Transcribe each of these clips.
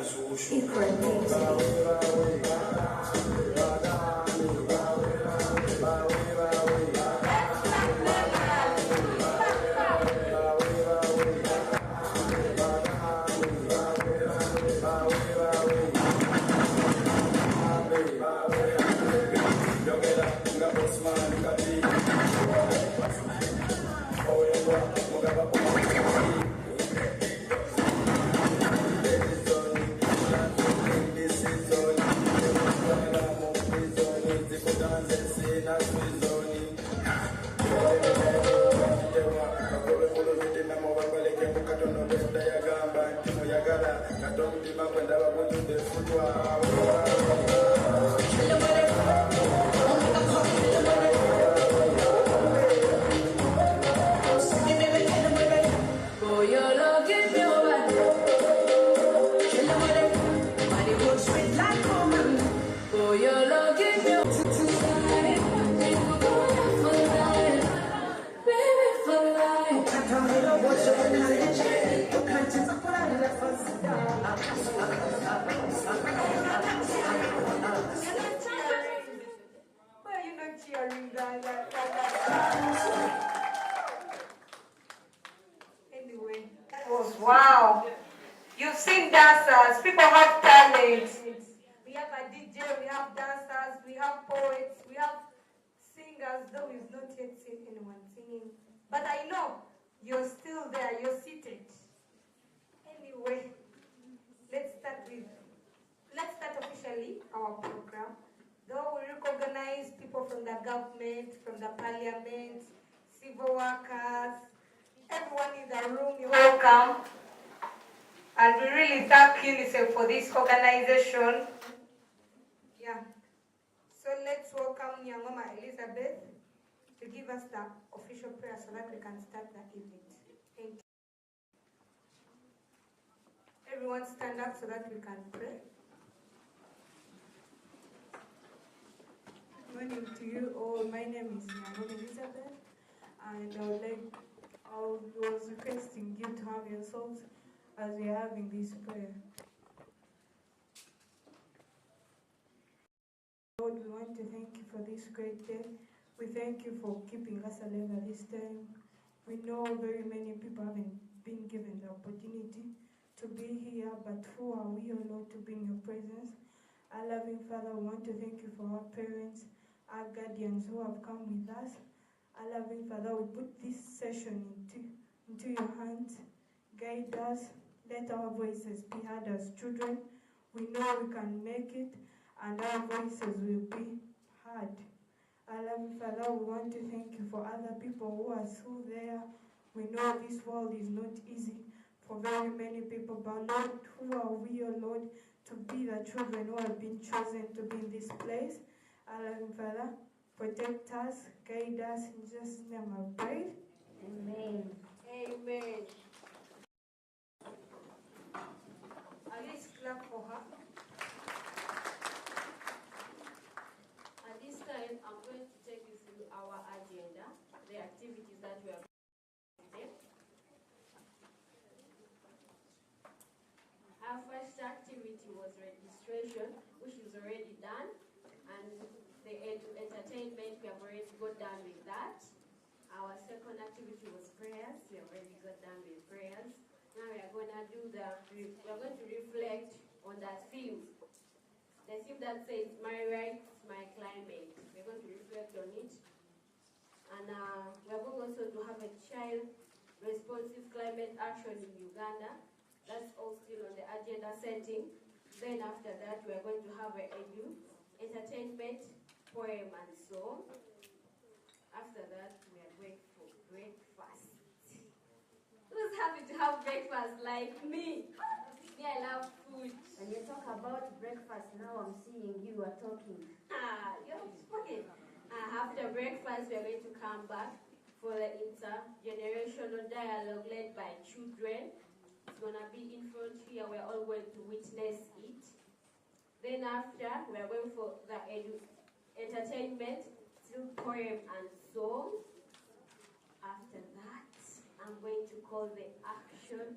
Secret Anyway, that was wow. You've seen dancers, people have talent. We have a DJ, we have dancers, we have poets, we have singers, though we've not yet seen anyone singing. But I know you're still there, you're seated. Anyway, let's start officially our program. Though we recognize people from the government, from the parliament, civil workers, everyone in the room, you're welcome. And we really thank UNICEF for this organization. Yeah. So let's welcome Nyangoma Elizabeth to give us the official prayer so that we can start the event. Thank you. Everyone stand up so that we can pray. Good morning to you all. My name is Nyangoma Elizabeth, and I was requesting you to have yourselves as we are having this prayer. Lord, we want to thank you for this great day. We thank you for keeping us alive at this time. We know very many people haven't been given the opportunity to be here, but who are we, O Lord, to be in your presence? Our loving Father, we want to thank you for our parents, our guardians who have come with us. Our loving Father, we put this session into your hands. Guide us. Let our voices be heard as children. We know we can make it, and our voices will be heard. Our loving Father, we want to thank you for other people who are still there. We know this world is not easy for very many people, but Lord, who are we, O Lord, to be the children who have been chosen to be in this place? Our loving Father, protect us, guide us, in Jesus' name I pray. Amen. Amen. Let's clap for her. At this time, I'm going to take you through our agenda, the activities that we are doing today. Our first activity was registration, which is already done, and the entertainment, we have already got done with that. Our second activity was prayers. We already got done with prayers. Now we are going to reflect on that theme. The theme that says, my rights, my climate. We're going to reflect on it. And we're going also to have a child responsive climate action in Uganda. That's all still on the agenda setting. Then after that, we're going to have a entertainment, poem, and song. After that, we are going for breakfast. Who's happy to have breakfast like me? Me, I love food. When you talk about breakfast, now I'm seeing you are talking. You're spoken. After breakfast, we're going to come back for the intergenerational dialogue led by children. It's going to be in front here. We're all going to witness it. Then after, we're going for the entertainment, still poem and song. After that, I'm going to call the action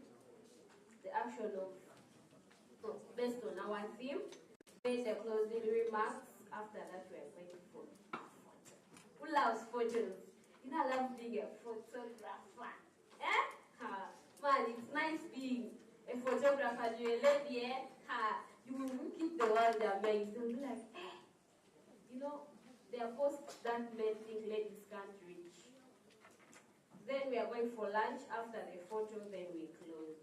of our theme. Made the closing remarks. After that, we are going for photo. Who loves photos? You know, I love being a photographer. Eh? Ha. Man, it's nice being a photographer. You're a lady, eh? Ha. You will keep the world amazed. They'll be like, eh? You know, there are posts that men think ladies can't reach. Then we are going for lunch. After the photo, then we close.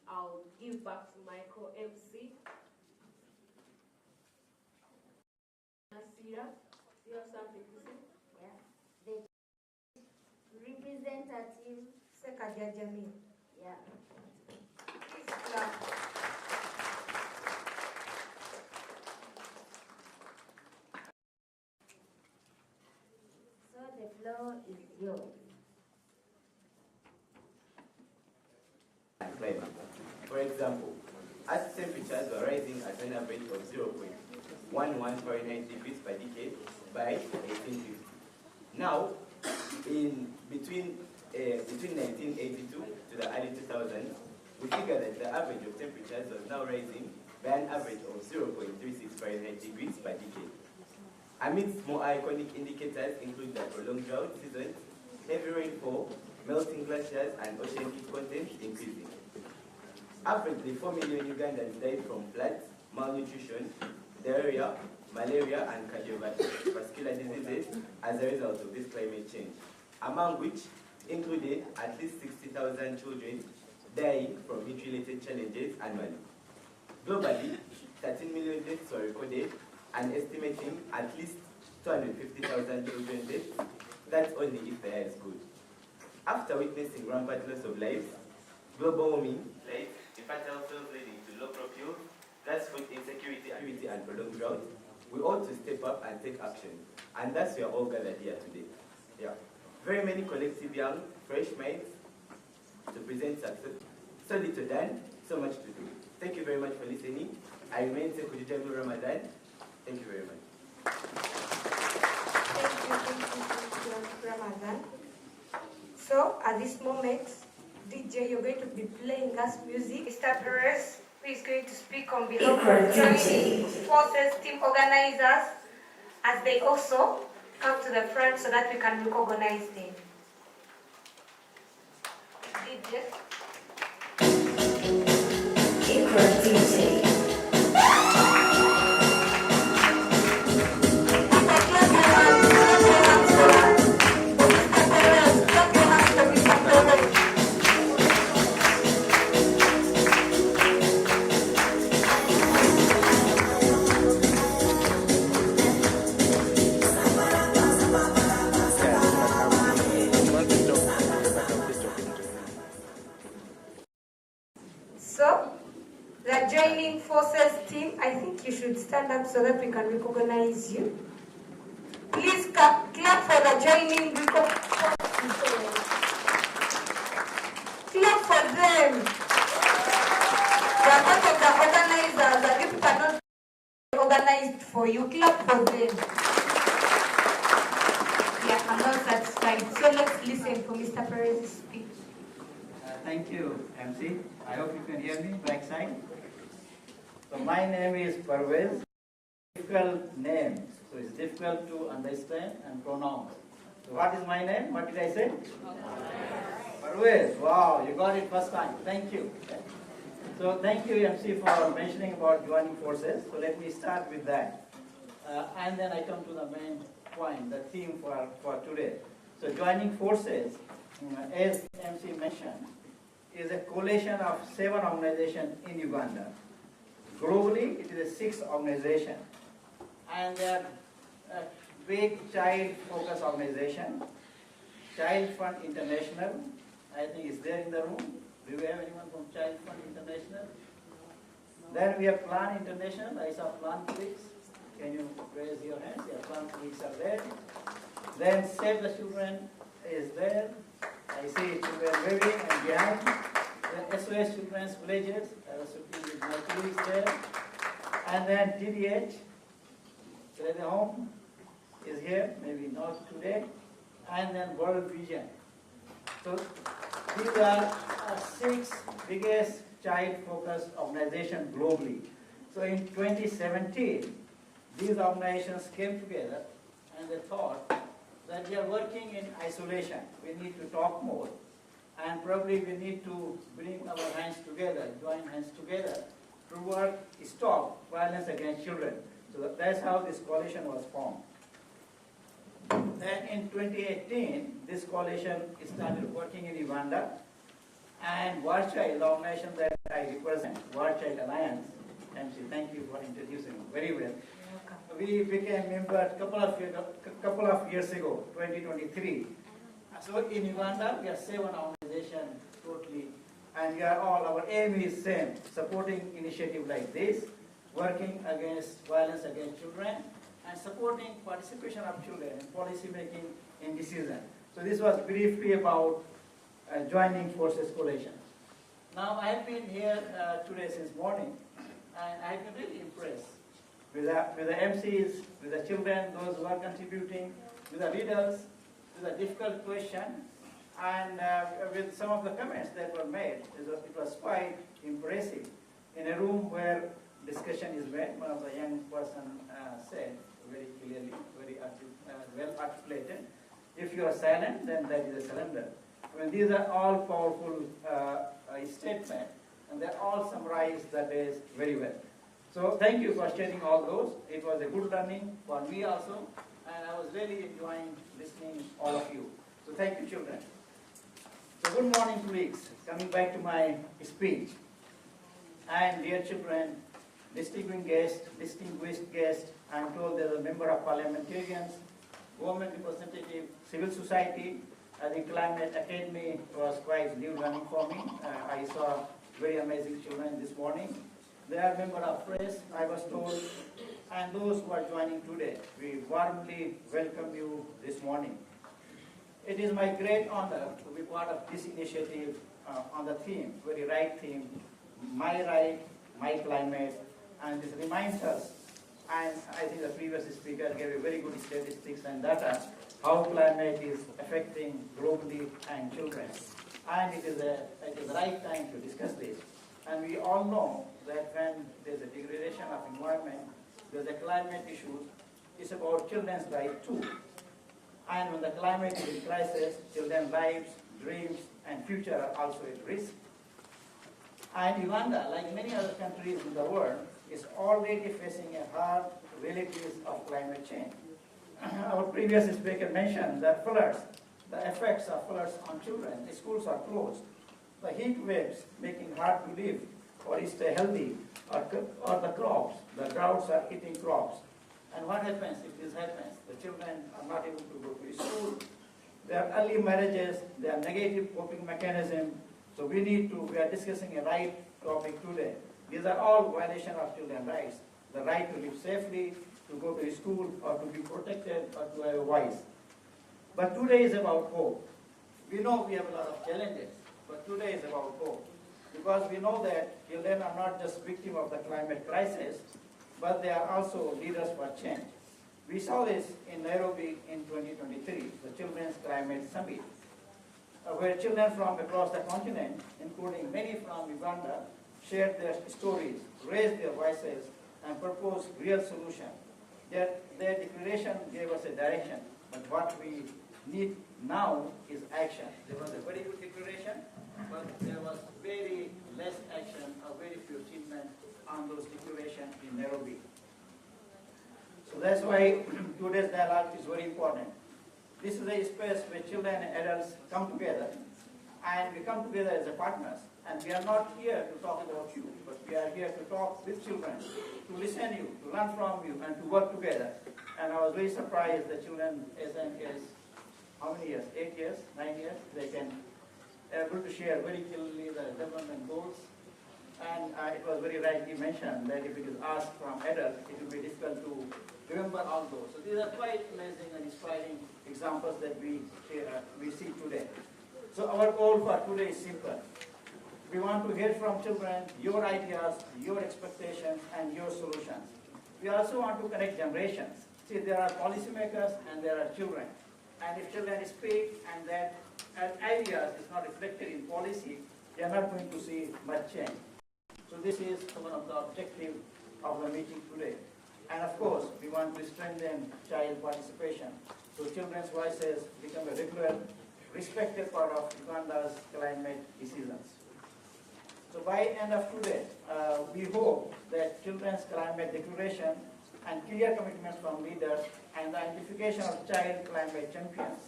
I'll give back to my co-MC. Nasira, do you have something to say? Yeah. The representative. Sekaja Jamii. Yeah. Please clap. So the floor is yours. For example, as temperatures were rising at an average of 0.11 Fahrenheit degrees per decade by 1850. Now, between 1982 to the early 2000s, we figure that the average of temperatures was now rising by an average of 0.36 Fahrenheit degrees per decade. Amidst more iconic indicators include the prolonged drought seasons, heavy rainfall, melting glaciers, and ocean heat content increasing. Averagely, 4 million Ugandans died from floods, malnutrition, diarrhea, malaria, and cardiovascular diseases as a result of this climate change, among which included at least 60,000 children dying from heat-related challenges annually. Globally, 13 million deaths were recorded, and estimating at least 250,000 children deaths. That's only if the air is good. After witnessing rampant loss of lives, global warming, like infertile cells leading to low crop yield, gas food insecurity, and prolonged drought, we ought to step up and take action. And that's why we are all gathered here today. Yeah. Very many collective young, fresh minds to present success. So little done, so much to do. Thank you very much for listening. I remain Sekou Jamil Ramadan. Thank you very much. Thank you, Ramadan. So, at this moment, DJ, you're going to be playing us music. Mr. Perez, who is going to speak on behalf of Joining Forces team organizers, as they also come to the front so that we can recognize them. DJ. DJ. So, the Joining Forces team, I think you should stand up so that we can recognize you. Please clap for the Joining Forces. Clap for them. They are part of the organizers, and if you cannot be organized for you, clap for them. Yeah, I'm not satisfied. So let's listen for Mr. Perez's speech. Thank you, MC. I hope you can hear me backside. So my name is Parvez. Difficult name, so it's difficult to understand and pronounce. So what is my name? What did I say? Parvez. Wow, you got it first time. Thank you. So thank you, MC, for mentioning about joining forces. So let me start with that. And then I come to the main point, the theme for today. So joining forces, as MC mentioned, is a coalition of 7 organizations in Uganda. Globally, it is a 6th organization. And they are a big child-focused organization. Child Fund International, I think is there in the room. Do we have anyone from Child Fund International? Then we have Plan International. I saw Plan colleagues. Can you raise your hands? Yeah, Plan colleagues are there. Then Save the Children is there. I see children waving and behind. Then SOS Children's Villages, I was sitting with my colleagues there. And then TDH, Save the Home is here, maybe not today. And then World Vision. So these are 6 biggest child-focused organizations globally. So in 2017, these organizations came together and they thought that we are working in isolation. We need to talk more, and probably we need to bring our hands together, join hands together to work, stop violence against children. So that's how this coalition was formed. Then in 2018, this coalition started working in Uganda, and War Child, the organization that I represent, War Child Alliance, and thank you for introducing me very well. We became members couple of years ago, 2023. So in Uganda, we are 7 organizations totally, and we are all, our aim is same, supporting initiative like this, working against violence against children, and supporting participation of children in policy making and decision. So this was briefly about joining forces coalition. Now I have been here today since morning, and I have been really impressed with the MCs, with the children, those who are contributing, with the leaders, with the difficult question, and with some of the comments that were made. It was quite impressive. In a room where discussion is made, one of the young person said very clearly, very well articulated, if you are silent, then that is a surrender. I mean, these are all powerful statements, and they all summarize the days very well. So thank you for sharing all those. It was a good learning for me also, and I was really enjoying listening all of you. So thank you, children. So good morning, colleagues. Coming back to my speech. And dear children, distinguished guests, I'm told there's a member of parliamentarians, government representative, civil society. I think Climate Academy was quite new learning for me. I saw very amazing children this morning. They are members of press, I was told, and those who are joining today. We warmly welcome you this morning. It is my great honor to be part of this initiative on the theme, very right theme, my right, my climate, and this reminds us, and I think the previous speaker gave a very good statistics and data, how climate is affecting globally and children. And it is the right time to discuss this. And we all know that when there's a degradation of environment, there's a climate issue, it's about children's life too. And when the climate is in crisis, children's lives, dreams, and future are also at risk. And Uganda, like many other countries in the world, is already facing a hard realities of climate change. Our previous speaker mentioned that floods, the effects of floods on children, the schools are closed. The heat waves making hard to live or stay healthy, or the crops, the droughts are eating crops. And what happens if this happens? The children are not able to go to school. There are early marriages, there are negative coping mechanisms. So we are discussing a right topic today. These are all violations of children's rights. The right to live safely, to go to school, or to be protected, or to have a voice. But today is about hope. We know we have a lot of challenges, but today is about hope. Because we know that children are not just victims of the climate crisis, but they are also leaders for change. We saw this in Nairobi in 2023, the Children's Climate Summit, where children from across the continent, including many from Uganda, shared their stories, raised their voices, and proposed real solutions. Their declaration gave us a direction, but what we need now is action. There was a very good declaration, but there was very less action, or very few achievements on those declarations in Nairobi. So that's why today's dialogue is very important. This is a space where children and adults come together, and we come together as a partners. And we are not here to talk about you, but we are here to talk with children, to listen to you, to learn from you, and to work together. And I was very surprised that children as how many years? 8 years, 9 years? They can able to share very clearly the development goals. And it was very rightly mentioned that if it is asked from adults, it will be difficult to remember all those. So these are quite amazing and inspiring examples that we see today. So our goal for today is simple. We want to hear from children your ideas, your expectations, and your solutions. We also want to connect generations. See, there are policymakers and there are children. And if children speak and that ideas is not reflected in policy, they are not going to see much change. So this is one of the objectives of the meeting today. And of course, we want to strengthen child participation so children's voices become a regular, respected part of Uganda's climate decisions. So by end of today, we hope that children's climate declaration and clear commitments from leaders and the identification of child climate champions,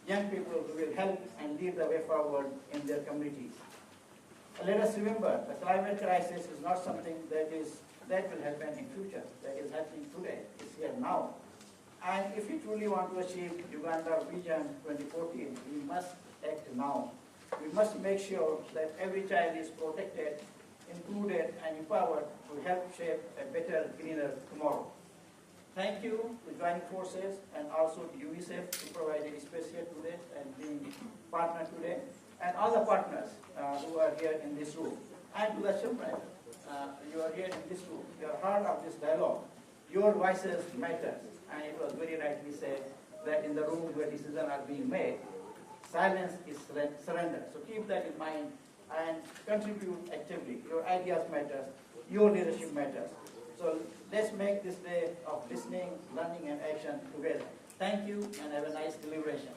young people who will help and lead the way forward in their communities. Let us remember, the climate crisis is not something that will happen in future. That is happening today. It's here now. And if we truly want to achieve Uganda Vision 2014, we must act now. We must make sure that every child is protected, included, and empowered to help shape a better, greener tomorrow. Thank you to joining forces and also to UNICEF to provide a space here today and being partner today, and all the partners who are here in this room, and to the children. You are here in this room. You are part of this dialogue. Your voices matter, and it was very rightly said that in the room where decisions are being made, silence is surrender. So keep that in mind and contribute actively. Your ideas matter. Your leadership matters. So let's make this day of listening, learning, and action together. Thank you, and have a nice deliberation.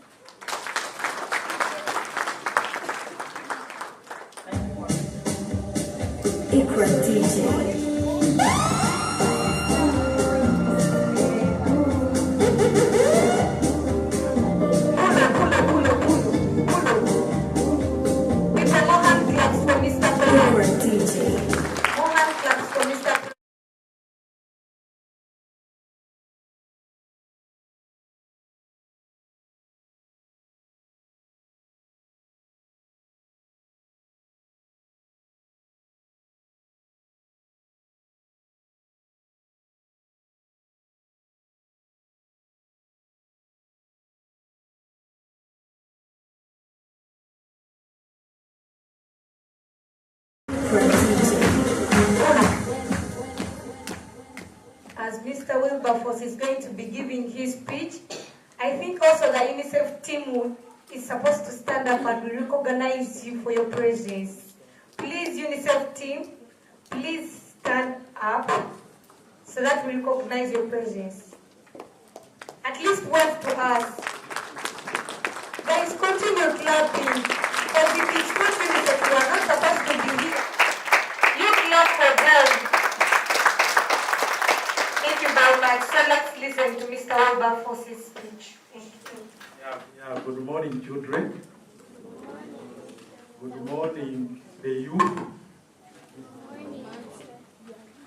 Thank you. Ikra DJ. As Mr. Wilberforce is going to be giving his speech, I think also the UNICEF team is supposed to stand up and recognize you for your presence. Please, UNICEF team, please stand up so that we recognize your presence. At least wave to us. Guys, continue clapping, because if it's not UNICEF, you are not supposed to be here. You clap for them. Thank you very much. So let's listen to Mr. Wilberforce's speech. Thank you. Good morning, children. Good morning, the youth.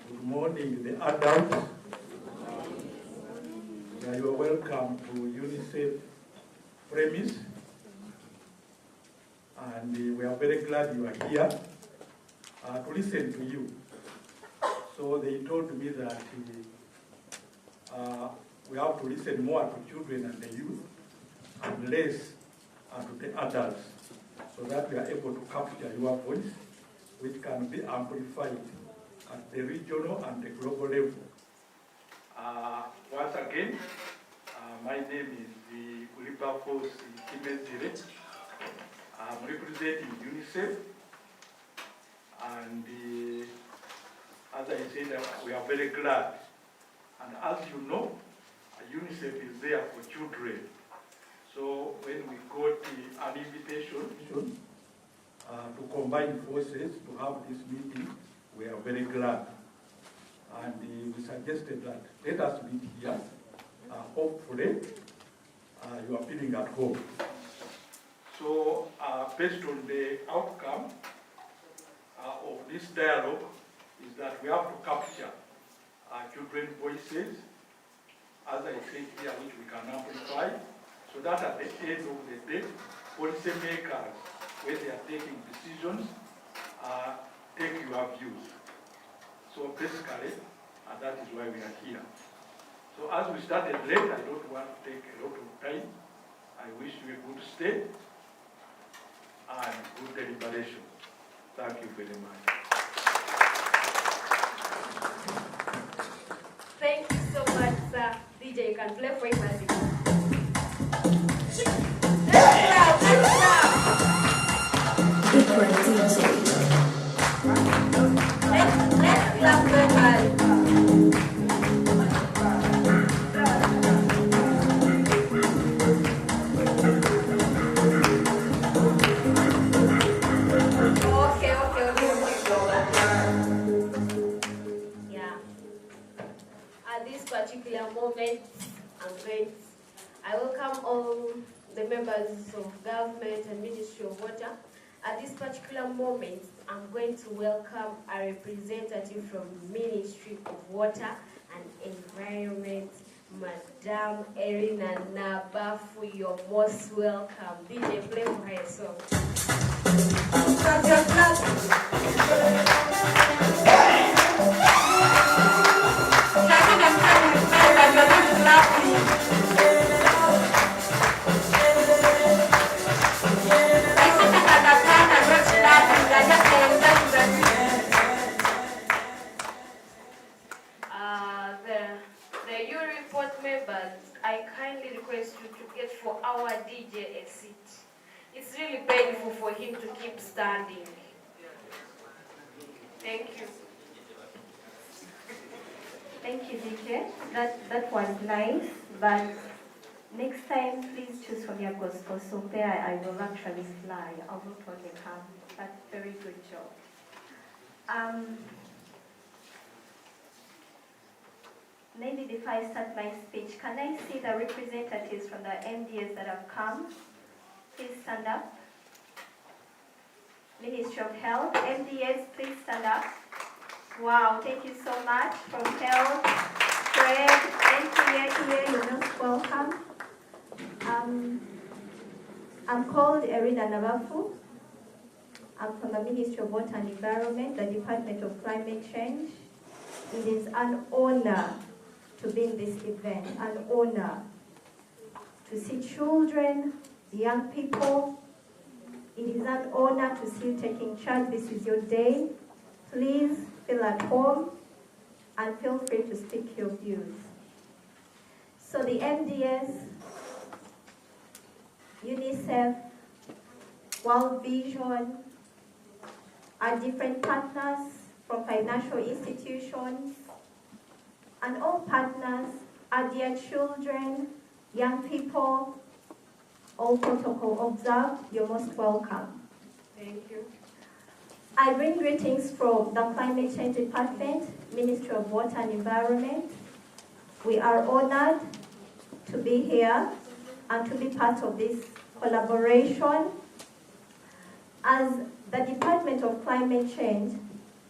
Good morning, the adults. You are welcome to UNICEF premise. And we are very glad you are here to listen to you. So they told me that we have to listen more to children and the youth and less to the adults, so that we are able to capture your voice, which can be amplified at the regional and the global level. Once again, my name is Wilberforce Kimezire. I'm representing UNICEF, and as I said, we are very glad. And as you know, UNICEF is there for children. So when we got an invitation to combine forces to have this meeting, we are very glad. And we suggested that let us meet here. Hopefully, you are feeling at home. So based on the outcome of this dialogue is that we have to capture children's voices, as I said here, which we can amplify, so that at the end of the day, policymakers, when they are taking decisions, take your views. So basically, that is why we are here. So as we started late, I don't want to take a lot of time. I wish you a good stay and good deliberation. Thank you very much. Thank you so much, sir. DJ, you can play for him as you go. Ikra DJ. Let's clap very well. particular moment, I welcome all the members of government and Ministry of Water. At this particular moment, I'm going to welcome a representative from Ministry of Water and Environment, Madam Erina Nabafu. You're most welcome. DJ, play for her a song. The U report members, I kindly request you to get for our DJ a seat. It's really painful for him to keep standing. Thank you. Thank you, DJ. That was nice, but next time, please choose from your gospel song. There, I will actually fly. I will not only come. But very good job. Maybe before I start my speech, can I see the representatives from the MDS that have come? Please stand up. Ministry of Health, MDS, please stand up. Wow, thank you so much. From Health, Fred, NTA, you're most welcome. I'm called Erina Nabafu. I'm from the Ministry of Water and Environment, the Department of Climate Change. It is an honor to be in this event, an honor to see children, young people. It is an honor to see you taking charge. This is your day. Please feel at home and feel free to speak your views. So the MDS, UNICEF, World Vision are different partners from financial institutions, and all partners are their children, young people, all protocol observed. You're most welcome. Thank you. I bring greetings from the Climate Change Department, Ministry of Water and Environment. We are honored to be here and to be part of this collaboration. As the Department of Climate Change,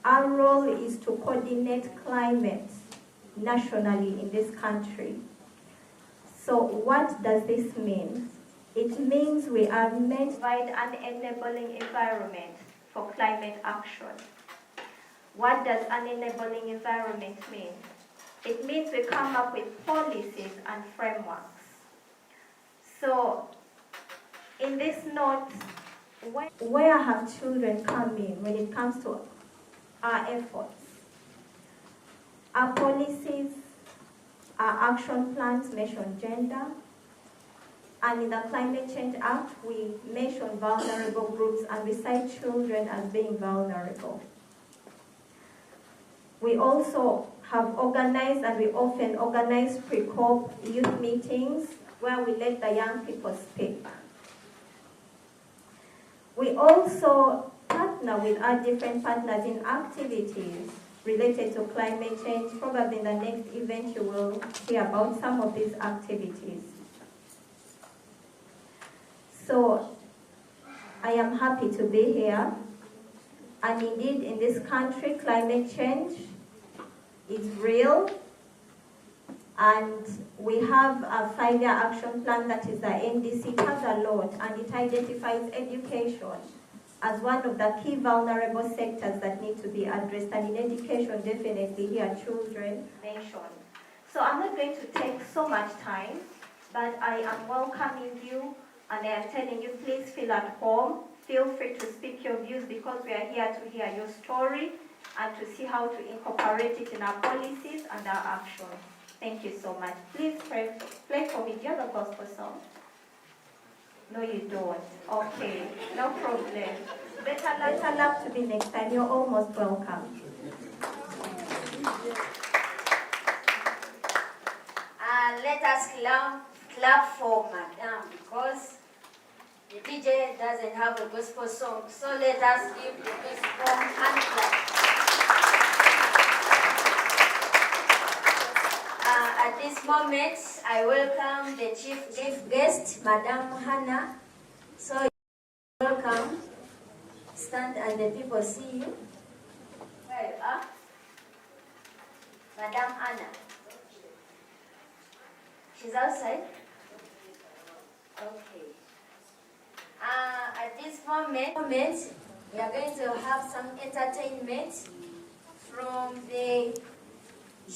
our role is to coordinate climate nationally in this country. So what does this mean? It means we are meant to provide an enabling environment for climate action. What does an enabling environment mean? It means we come up with policies and frameworks. So in this note, where have children come in when it comes to our efforts? Our policies, our action plans mention gender, and in the Climate Change Act, we mention vulnerable groups and we cite children as being vulnerable. We also have organized, and we often organize pre-COP youth meetings where we let the young people speak. We also partner with our different partners in activities related to climate change. Probably in the next event you will hear about some of these activities. So I am happy to be here. And indeed, in this country, climate change is real. And we have a 5-year action plan that is the NDC. It has a lot, and it identifies education as one of the key vulnerable sectors that need to be addressed. And in education, definitely here, children mentioned. So I'm not going to take so much time, but I am welcoming you, and I am telling you, please feel at home. Feel free to speak your views, because we are here to hear your story and to see how to incorporate it in our policies and our actions. Thank you so much. Please play for me. Do you have a gospel song? No, you don't. Okay, no problem. Better luck to be next time. You're almost welcome. Let us clap for Madam, because the DJ doesn't have a gospel song. So let us give the gospel hand clap. At this moment, I welcome the chief guest, Madam Hannah. So, welcome. Stand and the people see you. Where you are? Madam Anna. She's outside? Okay. At this moment, we are going to have some entertainment from the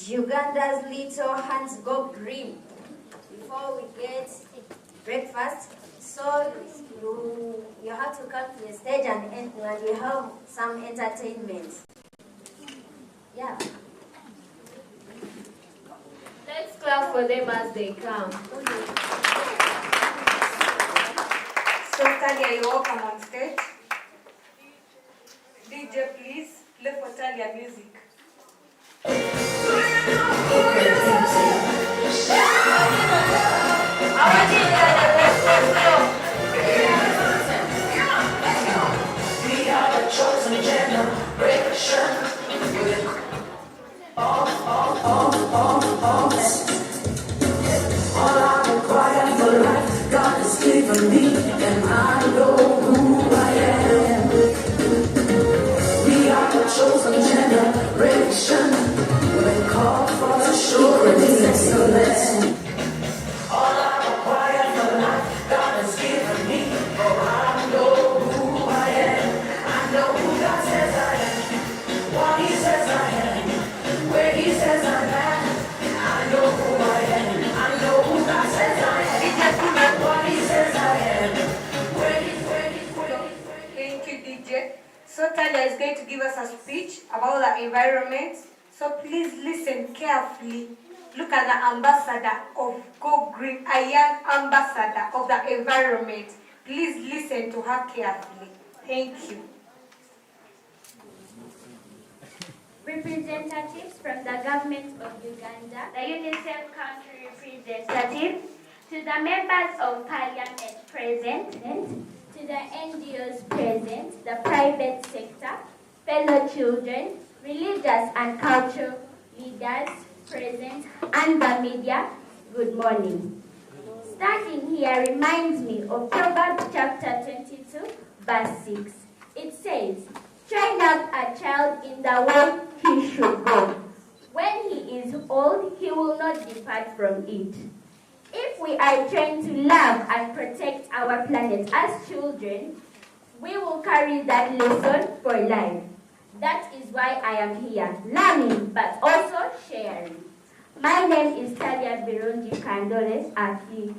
Uganda's Little Hands Go Green before we get breakfast. So you have to come to the stage and we have some entertainment. Yeah. Let's clap for them as they come. So Talia, you're welcome on stage. DJ, please play for Talia music. We are the chosen generation. All I require for life, God has given me, and I know who I am. We are the chosen generation. We're called for to show His excellence. All I require for life, God has given me, for I know who I am. I know who God says I am, what He says I am, where He says I'm at. I know who I am. I know who God says I am. What He says I am. Where He's. Thank you, DJ. So Talia is going to give us a speech about the environment. So please listen carefully. Look at the ambassador of Go Green, a young ambassador of the environment. Please listen to her carefully. Thank you. Representatives from the government of Uganda, the UNICEF country representative, to the members of parliament present, to the NGOs present, the private sector, fellow children, religious and cultural leaders present, and the media, good morning. Starting here reminds me of Proverbs chapter 22, verse 6. It says, train up a child in the way he should go. When he is old, he will not depart from it. If we are trained to love and protect our planet as children, we will carry that lesson for life. That is why I am here, learning but also sharing. My name is Talia Birungi Kandole Aki.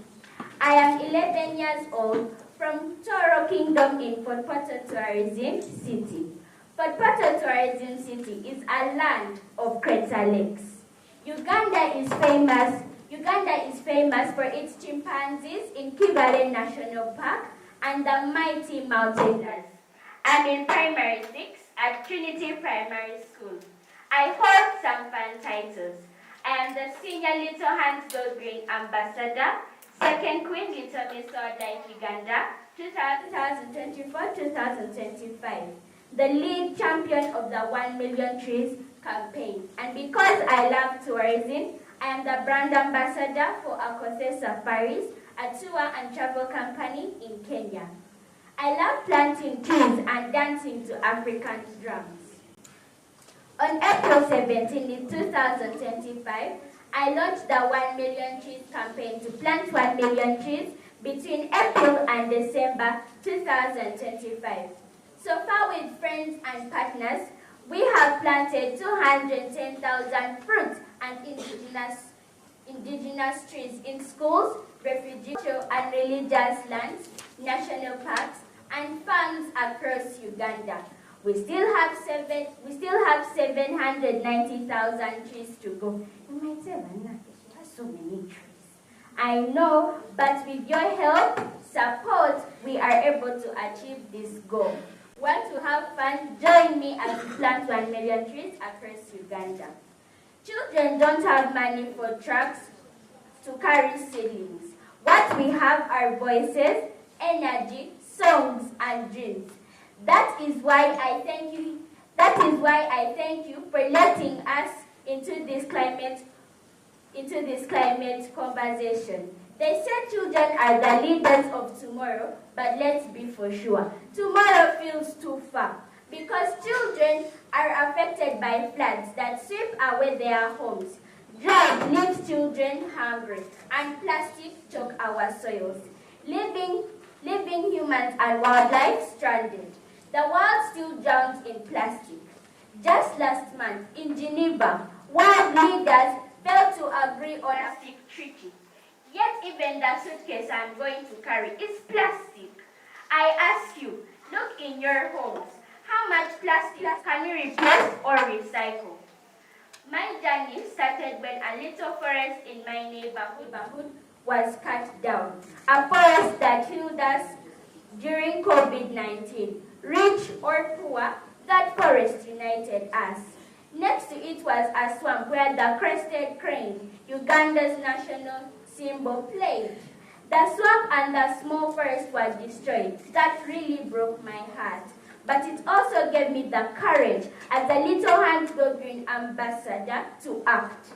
I am 11 years old from Toro Kingdom in Fort Portal Tourism City. Fort Portal Tourism City is a land of crater lakes. Uganda is famous for its chimpanzees in Kibale National Park and the mighty mountain lions. I'm in primary 6 at Trinity Primary School. I hold some fun titles. I am the Senior Little Hands Go Green Ambassador, Second Queen Little Miss Ordai Uganda, 2024-2025. The lead champion of the 1 Million Trees campaign. And because I love tourism, I am the brand ambassador for Akose Safaris, a tour and travel company in Kenya. I love planting trees and dancing to African drums. On April 17, 2025, I launched the 1 Million Trees campaign to plant 1 million trees between April and December 2025. So far with friends and partners, we have planted 210,000 fruit and indigenous trees in schools, refugee and religious lands, national parks, and farms across Uganda. We still have 790,000 trees to go. You might say, Vanna, she has so many trees. I know, but with your help, support, we are able to achieve this goal. Want to have fun? Join me as we plant 1 million trees across Uganda. Children don't have money for trucks to carry seedlings. What we have are voices, energy, songs, and dreams. That is why I thank you for letting us into this climate into this climate conversation. They say children are the leaders of tomorrow, but let's be for sure. Tomorrow feels too far because children are affected by floods that sweep away their homes. Drought leaves children hungry, and plastic choke our soils, leaving humans and wildlife stranded. The world still drowns in plastic. Just last month in Geneva, world leaders failed to agree on a plastic treaty. Yet even the suitcase I'm going to carry is plastic. I ask you, look in your homes. How much plastic can you replace or recycle? My journey started when a little forest in my neighborhood was cut down. A forest that healed us during COVID-19. Rich or poor, that forest united us. Next to it was a swamp where the crested crane, Uganda's national symbol, played. The swamp and the small forest were destroyed. That really broke my heart. But it also gave me the courage as a Little Hands Go Green ambassador to act.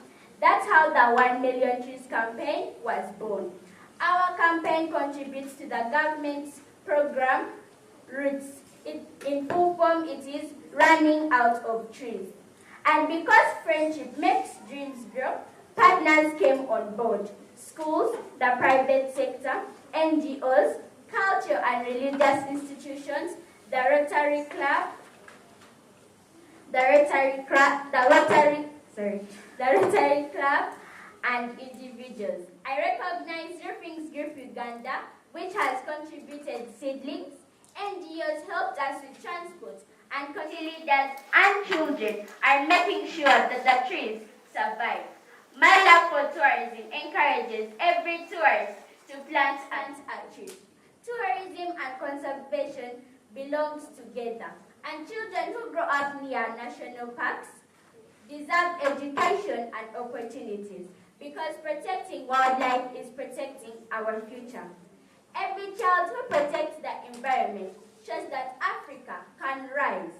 That's how the 1 Million Trees campaign was born. Our campaign contributes to the government's program, Roots. In full form, it is running out of trees. And because friendship makes dreams grow, partners came on board. Schools, the private sector, NGOs, culture and religious institutions, the Rotary Club, and individuals. I recognize Roofings Group Uganda, which has contributed seedlings. NGOs helped us with transport, and community leaders and children are making sure that the trees survive. My love for tourism encourages every tourist to plant a tree. Tourism and conservation belongs together, and children who grow up near national parks deserve education and opportunities because protecting wildlife is protecting our future. Every child who protects the environment shows that Africa can rise.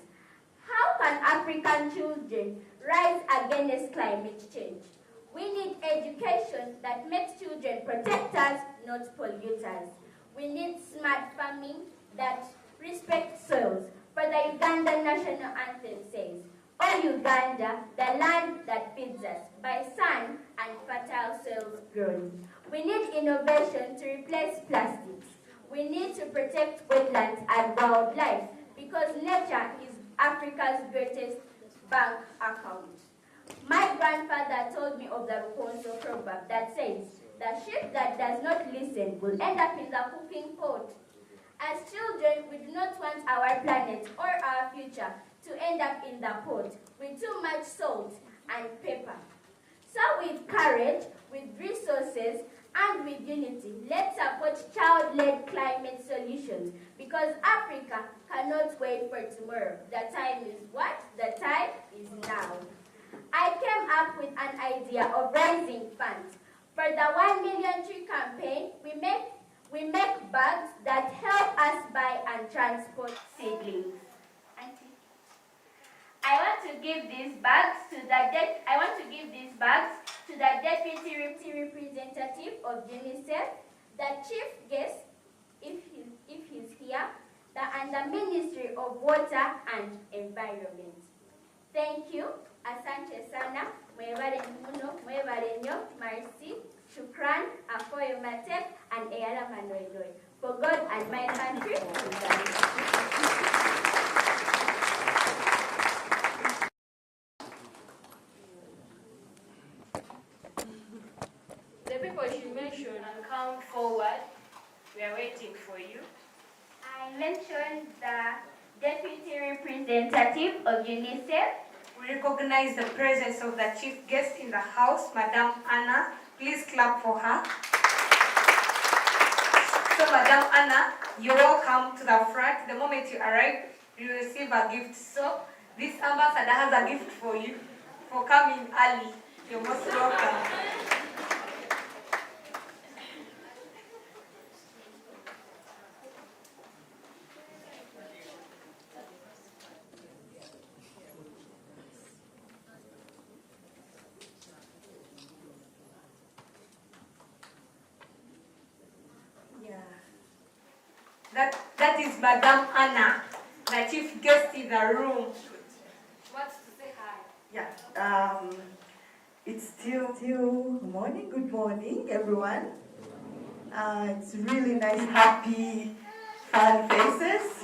How can African children rise against climate change? We need education that makes children protectors, not polluters. We need smart farming that respects soils. For the Ugandan national anthem says, "O Uganda, the land that feeds us, by sun and fertile soils grown." We need innovation to replace plastics. We need to protect wetlands and wildlife because nature is Africa's greatest bank account. My grandfather told me of the Rukonso proverb that says, "The sheep that does not listen will end up in the cooking pot." As children, we do not want our planet or our future to end up in the pot with too much salt and pepper. So with courage, with resources, and with unity, let's support child-led climate solutions because Africa cannot wait for tomorrow. The time is what? The time is now. I came up with an idea of raising funds. For the 1 Million Tree campaign, we make bags that help us buy and transport seedlings. I want to give these bags to the deputy representative of UNICEF, the chief guest, if he's here, and the Ministry of Water and Environment. Thank you. Asante sana. Mwebale muno, mwebale nyo, merci, shukran, afoyo matep, and eyala manoinoi. For God and my country, The people should mention and come forward. We are waiting for you. I mentioned the deputy representative of UNICEF. We recognize the presence of the chief guest in the house, Madame Anna. Please clap for her. So, Madame Anna, you're welcome to the front. The moment you arrive, you receive a gift. So, this ambassador has a gift for you for coming early. You're most welcome. That is Madame Anna, the chief guest in the room. Wants to say hi. Yeah, it's still good morning, everyone. It's really nice, happy, fun faces.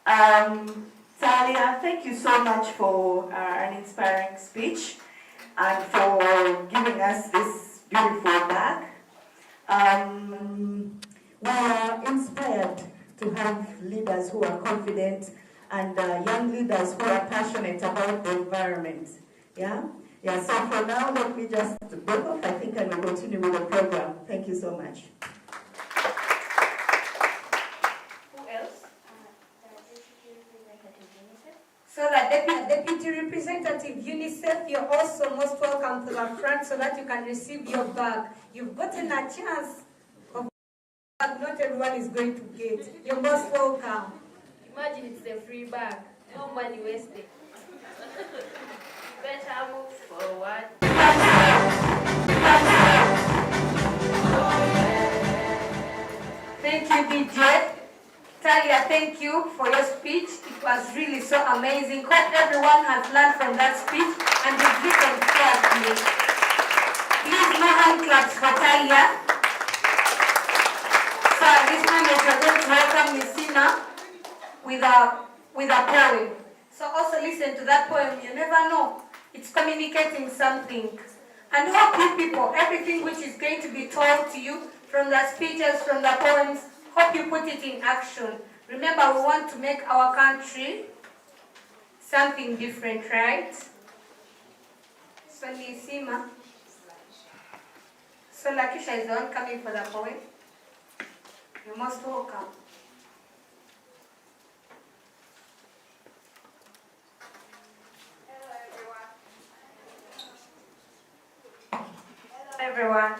Talia, thank you so much for an inspiring speech and for giving us this beautiful bag. We are inspired to have leaders who are confident and young leaders who are passionate about the environment. Yeah, so for now, let me just break off, I think, and we'll continue with the program. Thank you so much. Who else? So the Deputy Representative UNICEF, you're also most welcome to the front so that you can receive your bag. You've gotten a chance of bag not everyone is going to get. You're most welcome. Imagine it's a free bag, no money wasted. Better move forward. Thank you, DJ. Talia, thank you for your speech. It was really so amazing. Hope everyone has learned from that speech and is written carefully. Please, no hand claps for Talia. So at this moment, we're going to welcome Messina with a poem. So also listen to that poem. You never know. It's communicating something. And hope you people, everything which is going to be told to you from the speeches, from the poems, hope you put it in action. Remember, we want to make our country something different, right? So Nisima. So Lakisha is the one coming for the poem. You're most welcome. Everyone.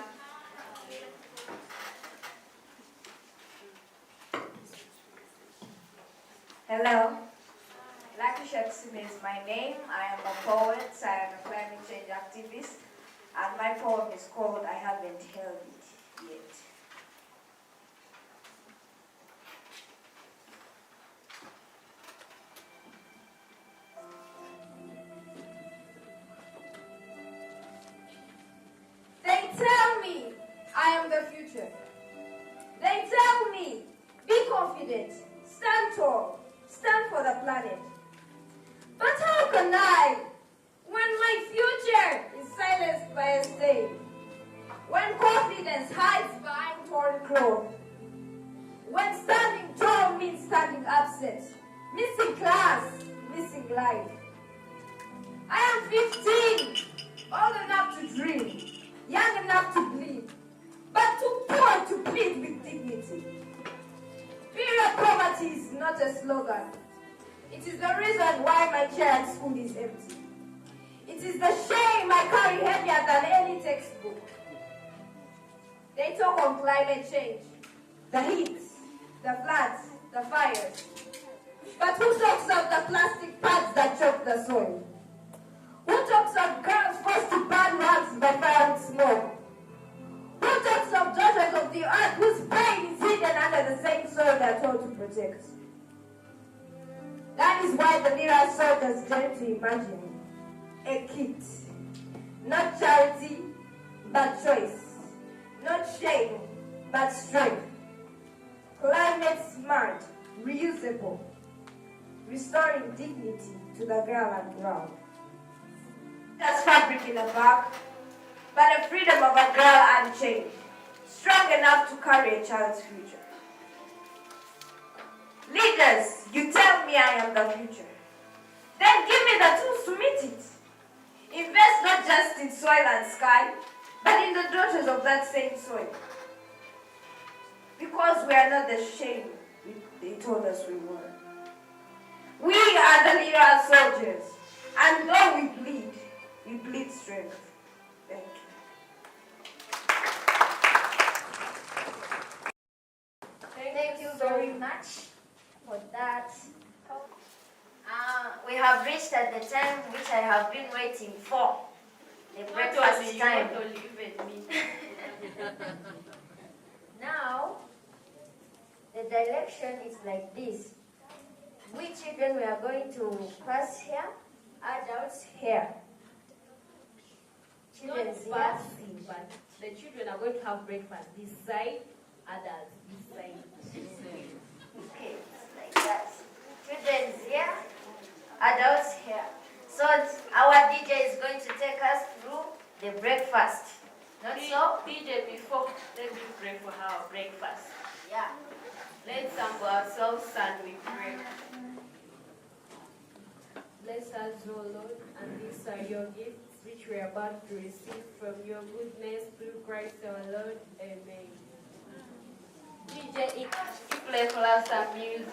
Hello. Lakisha Tsime is my name. I am a poet, I am a climate change activist, and my poem is called I Haven't Held It Yet. They tell me I am the future. They tell me, be confident, stand tall, stand for the planet. But how can I, when my future is silenced by a stain? When confidence hides behind torn cloth? When standing tall means standing absent, missing class, missing life? I am 15, old enough to dream, young enough to bleed, but too poor to plead with dignity. Fear of poverty is not a slogan. It is the reason why my chair at school is empty. It is the shame I carry heavier than any textbook. They talk on climate change, the heat, the floods, the fires. But who talks of the plastic pads that choke the soil? Who talks of girls forced to burn rugs by fire and smoke? Who talks of daughters of the earth whose pain is hidden under the same soil they're told to protect? That is why the Lira soldiers dare to imagine a kit. Not charity, but choice. Not shame, but strength. Climate smart, reusable, restoring dignity to the girl and ground. That's fabric in a bag, but the freedom of a girl unchained, strong enough to carry a child's future. Leaders, you tell me I am the future. Then give me the tools to meet it. Invest not just in soil and sky, but in the daughters of that same soil. Because we are not the shame they told us we were. We are the Lira soldiers, and though we bleed strength. Thank you. Thank you very much for that. We have reached at the time which I have been waiting for. The breakfast time. Now, the direction is like this. We children, we are going to pass here, adults here. Children Not passing, but the children are going to have breakfast this side, adults this side. Okay, like that. Children here, adults here. So our DJ is going to take us through the breakfast. Not so? DJ, before, let me pray for our breakfast. Yeah. Let's humble ourselves and we pray. Bless us, O Lord, and these are your gifts, which we are about to receive from your goodness through Christ our Lord. Amen. DJ, you play for us some music.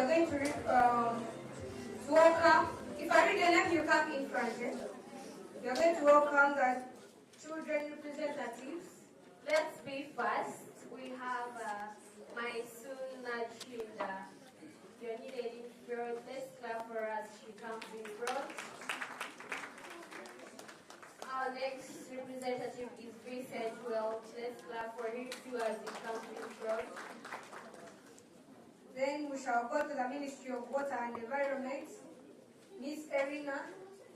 are going to welcome. If I read your name, you come in front. Eh? You are going to welcome the children representatives. Let's be fast. We have my soon Chinda. You're needed in front. Let's clap for us. She comes in front. Our next representative is Vincent Welch. Let's clap for him too as he comes in front. Then we shall go to the Ministry of Water and Environment. Miss Erina,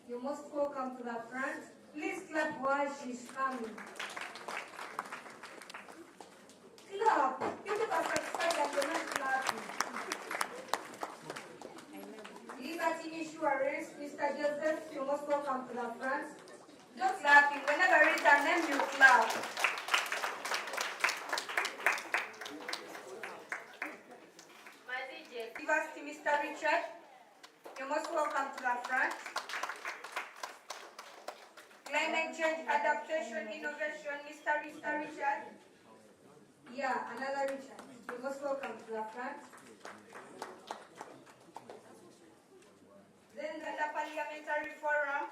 you most welcome to the front. Please clap while she's coming. Clap. You people are satisfied that you're not clapping. Liberty Insurance, Mr. Joseph, you most welcome to the front. Just clapping. Whenever it's a name, you clap. University, Mr. Richard, you're most welcome to the front. Climate change, adaptation, innovation, Mr. Richard. Yeah, another Richard. You're most welcome to the front. Then the Parliamentary Forum,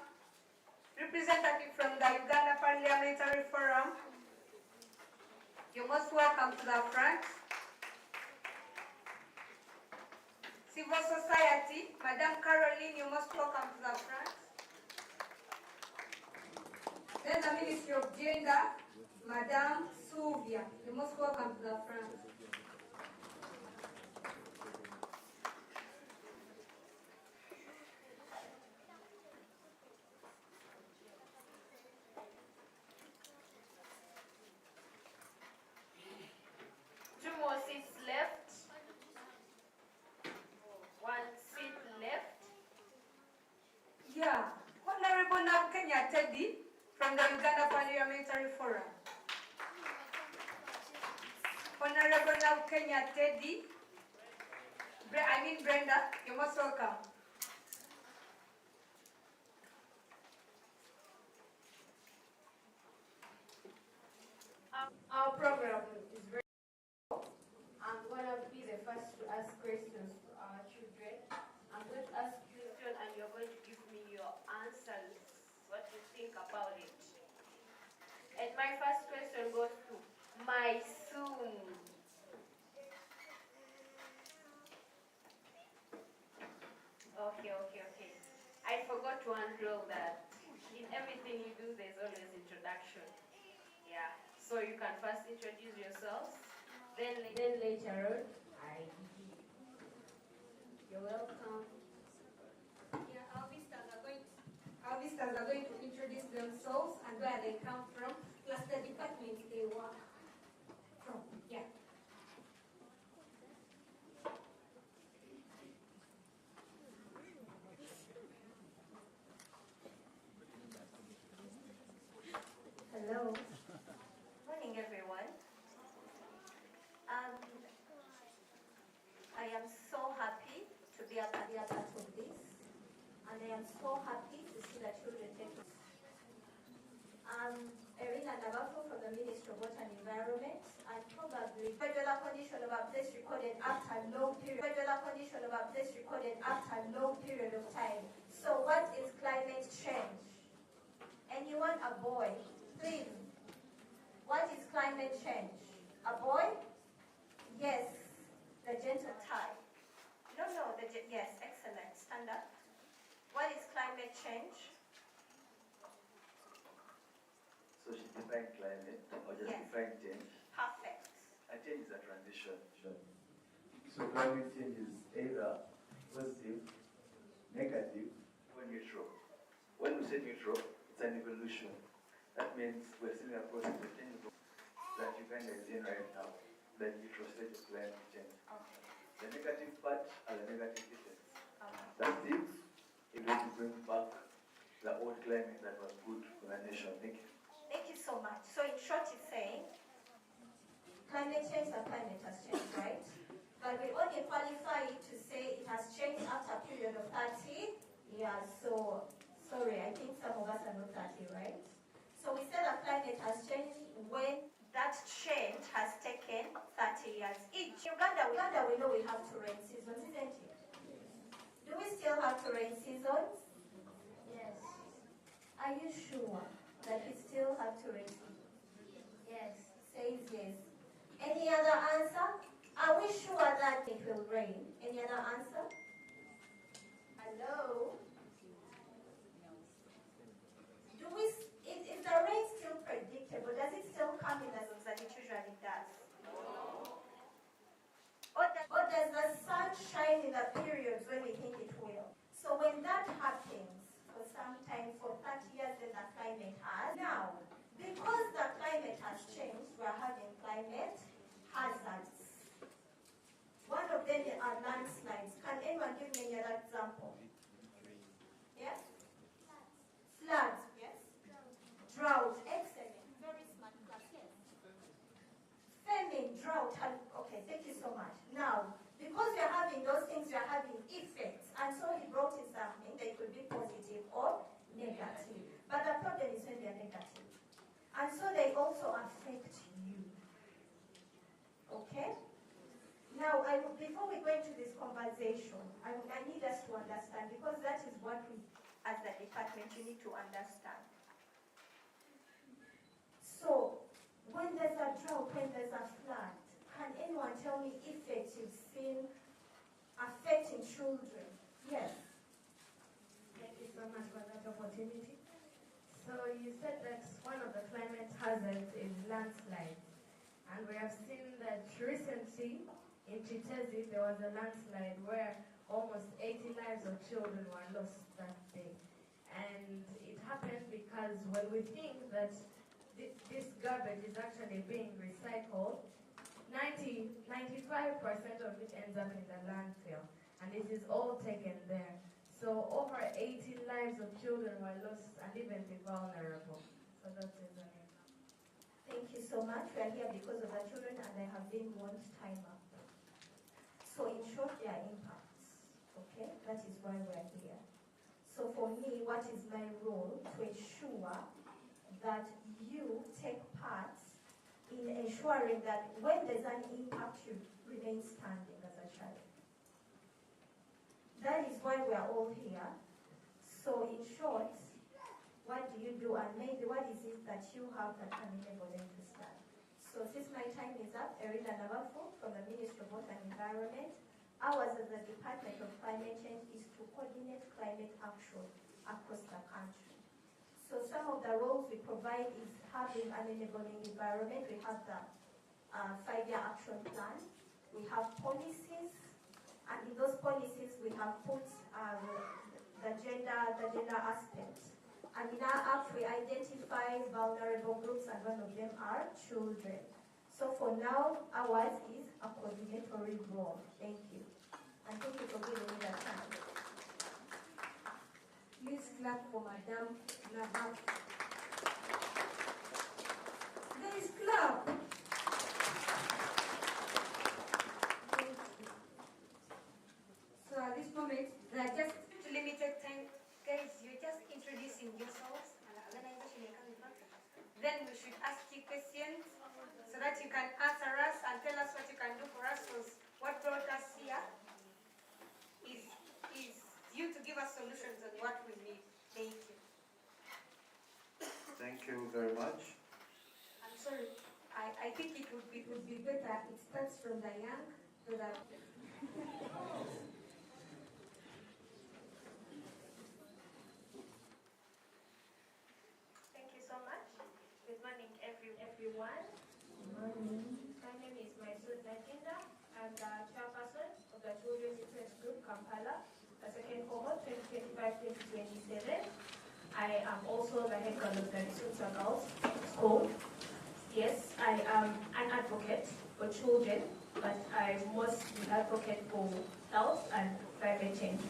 representative from the Uganda Parliamentary Forum. You're most welcome to the front. Civil Society, Madam Caroline, you're most welcome to the front. Then the Ministry of Gender, Madam Sylvia, you're most welcome to the front. Two more seats left. One seat left. Yeah, Honorable Kenya Teddy from the Uganda Parliamentary Forum. Honorable Kenya Teddy, Brenda, you're most welcome. Our program is very long. I'm going to be the first to ask questions to our children. I'm going to ask you a question and you're going to give me your answers, what you think about it. And my first question goes to my soon. Okay. I forgot one rule that in everything you do, there's always introduction. Yeah. So you can first introduce yourselves, then later on, you're welcome. Yeah, our visitors are going to introduce themselves and where they come from, plus the department they work from. Yeah. Hello. Morning, everyone. I am so happy to be a part of this, and I am so happy to see the children take it. Erina Navafu from the Ministry of Water and Environment, and probably regular condition of a place recorded after a long period. Of time. So, what is climate change? Anyone, a boy, please. What is climate change? A boy? Yes, the gentle type. No, yes, excellent. Stand up. What is climate change? So she defined climate, or just Yes. defined change. Perfect. A change is a transition. So climate change is either positive, negative, or neutral. When we say neutral, it's an evolution. That means we're seeing a process of change that Uganda is in right now, the neutral stage of climate change. Okay. The negative part are the negative effects. Okay. That is, it will bring back the old climate that was good for the nation. Thank you. Thank you so much. So in short, it's saying climate change, the climate has changed, right? But we only qualify it to say it has changed after a period of 30 years. So, sorry, I think some of us are not 30, right? So we say the climate has changed when that change has taken 30 years each. Uganda, we know we have to rain seasons, isn't it? Do we still have to rain seasons? Yes. Are you sure that we still have to rain seasons? Yes. Says yes. Any other answer? Are we sure that it will rain? Any other answer? Hello? Is the rain still predictable? Does it still come in the zones that it usually does? Or does the sun shine in the periods when we think it will? So when that happens, for some time, for 30 years, then the climate has. Now, because the climate has changed, we are having climate hazards. One of them are landslides. Can anyone give me another example? Yes? Floods, yes? Drought, excellent. Very smart class, yes. Famine, drought, okay, thank you so much. Now, because we are having those things, we are having effects, and so he brought in something that could be positive or negative. But the problem is when they are negative. And so they also affect you. Okay? Now, before we go into this conversation, I need us to understand, because that is what we, as the department, you need to understand. So, when there's a drought, when there's a flood, can anyone tell me effects you've seen affecting children? Yes. Thank you so much for that opportunity. So you said that one of the climate hazards is landslides. And we have seen that recently in Chitezi there was a landslide where almost 80 lives of children were lost that day. And it happened because when we think that this garbage is actually being recycled, 95% of it ends up in the landfill, and it is all taken there. So over 80 lives of children were lost and even the vulnerable. So that is an example. Thank you so much. We are here because of the children, and they have been warned time up. So in short, there are impacts. Okay, that is why we are here. So for me, what is my role? To ensure that you take part in ensuring that when there's an impact, you remain standing as a child. That is why we are all here. So in short, what do you do, and maybe what is it that you have that can enable them to stand? So since my time is up, Erina Navafu from the Ministry of Water and Environment, ours as the Department of Climate Change is to coordinate climate action across the country. So some of the roles we provide is having an enabling environment. We have the 5-year action plan. We have policies, and in those policies we have put the gender aspect. And in our act we identify vulnerable groups, and one of them are children. So for now, ours is a coordinatory role. Thank you. And thank you for giving me that time. Please clap for Madame Navafu. Please clap. Thank you. So at this moment, there are just limited time. Guys, you're just introducing yourselves and the organization you're coming from. Then we should ask you questions so that you can answer us and tell us what you can do for us. Because what brought us here is you to give us solutions on what we need. Thank you. Thank you very much. I'm sorry. I think it would be better. It starts from the young to the. Thank you so much. Good morning, everyone. Good morning. My name is Maisud Najinda. I'm the chairperson of the Children's Interest Group, Kampala, the second cohort, 2025-2027. I am also the head girl of the Sunsa Girls School. Yes, I am an advocate for children, but I mostly advocate for health and climate change.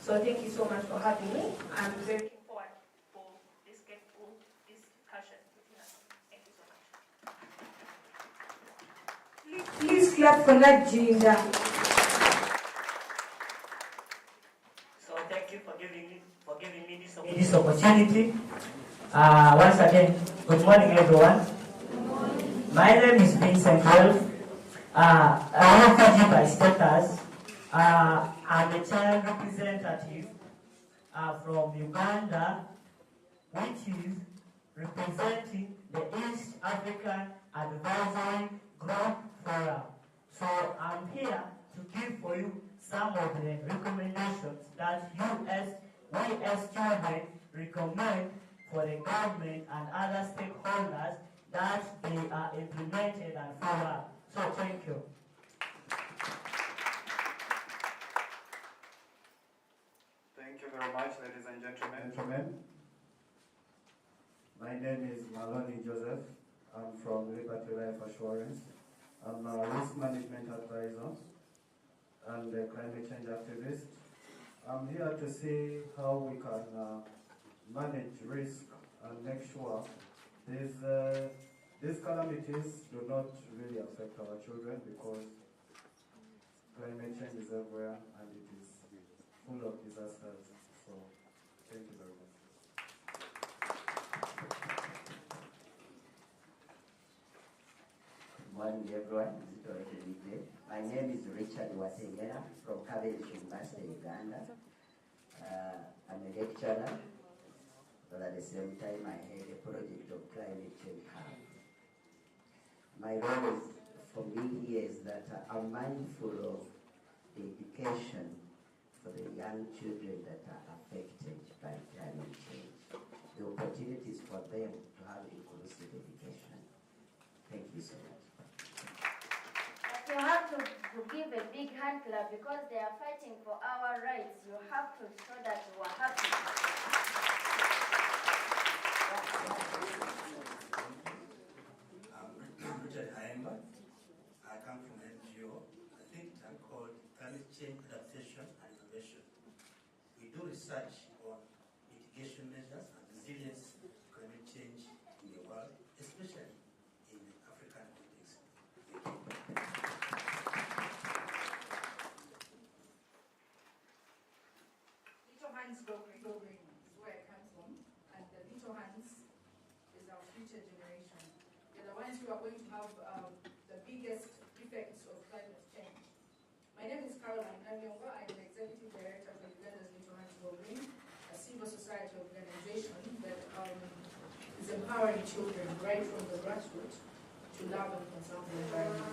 So thank you so much for having me. I'm very looking forward for this discussion between us. Thank you so much. Please clap for Najinda. So thank you for giving me this opportunity. Once again, good morning everyone. My name is Vincent Wolf. refugee by status. I'm a child representative from Uganda, which is representing the East African Advisory Group Forum. So I'm here to give for you some of the recommendations that we as children recommend for the government and other stakeholders that they are implemented and follow up. So thank you. Thank you very much, ladies and gentlemen. My name is Maloney Joseph. I'm from Liberty Life Assurance. I'm a risk management advisor and a climate change activist. I'm here to see how we can manage risk and make sure these calamities do not really affect our children, because climate change is everywhere and it is full of disasters. So, thank you very much. Good morning, everyone. My name is Richard Watengera from Cavendish University, Uganda. I'm a lecturer, but at the same time I head a project of climate change hub. My role is, for me here, is that I'm mindful of the education for the young children that are affected by climate change, the opportunities for them to have inclusive education. Thank you so much. You have to give a big hand clap because they are fighting for our rights. You have to show that you are happy. I'm Richard Haemba. I come from an NGO, a think tank called Climate Change Adaptation and Innovation. We do research on mitigation measures and resilience to climate change in the world, especially in the African context. Little Hands Go Green is where I come from, and the Little Hands is our future generation. They're the ones who are going to have the biggest effects of climate change. My name is Caroline Nanyonga. I'm the Executive Director for Uganda's Little Hands Go Green, a civil society organization that is empowering children right from the grassroots to love and conserve the environment.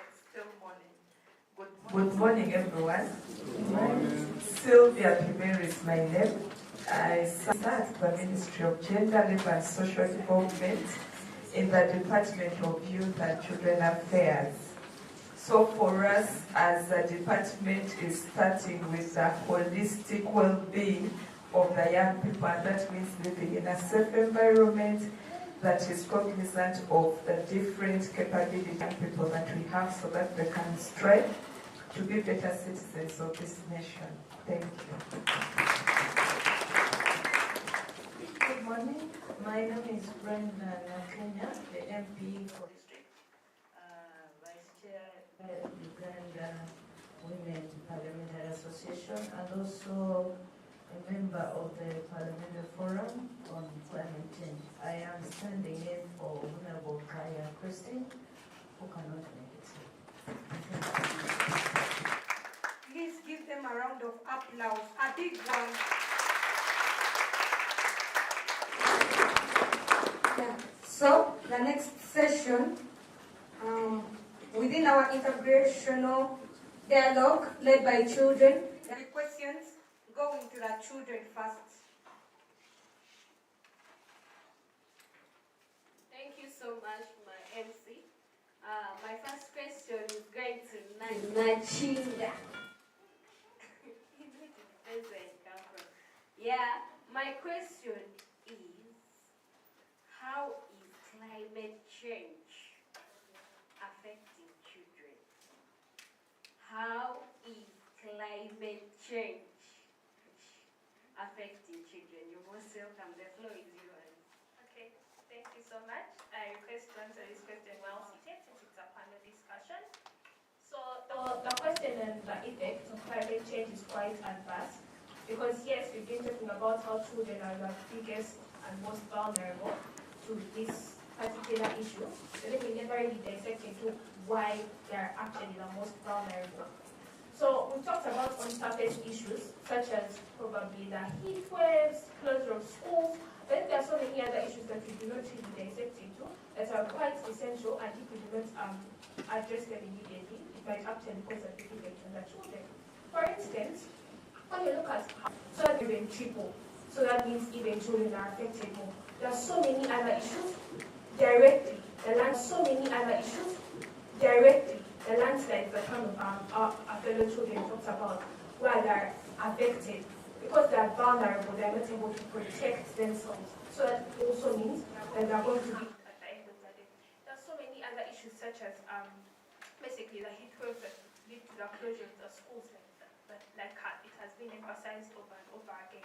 It's still morning. Good morning, everyone. Good morning. Sylvia Piberu is my name. I serve the Ministry of Gender, Labour and Social Development in the Department of Youth and Children Affairs. So for us as a department is starting with the holistic well-being of the young people, and that means living in a safe environment that is cognizant of the different capability young people that we have so that they can strive to be better citizens of this nation. Thank you. Good morning. My name is Brenda Nakenya, the MP for District, Vice Chair of Uganda Women Parliamentary Association, and also a member of the Parliamentary Forum on Climate Change. I am standing in for Honorable Kaya Christine, who cannot make it here. Please give them a round of applause, a big one. Yeah. So the next session, within our intergenerational dialogue led by children, the questions going to the children first. Thank you so much, my MC. My first question is going to Nachinga. Yeah, my question is, how is climate change affecting children? How is climate change affecting children? You're most welcome. The floor is yours. Okay, thank you so much. I request to answer this question well seated since it's a panel discussion. So the question and the effect of climate change is quite adverse because yes, we've been talking about how children are the biggest and most vulnerable to this particular issue, but then we never really dissect into why they're actually the most vulnerable. So we talked about unsurfaced issues, such as probably the heat waves, closure of schools, but then there are so many other issues that we do not really dissect into that are quite essential, and if we do not address them immediately, it might actually cause a big effect on the children. For instance, when you look at so that even triple, so that means even children are affected more. There are so many other issues directly. The landslides that one of our fellow children talks about, where they're affected because they're vulnerable, they're not able to protect themselves. So that also means that they're going to be at the end of the day. There are so many other issues such as basically the heat waves that lead to the closure of the schools like it has been emphasized over and over again.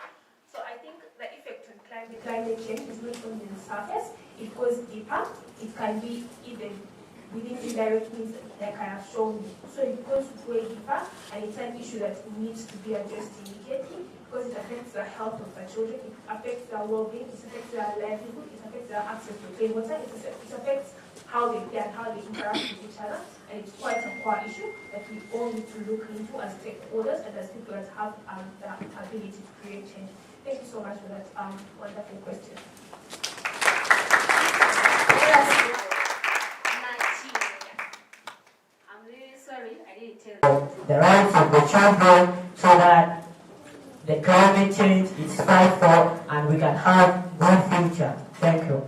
So I think the effect on climate change is not only on the surface, it goes deeper, it can be even within indirect means like I have shown you. So it goes way deeper, and it's an issue that needs to be addressed immediately because it affects the health of the children, it affects their well-being, it affects their livelihood, it affects their access to clean water, it affects how they play and how they interact with each other, and it's quite a core issue that we all need to look into as stakeholders and as people that have the ability to create change. Thank you so much for that wonderful question. I'm really sorry, I didn't tell you. The rights of the children so that the climate change is fight for and we can have good future. Thank you.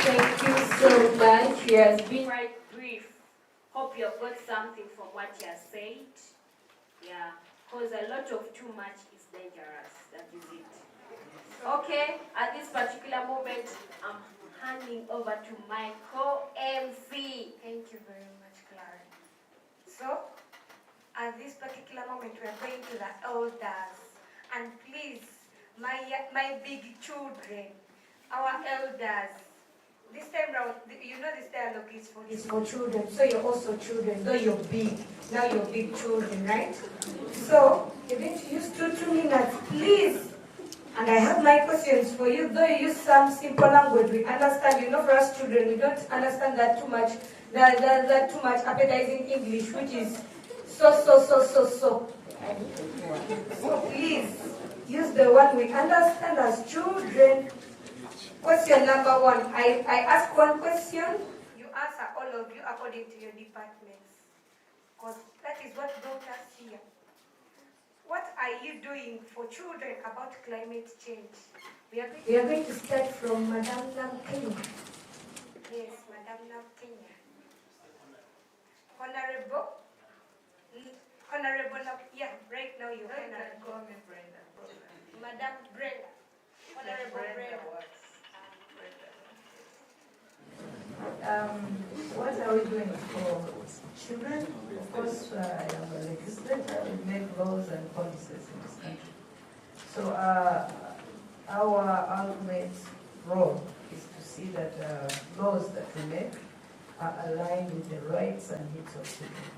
Thank you so much. He has been quite brief. Hope you have got something from what he has said. Yeah, because a lot of too much is dangerous. That is it. Okay, at this particular moment, I'm handing over to my co-MC. Thank you very much, Clara. So, at this particular moment, we are going to the elders. And please, my big children, our elders, this time round, you know this dialogue is for children, so you're also children, though you're big, now you're big children, right? So, you're going to use 2 minutes, please. And I have my questions for you, though you use some simple language, we understand, you know, for us children, we don't understand that too much, that too much appetizing English, which is so. So please, use the one we understand as children. Question number 1. I ask one question, you answer all of you according to your departments. Because that is what brought us here. What are you doing for children about climate change? We are going to start from Madame Namkenya. Yes, Madame Namkenya. Honorable, yeah, right now you're Honorable. Madame Brenda. Honorable Brenda. What are we doing for children? Of course, I am a legislator. We make laws and policies in this country. So our ultimate role is to see that laws that we make are aligned with the rights and needs of children.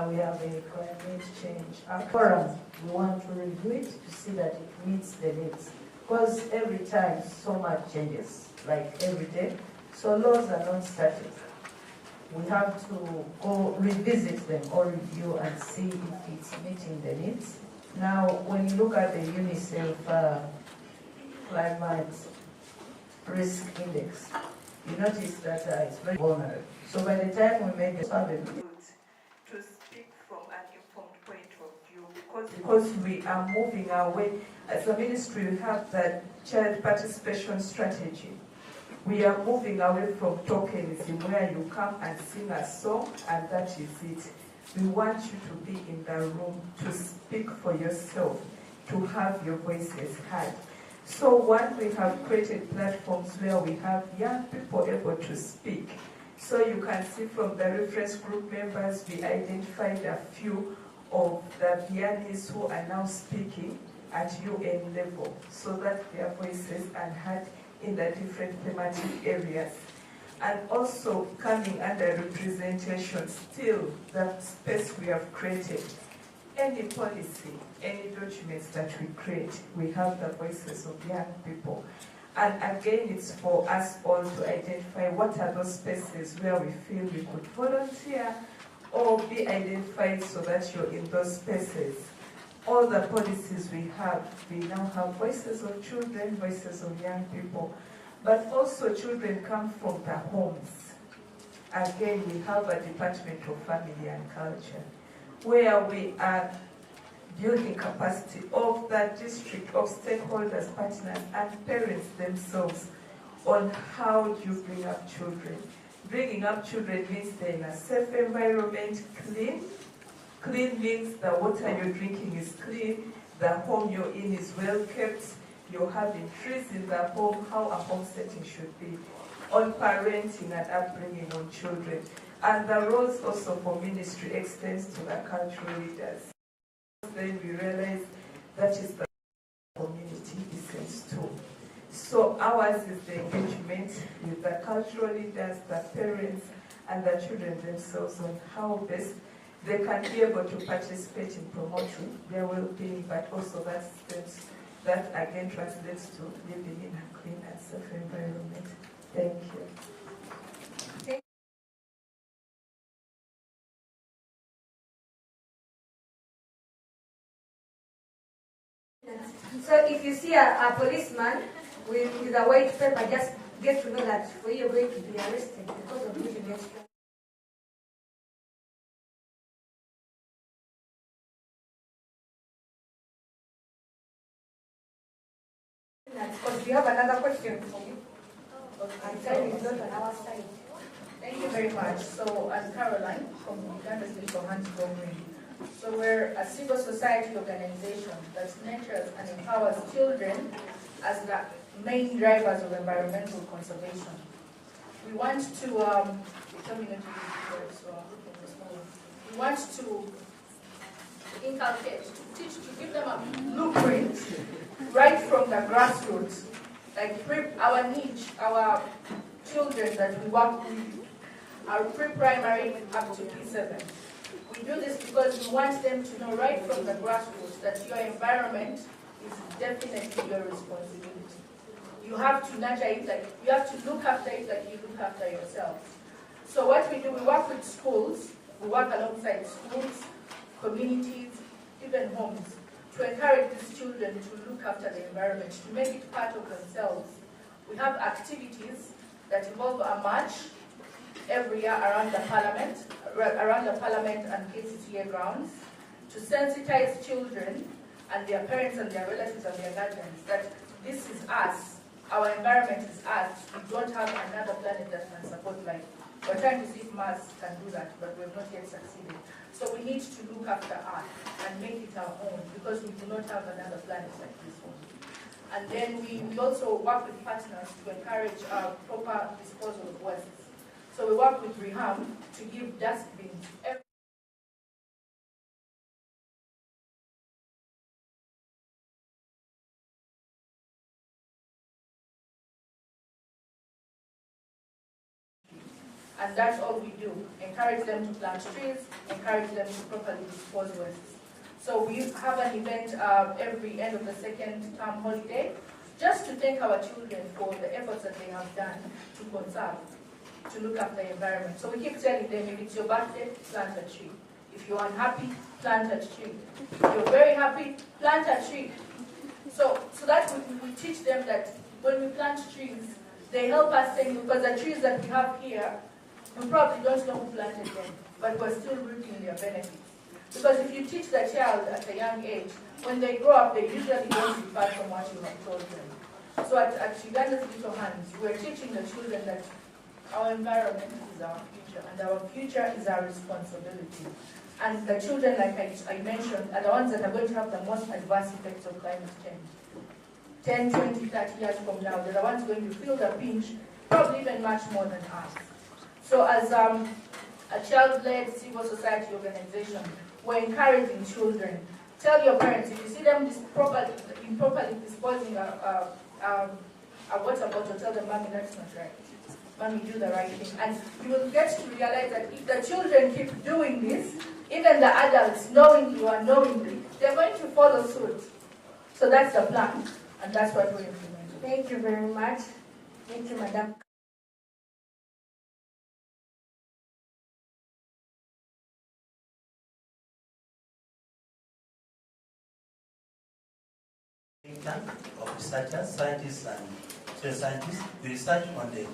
We have a climate change forum. We want to review it to see that it meets the needs. Because every time so much changes, like every day. So laws are not static. We have to go revisit them or review and see if it's meeting the needs. Now, when you look at the UNICEF climate risk index, you notice that it's very vulnerable. So by the time we make the survey, to speak from an informed point of view, because we are moving our way. As a ministry, we have that child participation strategy. We are moving away from tokenism, where you come and sing a song and that is it. We want you to be in the room, to speak for yourself, to have your voices heard. So one, we have created platforms where we have young people able to speak. So you can see from the reference group members, we identified a few of the Vianney's who are now speaking at UN level, so that their voices are heard in the different thematic areas. And also coming under representation, still the space we have created. Any policy, any documents that we create, we have the voices of young people. And again, it's for us all to identify what are those spaces where we feel we could volunteer or be identified so that you're in those spaces. All the policies we now have voices of children, voices of young people, but also children come from the homes. Again, we have a Department of Family and Culture, where we are building capacity of the district, of stakeholders, partners, and parents themselves on how do you bring up children. Bringing up children means they're in a safe environment, clean. Clean means the water you're drinking is clean, the home you're in is well kept, you're having trees in the home, how a home setting should be, on parenting and upbringing on children. And the roles also for ministry extends to the cultural leaders. Then we realize that is the community essence too. So ours is the engagement with the cultural leaders, the parents, and the children themselves on how best they can be able to participate in promoting their well-being, but also that again translates to living in a clean and safe environment. Thank you. So if you see a policeman with a white paper, just get to know that you're going to be arrested because of living extra. Because we have another question for you. And time is not on our side. Thank you very much. So I'm Caroline from Uganda's Little Hands Program. So we're a civil society organization that nurtures and empowers children as the main drivers of environmental conservation. We want to, we want to inculcate, to teach, to give them a blueprint right from the grassroots, like our niche, our children that we work with are pre-primary up to P7. We do this because we want them to know right from the grassroots that your environment is definitely your responsibility. You have to nurture it, like you have to look after it like you look after yourself. So what we do, we work with schools, we work alongside schools, communities, even homes, to encourage these children to look after the environment, to make it part of themselves. We have activities that involve a march every year around the parliament and KCTA grounds, to sensitize children and their parents and their relatives and their guardians that this is us, our environment is us, we don't have another planet that can support life. We're trying to see if Mars can do that, but we've not yet succeeded. So we need to look after Earth and make it our own, because we do not have another planet like this one. And then we also work with partners to encourage proper disposal of waste. So we work with Reham to give dustbins. And that's all we do. Encourage them to plant trees, encourage them to properly dispose waste. So we have an event every end of the second term holiday, just to thank our children for the efforts that they have done to conserve, to look after the environment. So we keep telling them, if it's your birthday, plant a tree. If you're unhappy, plant a tree. If you're very happy, plant a tree. So that we teach them that when we plant trees, they help us saying, because the trees that we have here, we probably don't know who planted them, but we're still reaping their benefits. Because if you teach the child at a young age, when they grow up, they usually don't depart from what you have told them. So at Uganda's Little Hands, we're teaching the children that our environment is our future, and our future is our responsibility. And the children, like I mentioned, are the ones that are going to have the most adverse effects of climate change. 10, 20, 30 years from now, they're the ones going to feel the pinch, probably even much more than us. So as a child-led civil society organization, we're encouraging children. Tell your parents, if you see them improperly disposing a water bottle, tell them, Mommy, that's not right. Mommy, do the right thing. And you will get to realize that if the children keep doing this, even the adults, knowingly or unknowingly, they're going to follow suit. So that's the plan, and that's what we're implementing. Thank you very much. Thank you, Madam. Think tank of researchers, scientists, and social scientists. We research on the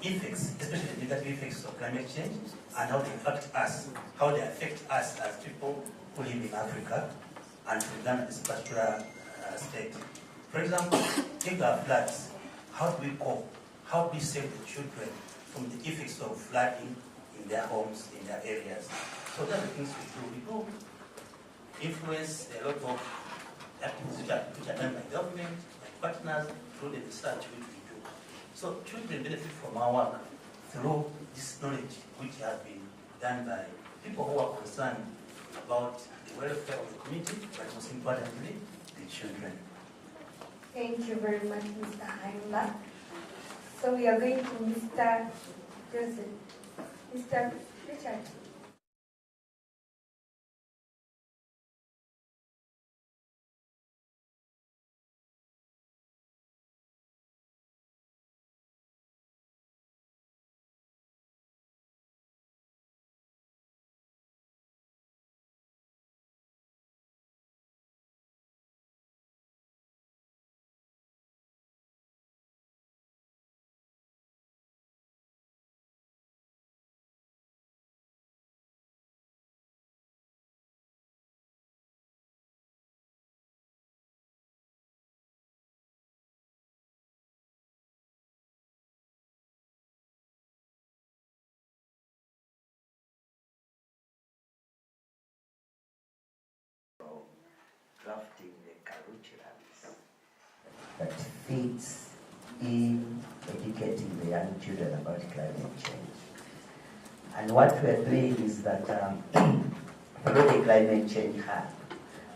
effects, especially the negative effects of climate change, and how they affect us, as people who live in Africa, and to Ghana, this particular state. For example, if there are floods, how do we cope? How do we save the children from the effects of flooding in their homes, in their areas? So that's the things we do. We do influence a lot of activities which are done by government, by partners, through the research which we do. So children benefit from our work through this knowledge which has been done by people who are concerned about the welfare of the community, but most importantly, the children. Thank you very much, Mr. Haimba. So we are going to Mr. Joseph. Mr. Richard. Drafting the curriculums that fits in educating the young children about climate change. And what we are doing is that through the Climate Change Hub,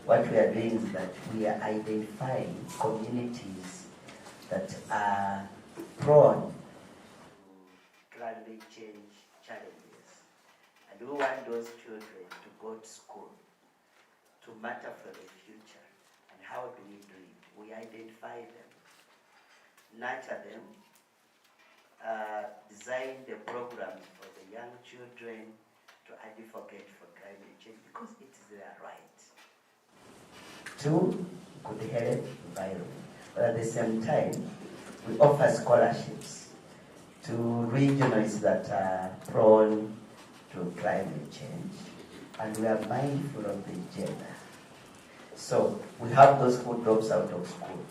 what we are doing is that we are identifying communities that are prone to climate change challenges. And we want those children to go to school, to matter for the future. And how do we do it? We identify them, nurture them, design the programs for the young children to advocate for climate change because it is their right. Two, good health environment. But at the same time, we offer scholarships to regions that are prone to climate change, and we are mindful of the gender. So we have those who drops out of school.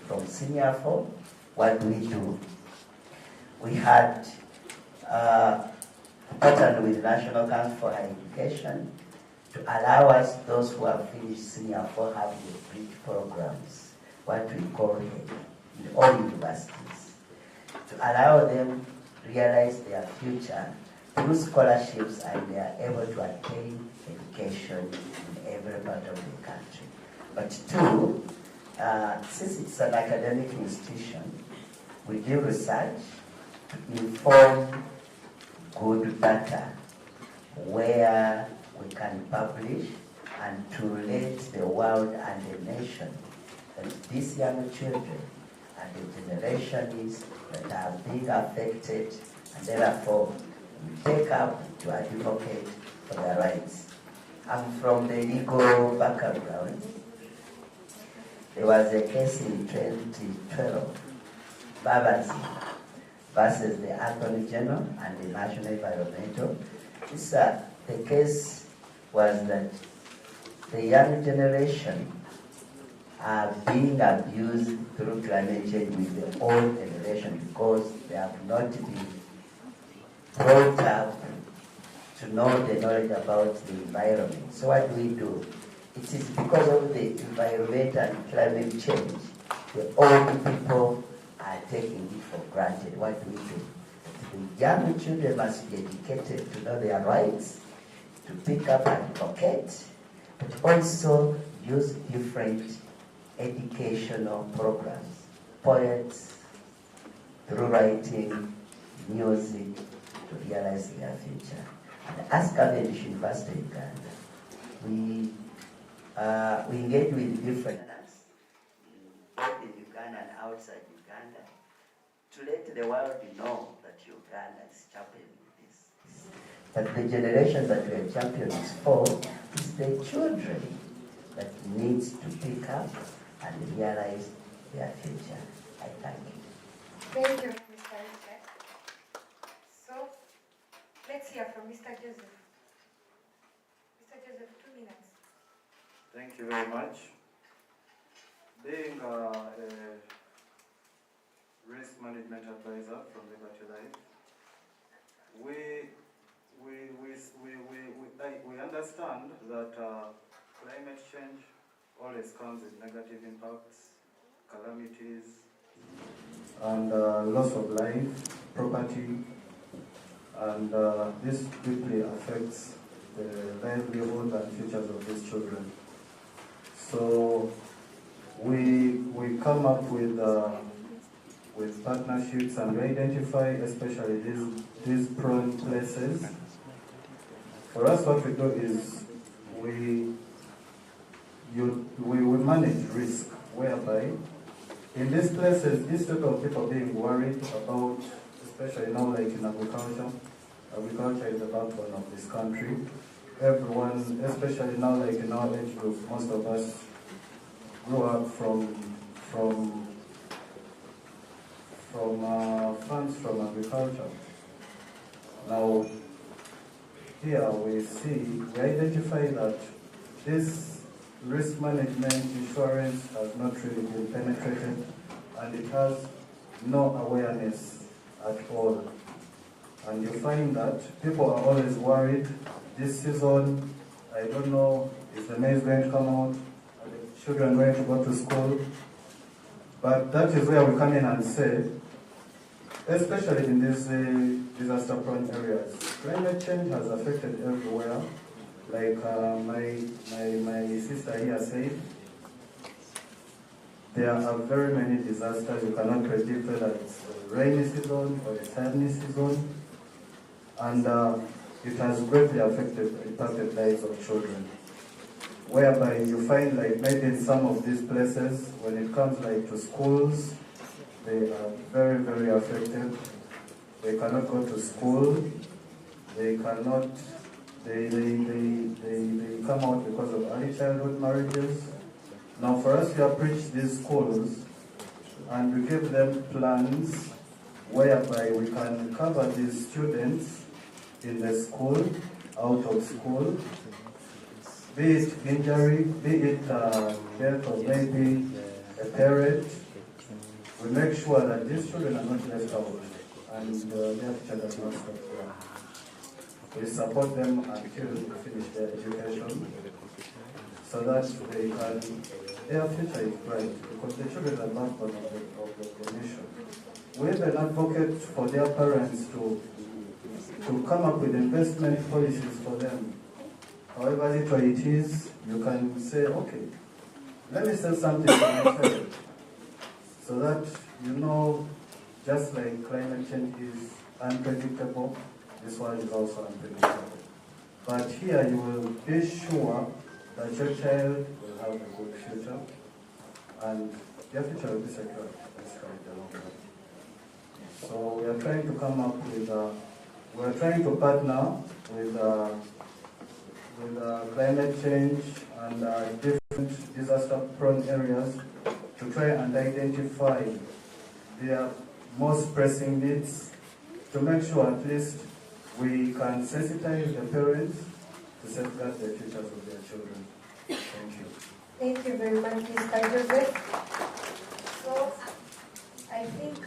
From senior 4, what do we do? We had partnered with National Council for Higher Education to allow us, those who have finished senior 4, have the bridge programs, what we call HED, in all universities, to allow them to realize their future through scholarships, and they are able to attain education in every part of the country. But two, since it's an academic institution, we do research to inform good data where we can publish and to relate the world and the nation that these young children and the generations that are being affected, and therefore we take up to advocate for their rights. I'm from the legal background. There was a case in 2012, Babazi versus the Attorney General and the National Environmental. The case was that the young generation are being abused through climate change with the old generation because they have not been brought up to know the knowledge about the environment. So what do we do? It is because of the environment and climate change, the old people are taking it for granted. What do we do? The young children must be educated to know their rights, to pick up and advocate, but also use different educational programs, poets, through writing, music, to realize their future. And as Cavendish University in Uganda, we engage with different both in Uganda Uganda and outside Uganda, to let the world know that Uganda is championing this. But the generation that we are champions for is the children that needs to pick up and realize their future. I thank you. Thank you, Mr. Richard. So, let's hear from Mr. Joseph. Mr. Joseph, 2 minutes. Thank you very much. Being a risk management advisor from Liberty Life, we understand that climate change always comes with negative impacts, calamities, and loss of life, property, and this deeply affects the livelihood and futures of these children. So we come up with partnerships and we identify especially these prone places. For us, what we do is we manage risk, whereby in these places, instead of people being worried about, especially now like in agriculture is the backbone of this country. Everyone, especially now like in our age group, most of us grew up from funds from agriculture. Now, here we identify that this risk management insurance has not really been penetrated and it has no awareness at all. And you find that people are always worried. This season, I don't know, is the maize going to come out? Are the children going to go to school? But that is where we come in and say, especially in these disaster-prone areas, climate change has affected everywhere. Like my sister here said, there are very many disasters. You cannot predict whether it's a rainy season or a sunny season. And it has greatly impacted lives of children. Whereby you find like maybe in some of these places, when it comes like to schools, they are very, very affected. They cannot go to school. They cannot, they come out because of early childhood marriages. Now for us, we approach these schools and we give them plans whereby we can cover these students in the school, out of school, be it injury, be it death of maybe a parent. We make sure that these children are not left out and their future does not stop there. We support them until they finish their education so that their future is bright, because the children are not part of the nation. We even advocate for their parents to come up with investment policies for them. However little it is, you can say, okay, let me sell something to my child. So that, you know, just like climate change is unpredictable, this one is also unpredictable. But here you will be sure that your child will have a good future and their future will be secure, basically, in the long run. So we are trying to come up with, we are trying to partner with climate change and different disaster-prone areas to try and identify their most pressing needs, to make sure at least we can sensitize the parents to safeguard the futures of their children. Thank you. Thank you very much, Mr. Joseph. So, I think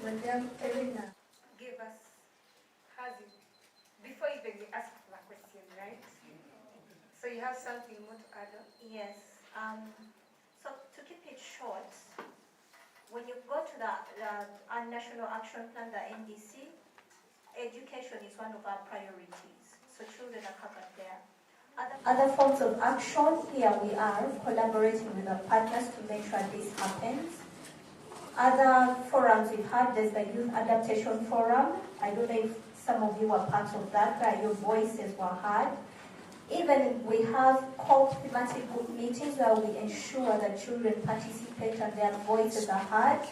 Madam Elena gave us before even we asked the question, right? So you have something more to add on? Yes. So to keep it short, when you go to our National Action Plan, the NDC, education is one of our priorities. So children are covered there. Other forms of action, here we are collaborating with our partners to make sure this happens. Other forums we've had, there's the Youth Adaptation Forum. I don't know if some of you were part of that, where your voices were heard. Even we have called thematic group meetings where we ensure that children participate and their voices are heard.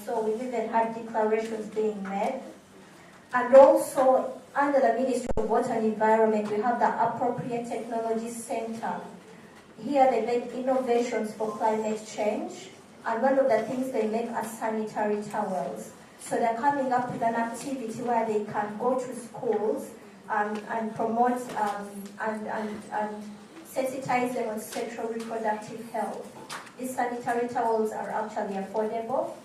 So we've even had declarations being made. And also, under the Ministry of Water and Environment, we have the Appropriate Technology Center. Here they make innovations for climate change, and one of the things they make are sanitary towels. So they're coming up with an activity where they can go to schools and promote and sensitize them on sexual reproductive health. These sanitary towels are actually affordable.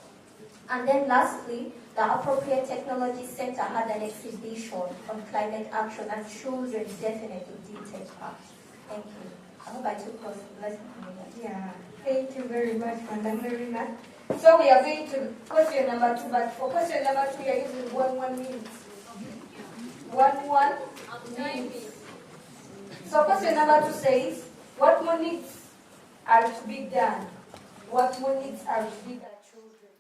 And then lastly, the Appropriate Technology Center had an exhibition on climate action, and children definitely did take part. Thank you. I hope I took those lessons. Yeah, thank you very much, Madam Marina. So we are going to question number 2, but for question number 2, we are using 1 minute. 1 minute. So question number 2 says, what more needs are to be done? What more needs are to be done, children?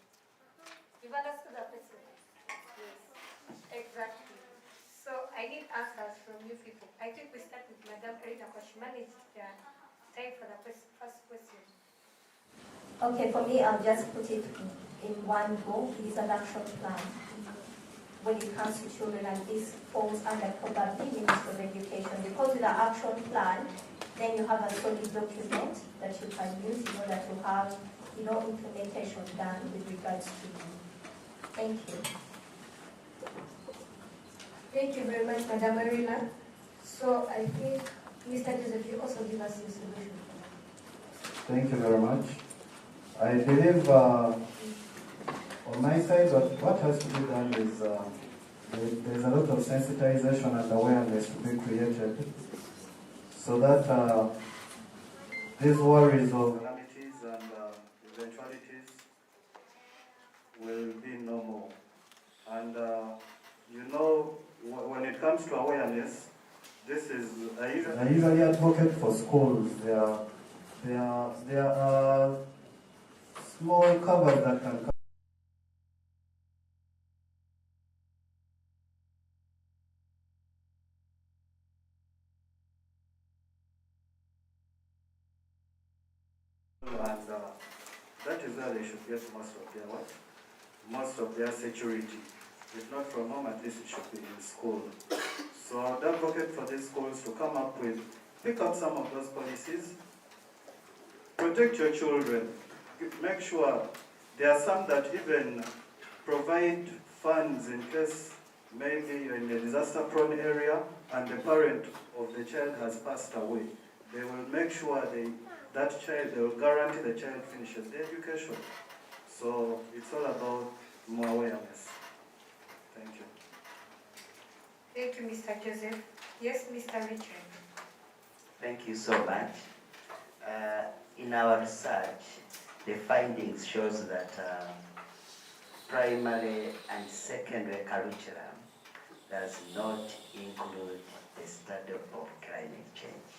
You've understood the question? Yes, exactly. So I need answers from you people. I think we start with Madam Erina because she managed the time for the first question. Okay, for me, I'll just put it in one go. It is an action plan. When it comes to children, and this falls under probably Ministry of Education, because with the action plan, then you have a solid document that you can use in order to have, implementation done with regards to you. Thank you. Thank you very much, Madam Marina. So I think Mr. Joseph, you also give us your solution. Thank you very much. I believe on my side, what has to be done is there's a lot of sensitization and awareness to be created so that these worries of calamities and eventualities will be no more. And when it comes to awareness, I usually advocate for schools. There are small covers that can come. And that is where they should get most of their security. If not from home, at least it should be in school. So I would advocate for these schools to come up with, pick up some of those policies, protect your children, make sure there are some that even provide funds in case maybe you're in a disaster-prone area and the parent of the child has passed away. They will make sure they will guarantee the child finishes their education. So it's all about more awareness. Thank you. Thank you, Mr. Joseph. Yes, Mr. Richard. Thank you so much. In our research, the findings shows that primary and secondary curriculum does not include the study of climate change,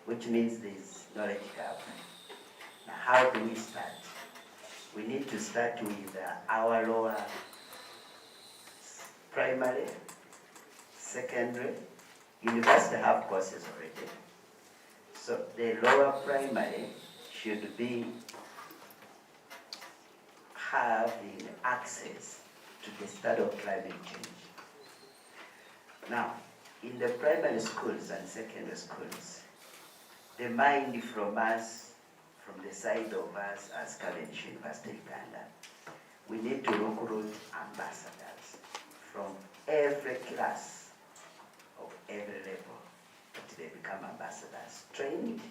which means there is knowledge gap. Now, how do we start? We need to start with our lower primary, secondary, university have courses already. So the lower primary should be having access to the study of climate change. Now, in the primary schools and secondary schools, the mind from us, from the side of us as Cavendish University Uganda, we need to recruit ambassadors from every class of every level until they become ambassadors, trained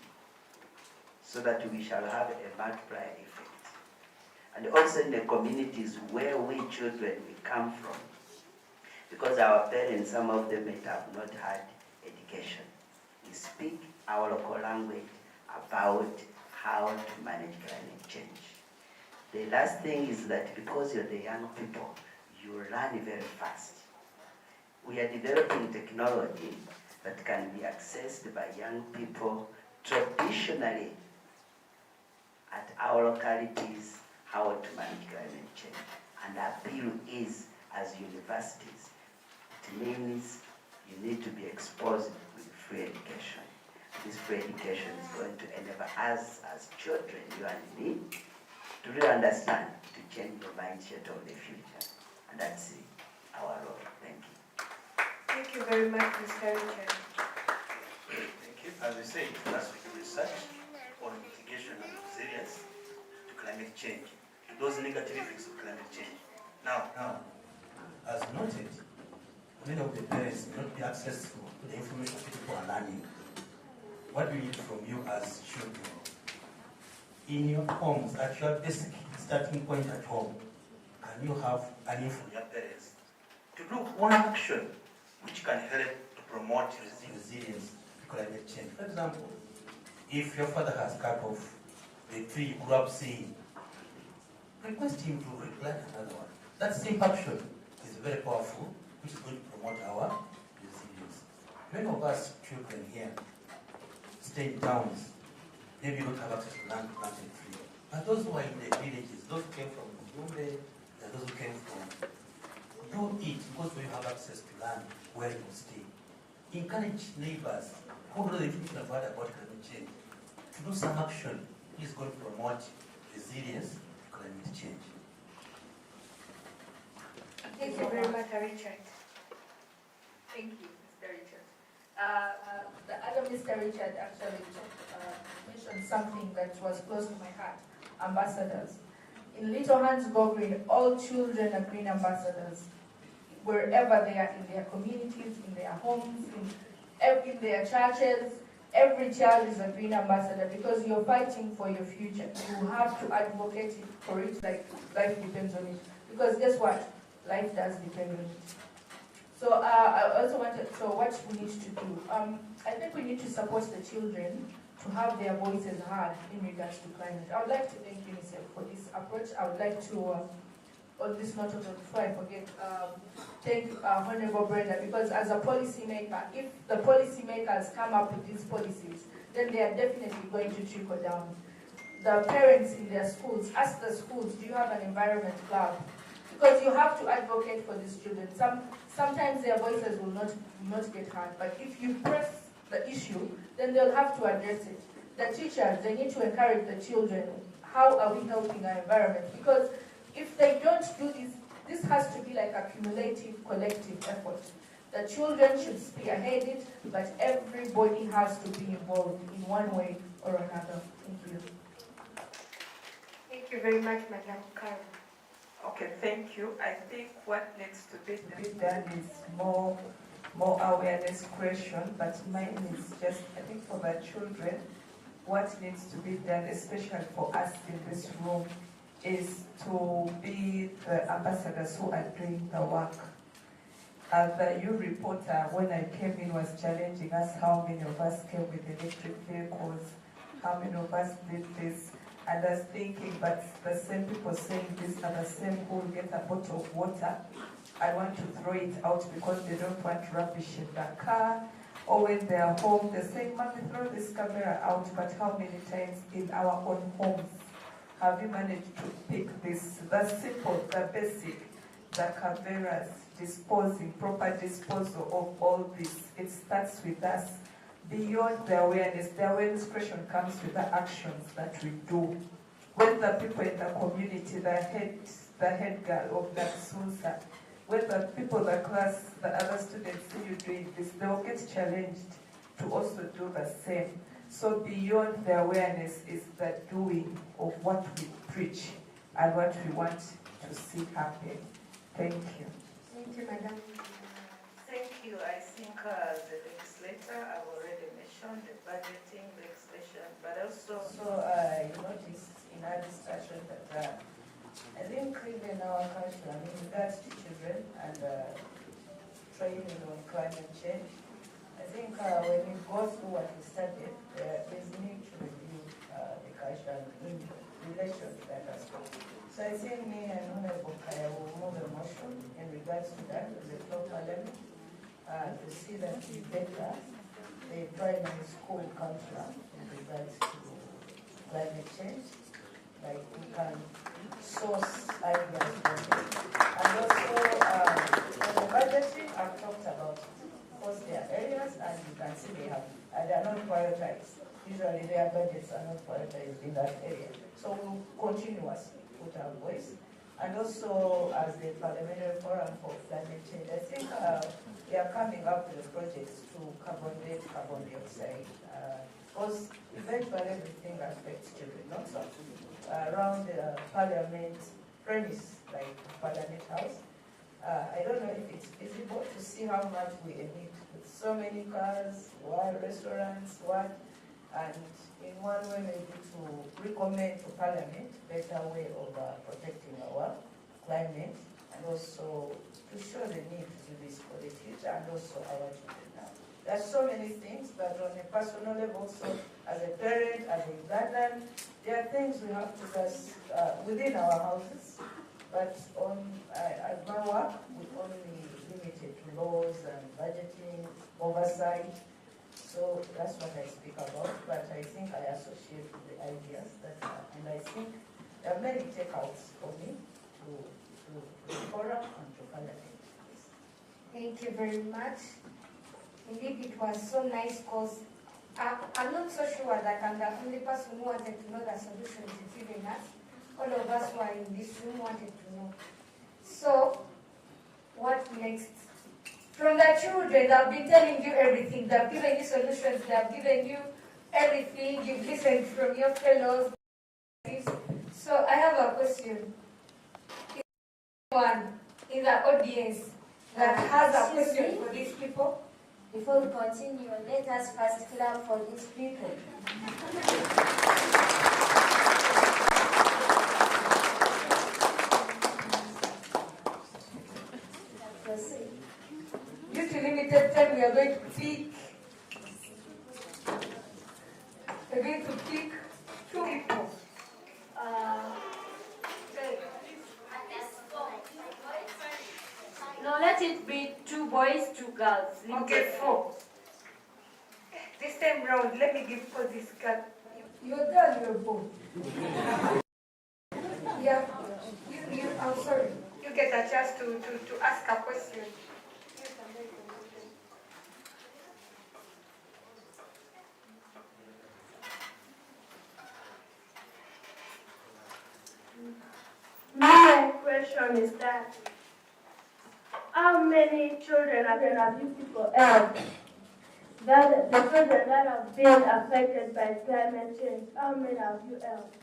so that we shall have a multiplier effect. And also in the communities where we children we come from, because our parents, some of them might have not had education. We speak our local language about how to manage climate change. The last thing is that because you're the young people, you learn very fast. We are developing technology that can be accessed by young people traditionally at our localities, how to manage climate change. And the appeal is, as universities, it means you need to be exposed with free education. This free education is going to enable us as children, you and me, to really understand, to change the mindset of the future. And that's our role. Thank you. Thank you very much, Mr. Richard. Thank you. As we said, that's research on mitigation and resilience to climate change, to those negative effects of climate change. Now, as noted, many of the parents may not be access to the information people are learning. What we need from you as children, in your homes, at your basic starting point at home, can you have an info from your parents to do one action which can help to promote resilience to climate change? For example, if your father has cut off the tree you grew up seeing, request him to replant another one. That same action is very powerful, which is going to promote our resilience. Many of us children here stay in towns, maybe don't have access to land to plant a tree. But those who are in the villages, those who came from Mumbai, those who came from, do it because we have access to land where you stay. Encourage neighbors who know the information about climate change to do some action which is going to promote resilience to climate change. Thank you very much, Richard. Thank you, Mr. Richard. The other Mr. Richard actually mentioned something that was close to my heart, ambassadors. In Little Hands Go Green, all children are green ambassadors. Wherever they are, in their communities, in their homes, in their churches, every child is a green ambassador because you're fighting for your future. You have to advocate for it like life depends on it. Because guess what? Life does depend on it. So I also wanted, so what we need to do, I think we need to support the children to have their voices heard in regards to climate. I would like to thank UNICEF for this approach. I would like to, on this note, before I forget, thank Honorable Brenda, because as a policymaker, if the policymakers come up with these policies, then they are definitely going to trickle down. The parents in their schools, ask the schools, do you have an environment club? Because you have to advocate for these children. Sometimes their voices will not get heard, but if you press the issue, then they'll have to address it. The teachers, they need to encourage the children. How are we helping our environment? Because if they don't do this, this has to be like a cumulative, collective effort. The children should spearhead it, but everybody has to be involved in one way or another. Thank you. Thank you very much, Madam Karen. Okay, thank you. I think what needs to be done is more awareness creation, but mine is just, I think for the children, what needs to be done, especially for us in this room, is to be the ambassadors who are doing the work. The U reporter, when I came in, was challenging us how many of us came with electric vehicles, how many of us did this. And I was thinking, but the same people saying this are the same who will get a bottle of water and want to throw it out because they don't want rubbish in the car, or when they are home, they're saying, Mommy, throw this camera out, but how many times in our own homes have you managed to pick this, the simple, the basic, the cameras, disposing, proper disposal of all this? It starts with us. Beyond the awareness creation comes with the actions that we do. When the people in the community, the head girl of that SUSA, when the people, the class, the other students see you doing this, they will get challenged to also do the same. So beyond the awareness is the doing of what we preach and what we want to see happen. Thank you. Thank you, Madam. Thank you. I think the legislator, I've already mentioned the budgeting legislation, but also... So you noticed in our discussion that I think in our culture, in regards to children and training on climate change, I think when we go through what we studied, there is need to review the culture in relation to that aspect. So I think me and Honorable Kaya will move a motion in regards to that in the floor parliament to see that we better the primary school curriculum in regards to climate change. Like we can source ideas from it. And also for the budgeting, I've talked about it. Of course, there are areas and you can see they have prioritized. Usually their budgets are not prioritized in that area. So we'll continuously put our voice. And also, as the Parliamentary Forum for Climate Change, I think we are coming up with projects to carbon dioxide. Because eventually everything affects children, not so. Around the Parliament premise, like Parliament House, I don't know if it's feasible to see how much we emit with so many cars, what restaurants, what, and in one way maybe to recommend to Parliament better way of protecting our climate, and also to show the need to do this for the future and also our children now. There's so many things, but on a personal level, so as a parent, as a Ugandan, there are things we have to just within our houses, but on at my work, we only limited to laws and budgeting, oversight. So that's what I speak about, but I think I associate with the ideas that, and I think there are many takeouts for me to the forum and to Parliament. Thank you very much. Indeed, it was so nice because I'm not so sure that I'm the only person who wanted to know the solutions it's giving us. All of us who are in this room wanted to know. So, what next? From the children, they've been telling you everything. They've given you solutions. They've given you everything. You've listened from your fellows. So I have a question. Is anyone in the audience that has a question for these people? Before we continue, let us first clap for these people. Due to limited time, we are going to pick. We're going to pick 2 people. No, let it be 2 boys, 2 girls. Okay, 4. This time round, let me give for this girl. You're a girl, you're a boy. Yeah, I'm sorry. You get a chance to ask a question. My question is that how many children have been abused for help? That the children that have been affected by climate change, how many have you helped?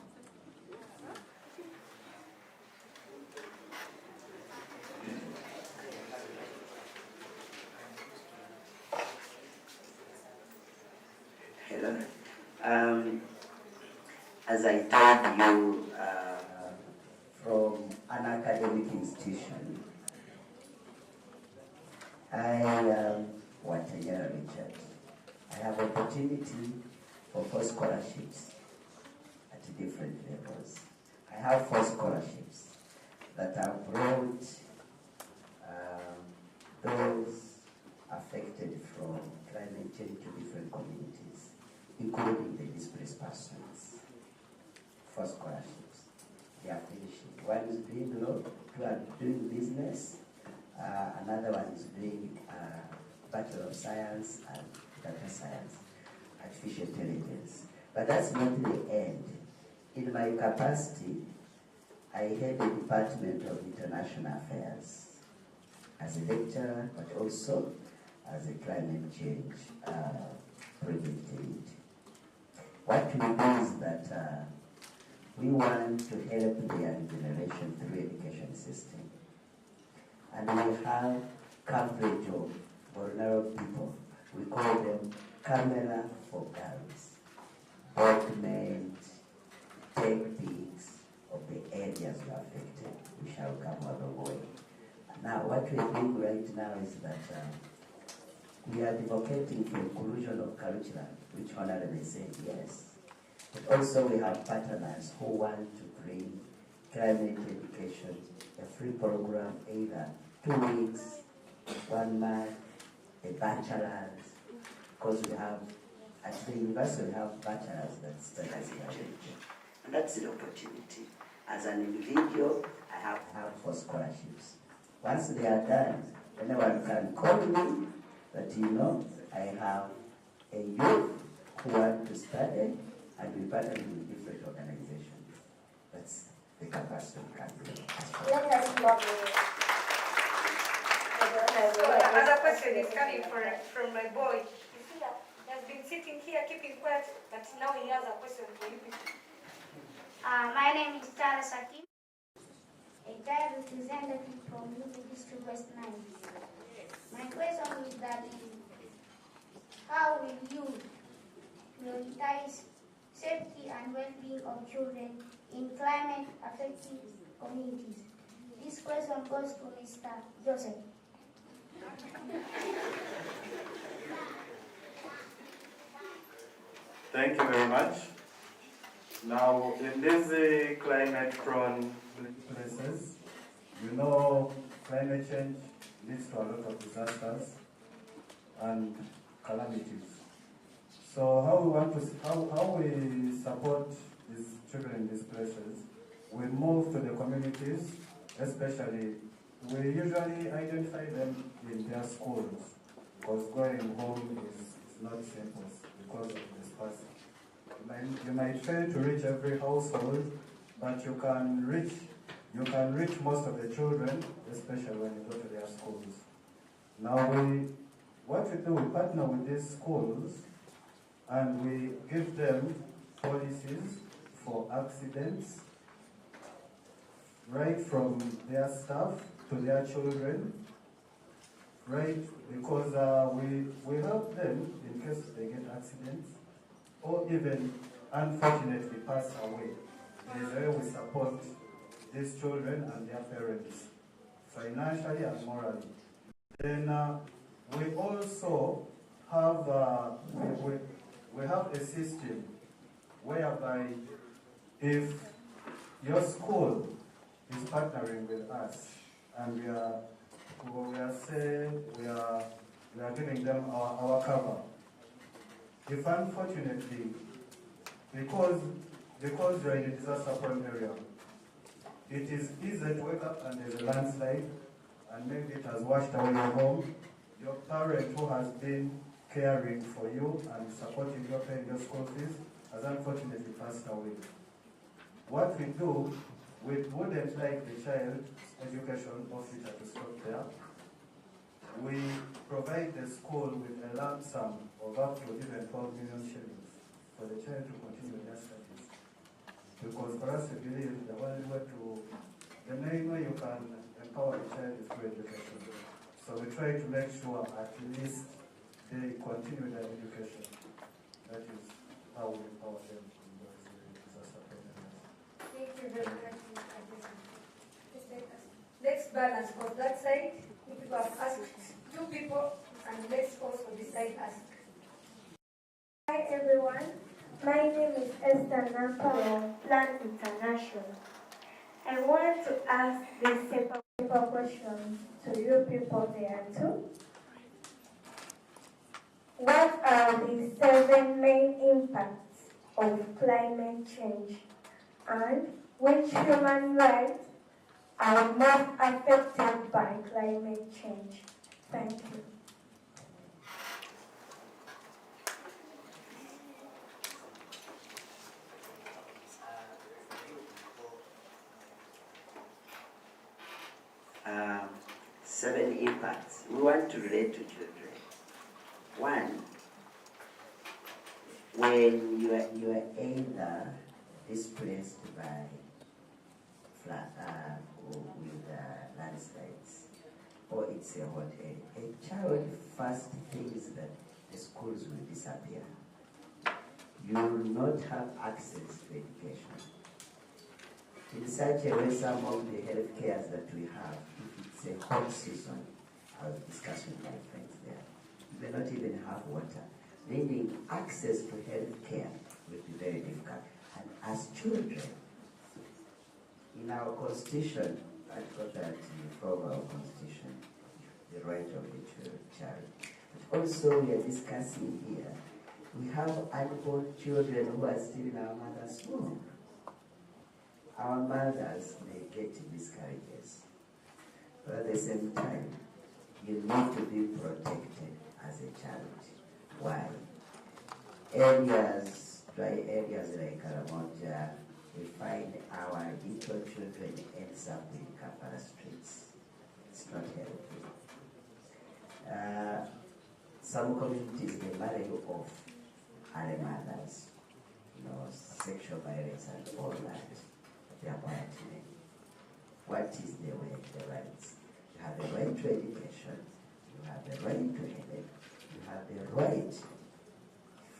Hello. As I told you, from an academic institution, I am Watanyara Richard. I have opportunity for 4 scholarships at different levels. I have 4 scholarships that have brought those affected from climate change to different communities, including the displaced persons. 4 scholarships. They are finishing. One is doing law, 2 are doing business, another one is doing Bachelor of Science and Data Science, Artificial Intelligence. But that's not the end. In my capacity, I head the Department of International Affairs as a lecturer, but also as a climate change project lead. What we do is that we want to help the young generation through education system. And we have coverage of vulnerable people. We call them Camera for Girls. Document, take pics of the areas you are affected. We shall come a long way. Now, what we're doing right now is that we are advocating for inclusion of curriculum, which Honorable said yes. But also we have partners who want to bring climate education, a free program, either 2 weeks, 1 month, a bachelor's, because we have, at the university we have bachelor's that study climate change. And that's the opportunity. As an individual, I have to have 4 scholarships. Once they are done, anyone can call me that, I have a youth who want to study, and we partner with different organizations. That's the capacity campaign. Let us love So another question is coming from my boy. You see that he has been sitting here keeping quiet, but now he has a question for you. My name is Charles Hakim, a child representative from Unity District West 9. My question is that how will you prioritize safety and well-being of children in climate-affected communities? This question goes to Mr. Joseph. Thank you very much. Now, in these climate-prone places, you know climate change leads to a lot of disasters and calamities. So how we support these children in these places, we move to the communities, especially we usually identify them in their schools, because going home is not simple because of the space. You might fail to reach every household, but you can reach most of the children, especially when you go to their schools. Now what we do, we partner with these schools and we give them policies for accidents, right from their staff to their children, right? Because we help them in case they get accidents or even unfortunately pass away. There's a way we support these children and their parents, financially and morally. Then we also have we have a system whereby if your school is partnering with us and we are giving them our cover. If unfortunately, because you're in a disaster-prone area, it is easy to wake up and there's a landslide, and maybe it has washed away your home. Your parent who has been caring for you and supporting you, paying your school fees, has unfortunately passed away. What we do, we wouldn't like the child's education officer to stop there. We provide the school with a lump sum of up to even 12 million shillings for the child to continue their studies. Because for us, we believe the main way you can empower the child is through education. So we try to make sure at least they continue their education. That is how we empower them in those disaster programs. Thank you very much. Let's balance on that side. People have asked 2 people, and let's also decide ask. Hi everyone, my name is Esther Nampa of Plan International. I want to ask this simple question to you people there too. What are the 7 main impacts of climate change, and which human rights are most affected by climate change? Thank you. Seven impacts. We want to relate to children. 1, when you are either displaced by with landslides, or it's a hot area, a child first thinks that the schools will disappear. You will not have access to education. In such a way, some of the health cares that we have, if it's a hot season, I was discussing with my friends there, you may not even have water, meaning access to health care will be very difficult. And as children, in our constitution, Article 34 of our constitution, the right of the child. But also we are discussing here, we have unborn children who are still in our mother's womb. Our mothers may get miscarriages, but at the same time, you need to be protected as a child. Why? areas, dry areas like Karamoja, we find our little children ends up in Kampala streets. It's not healthy. Some communities, they marry off other mothers, sexual violence and all that. They are white men. What is the way, the rights? You have the right to education, you have the right to health, you have the right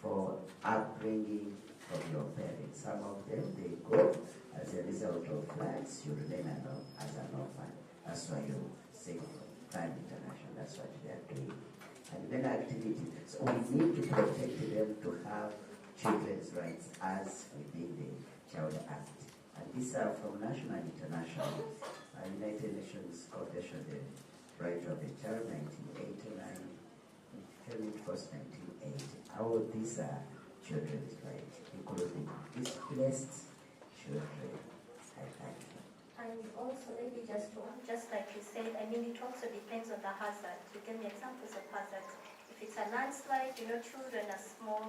for upbringing from your parents. Some of them, they go as a result of floods, you remain as an orphan. That's why you sing Plan International, that's what they are doing. And then activity. So we need to protect them to have children's rights as within the Child Act. And these are from national and international. United Nations Convention on the Right of the Child, 1989, Helmut First, 1980. All these are children's rights, including displaced children. I thank you. And also, maybe just like you said, I mean, it also depends on the hazard. You give me examples of hazards. If it's a landslide, children are small,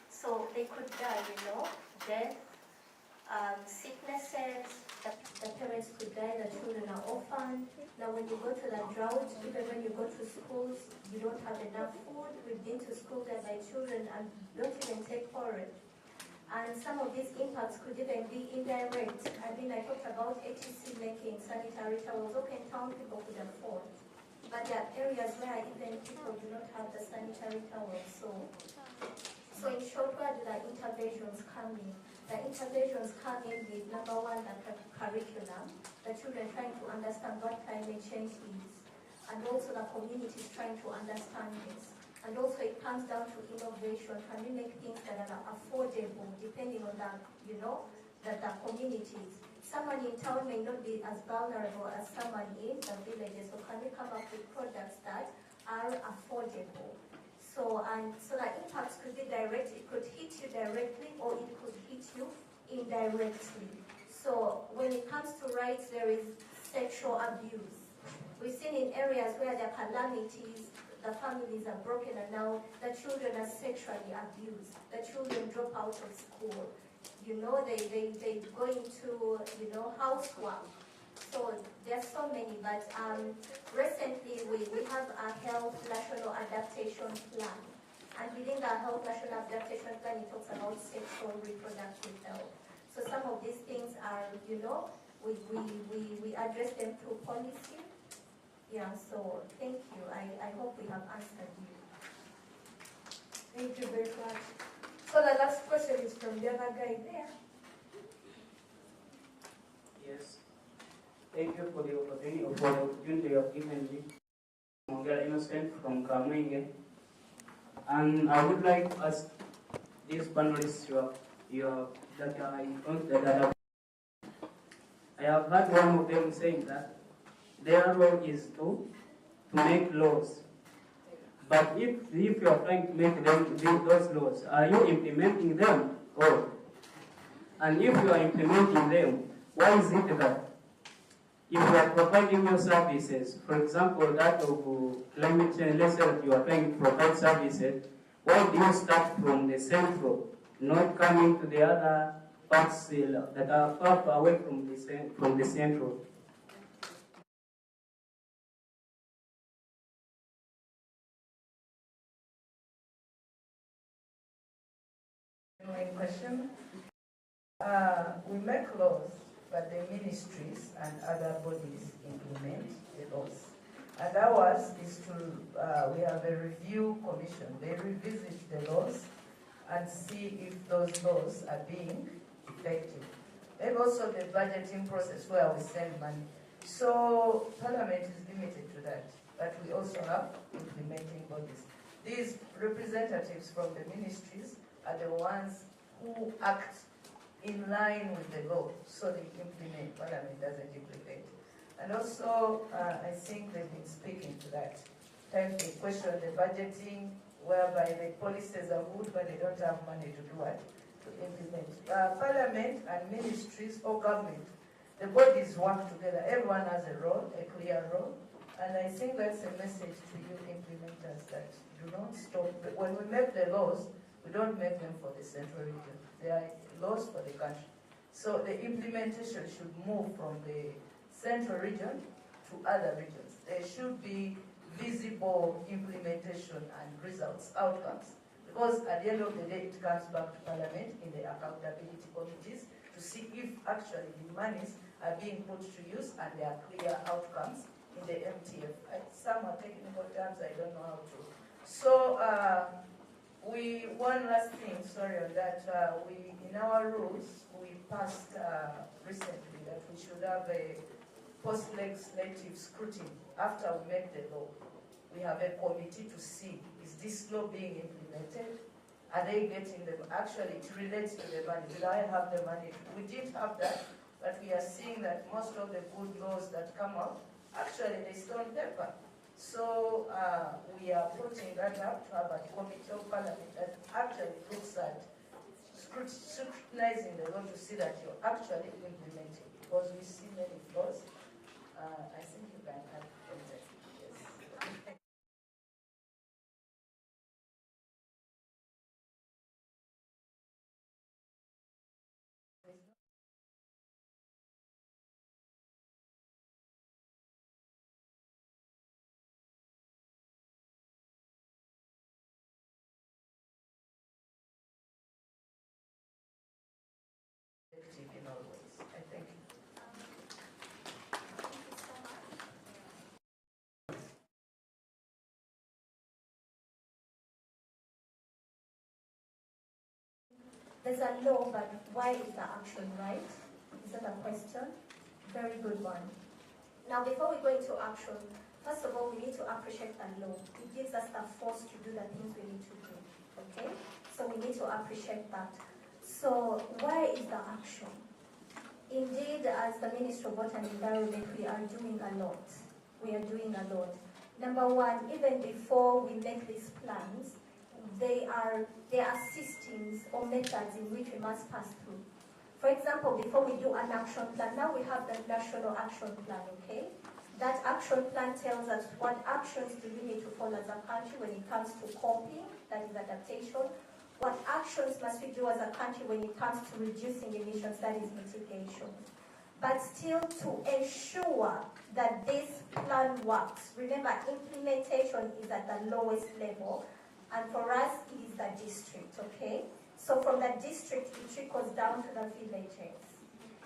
so they could die, death, sicknesses, the parents could die, the children are orphaned. Now when you go to the drought, even when you go to schools, you don't have enough food. We've been to schools that my children don't even take porridge. And some of these impacts could even be indirect. I mean, I talked about ATC making sanitary towels. Okay, town people could afford. But there are areas where even people do not have the sanitary towels. So in short, where do the interventions come in? The interventions come in with, number one, the curriculum, the children trying to understand what climate change is, and also the communities trying to understand this. And also it comes down to innovation. Can we make things that are affordable depending on the, that the communities. Someone in town may not be as vulnerable as someone in the villages. So can we come up with products that are affordable? So the impacts could be direct. It could hit you directly or it could hit you indirectly. So when it comes to rights, there is sexual abuse. We've seen in areas where there are calamities, the families are broken, and now the children are sexually abused. The children drop out of school. They go into, housework. So there's so many, but recently we have a health national adaptation plan. And within the health national adaptation plan, it talks about sexual reproductive health. So some of these things are, we address them through policy. Yeah, so thank you. I hope we have answered you. Thank you very much. So the last question is from the other guy there. Yes. Thank you for the opportunity you have given me. Mongela Innocent from Kamenge. And I would like to ask these panelists I have heard one of them saying that their role is to make laws. But if you are trying to make those laws, are you implementing them? And if you are implementing them, why is it that if you are providing your services, for example, that of climate change, let's say that you are trying to provide services, why do you start from the central, not coming to the other parts that are far away from the central? Question. We make laws, but the ministries and other bodies implement the laws. And ours is we have a review commission. They revisit the laws and see if those laws are being effective. Then also the budgeting process where we send money. So Parliament is limited to that, but we also have implementing bodies. These representatives from the ministries are the ones who act in line with the law, so they implement. Parliament doesn't implement. And also, I think they've been speaking to that. Times they question the budgeting, whereby the policies are good, but they don't have money to do what? To implement. Parliament and ministries or government, the bodies work together. Everyone has a role, a clear role. And I think that's a message to you implementers that do not stop. When we make the laws, We don't make them for the central region. They are laws for the country. So the implementation should move from the central region to other regions. There should be visible implementation and results, outcomes. Because at the end of the day, it comes back to Parliament in the accountability committees to see if actually the monies are being put to use and there are clear outcomes in the MTF. Some are technical terms, I don't know how to. So one last thing, sorry on that, in our rules, we passed recently that we should have a post-legislative scrutiny after we make the law. We have a committee to see, is this law being implemented? Are they getting them? Actually, it relates to the money. Did I have the money? We did have that, but we are seeing that most of the good laws that come out, actually they stay on paper. So we are putting that up to have a committee of Parliament that actually looks at scrutinizing the law to see that you're actually implementing, because we see many flaws. I think you can have context. Yes. In all ways. I thank you. There's a law, but why is the action right? Is that a question? Very good one. Now, before we go into action, first of all, we need to appreciate the law. It gives us the force to do the things we need to do, okay? So we need to appreciate that. So why is the action? Indeed, as the Ministry of Water and Environment, we are doing a lot. We are doing a lot. Number one, even before we make these plans, there are systems or methods in which we must pass through. For example, before we do an action plan, now we have the National Action Plan, okay? That action plan tells us what actions do we need to follow as a country when it comes to coping, that is adaptation. What actions must we do as a country when it comes to reducing emissions, that is mitigation. But still, to ensure that this plan works, remember, implementation is at the lowest level, and for us, it is the district, okay? So from the district, it trickles down to the villages.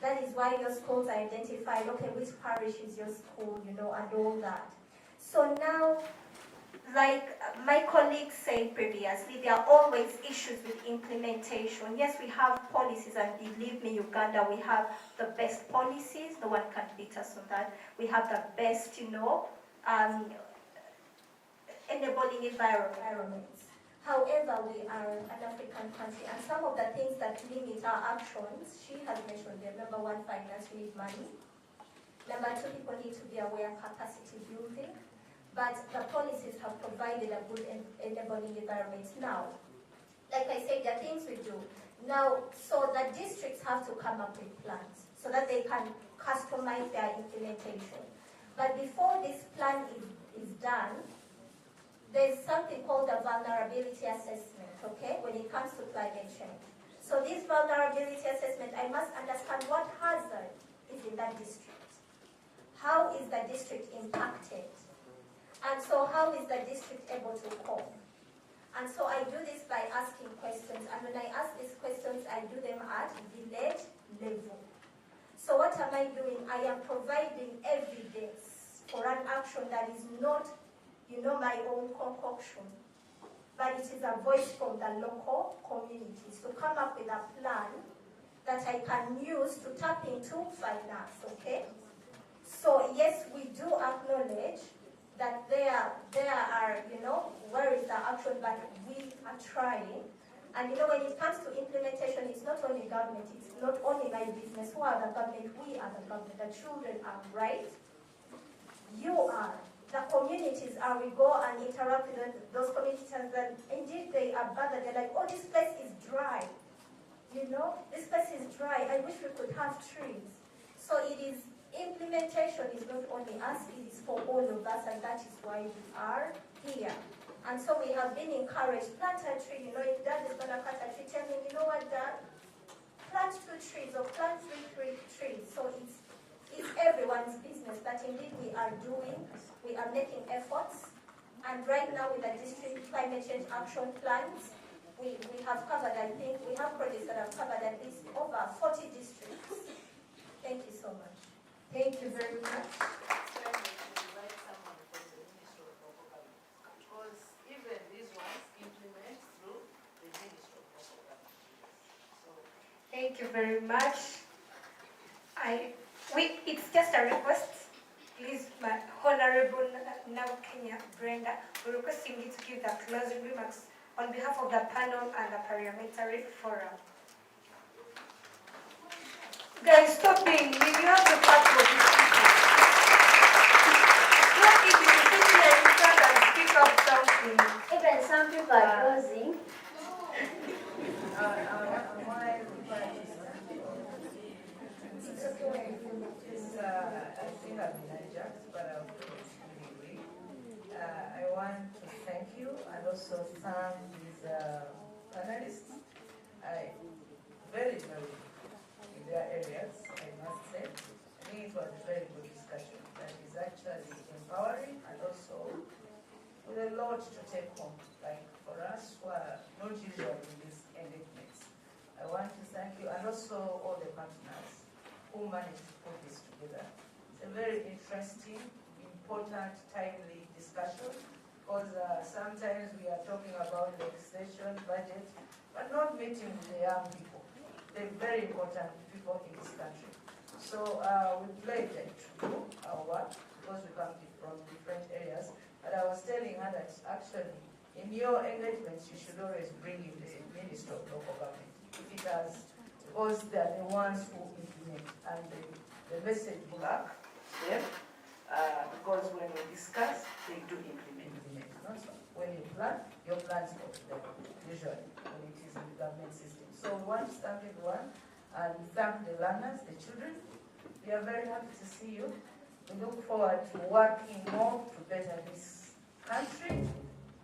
That is why your schools are identified, okay, which parish is your school, you know, and all that. So now, like my colleagues said previously, there are always issues with implementation. Yes, we have policies, and believe me, Uganda, we have the best policies. No one can beat us on that. We have the best, you know, enabling environments. However, we are an African country, and some of the things that limit our actions, she has mentioned them. Number one, finance, we need money. Number two, people need to be aware of capacity building. But the policies have provided a good enabling environment now. Like I said, there are things we do. Now, so the districts have to come up with plans so that they can customize their implementation. But before this plan is done, there's something called a vulnerability assessment, okay, when it comes to climate change. So this vulnerability assessment, I must understand what hazard is in that district. How is the district impacted? And so how is the district able to cope? And so I do this by asking questions. And when I ask these questions, I do them at village level. So what am I doing? I am providing evidence for an action that is not, you know, my own concoction, but it is a voice from the local communities to come up with a plan that I can use to tap into finance, okay? So yes, we do acknowledge that there are, you know, where is the action, but we are trying. And you know, when it comes to implementation, it's not only government, it's not only my business. Who are the government? We are the government. The children are, right? You are. The communities are. We go and interact with those communities, and indeed they are bothered. They're like, oh, this place is dry. You know, this place is dry. I wish we could have trees. So it is, implementation is not only us, it is for all of us, and that is why we are here. And so we have been encouraged, plant a tree. You know, if dad is going to cut a tree, tell me, you know what, dad? Plant 2 trees or plant 3 trees. So it's everyone's business. But indeed we are making efforts. And right now with the district climate change action plans, we have covered, I think, we have projects that have covered at least over 40 districts. Thank you so much. Thank you very much. Because even these ones implement through the Ministry of Local Government. Thank you very much. It's just a request. Please, my Honorable now Kenya Brenda, we're requesting you to give the closing remarks on behalf of the panel and the parliamentary forum. Guys, stop being mean. You have the part for these people. It's not easy to sit here in front and speak up something. Even some people are closing. I think I've been hijacked, but I'll agree. I want to thank you and also thank these panelists. Very in their areas, I must say. I think it was a very good discussion that is actually empowering and also with a lot to take home. Like for us who are not usual in these engagements. I want to thank you and also all the partners who managed to put this together. It's a very interesting, important, timely discussion because sometimes we are talking about legislation, budget, but not meeting with the young people. They're very important people in this country. So we pledge to do our work because we come from different areas. But I was telling her that actually in your engagements you should always bring in the Minister of Local Government. If it has, because they are the ones who implement and the message back them because when we discuss, they do implement. So when you plan, your plans go to them, usually, when it is in the government system. So we want to thank everyone and thank the learners, the children. We are very happy to see you. We look forward to working more to better this country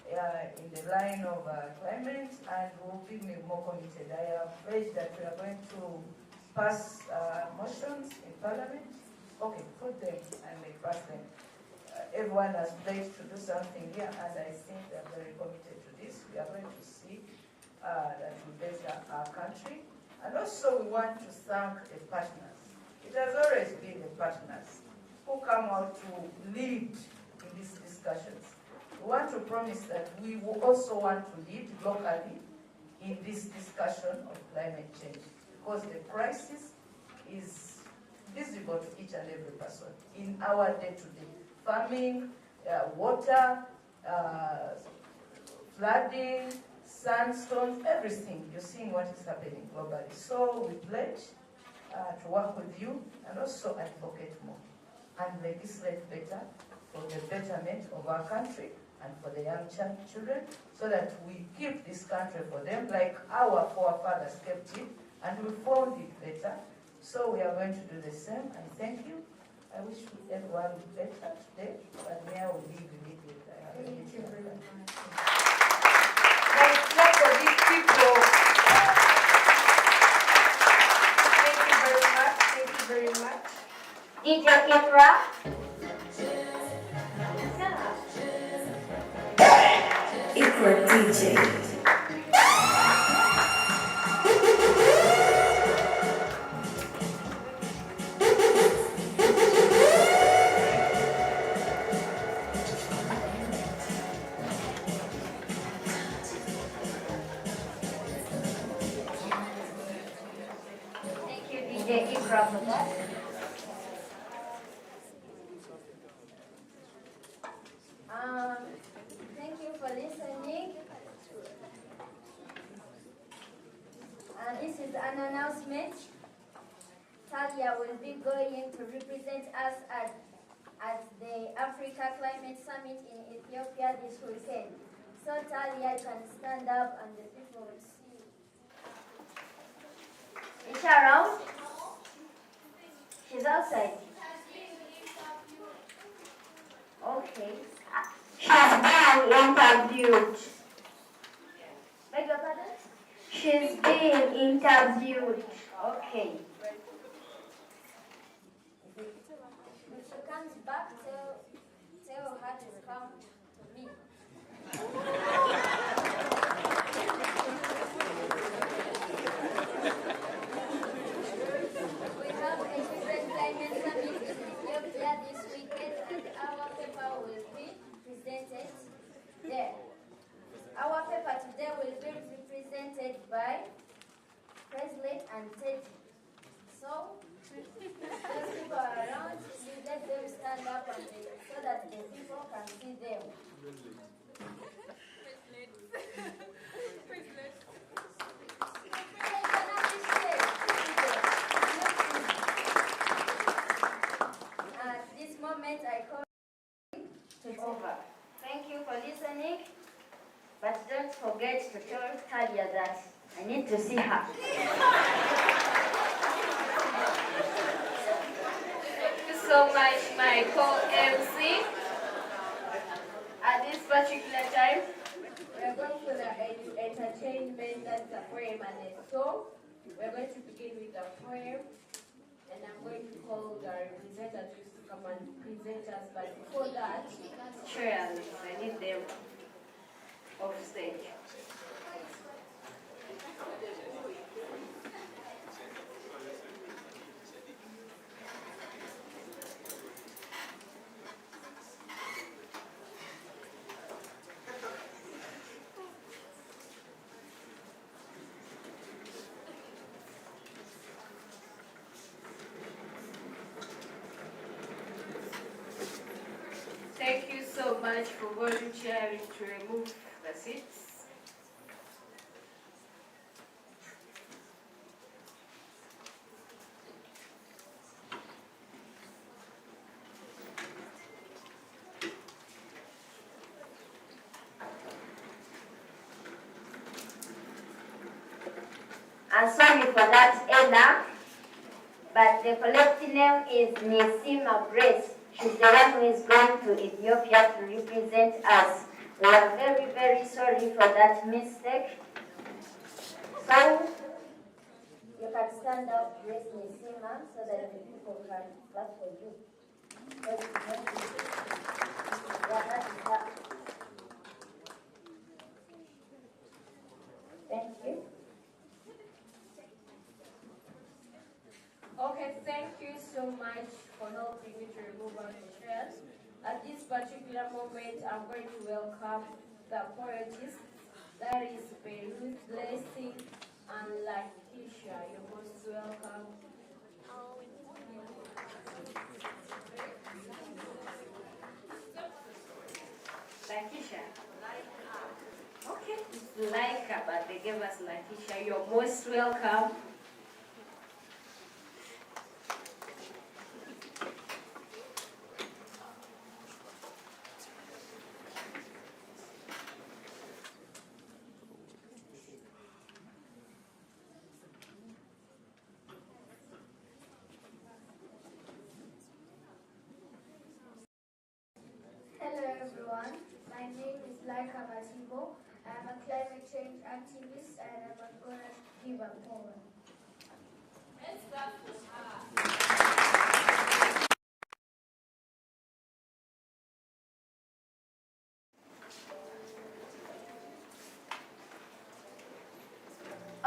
in the line of climate, and we'll be more committed. I am afraid that we are going to pass motions in Parliament. Okay, put them and they pass them. Everyone has pledged to do something here, and I think they are very committed to this. We are going to see that we better our country. And also we want to thank the partners. It has always been the partners who come out to lead in these discussions. We want to promise that we will also want to lead locally in this discussion of climate change because the crisis is visible to each and every person in our day-to-day. Farming, water, flooding, sandstorms, everything. You're seeing what is happening globally. So we pledge to work with you and also advocate more and legislate better for the betterment of our country and for the young children so that we keep this country for them like our forefathers kept it and we formed it better. So we are going to do the same and thank you. I wish everyone would better today, but now we leave immediately. Thank you very much. Guys, clap for these people. Thank you very much. Thank you very much. DJ Ikra. Ikra DJ. Thank you for listening. This is an announcement. Talia will be going to represent us at the Africa Climate Summit in Ethiopia this weekend. So Talia can stand up and the people will see. Is she around? She's outside. Okay. She's back. interviewed. Beg your pardon? She's being interviewed. Okay. If she comes back, tell her to come to me. We have a different climate summit in Ethiopia this weekend, and our paper will be presented there. Our paper today will be represented by Presley and Teddy. So, those people around, you let them stand up and so that the people can see them. At this moment, I call to over. Thank you for listening, but don't forget to tell Talia that I need to see her. Thank you so much, my co-MC. At this particular time, we are going for the entertainment, that's a poem and a song. We're going to begin with the poem, and I'm going to call the representatives to come and present us, but before that, chairs, I need them off stage. Thank you so much for volunteering to remove the seats. I'm sorry for that, Ella, but the collective name is Nisima Grace. She's the one who is going to Ethiopia to represent us. We are very, very sorry for that mistake. So, you can stand up, Grace Nisima, so that the people can clap for you. Yeah, that is her. Thank you. okay, thank you so much for helping me to remove all the chairs. At this particular moment, I'm going to welcome the poetess, that is Beirut Blessing and Lakeisha. You're most welcome. Lakeisha. Okay, it's Laika, but they gave us Lakeisha. You're most welcome. Hello everyone, my name is Laika Masibo. I'm a climate change activist and I'm going to give a poem.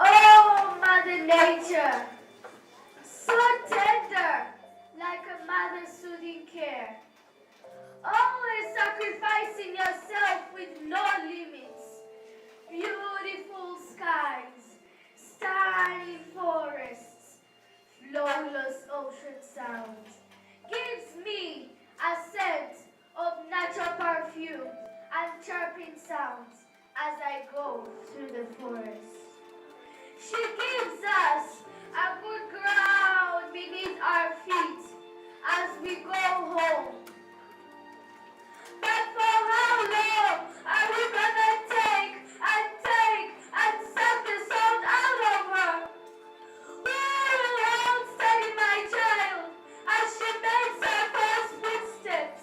Oh, Mother Nature, so tender, like a mother's soothing care. Always sacrificing yourself with no limits. Beautiful skies, starry forests, flawless ocean sounds. Gives me a scent of natural perfume and chirping sounds as I go through the forest. She gives us a good ground beneath our feet as we go home. But for how long are we gonna take and suck the salt out of her? Who will hold steady my child as she makes her first footsteps?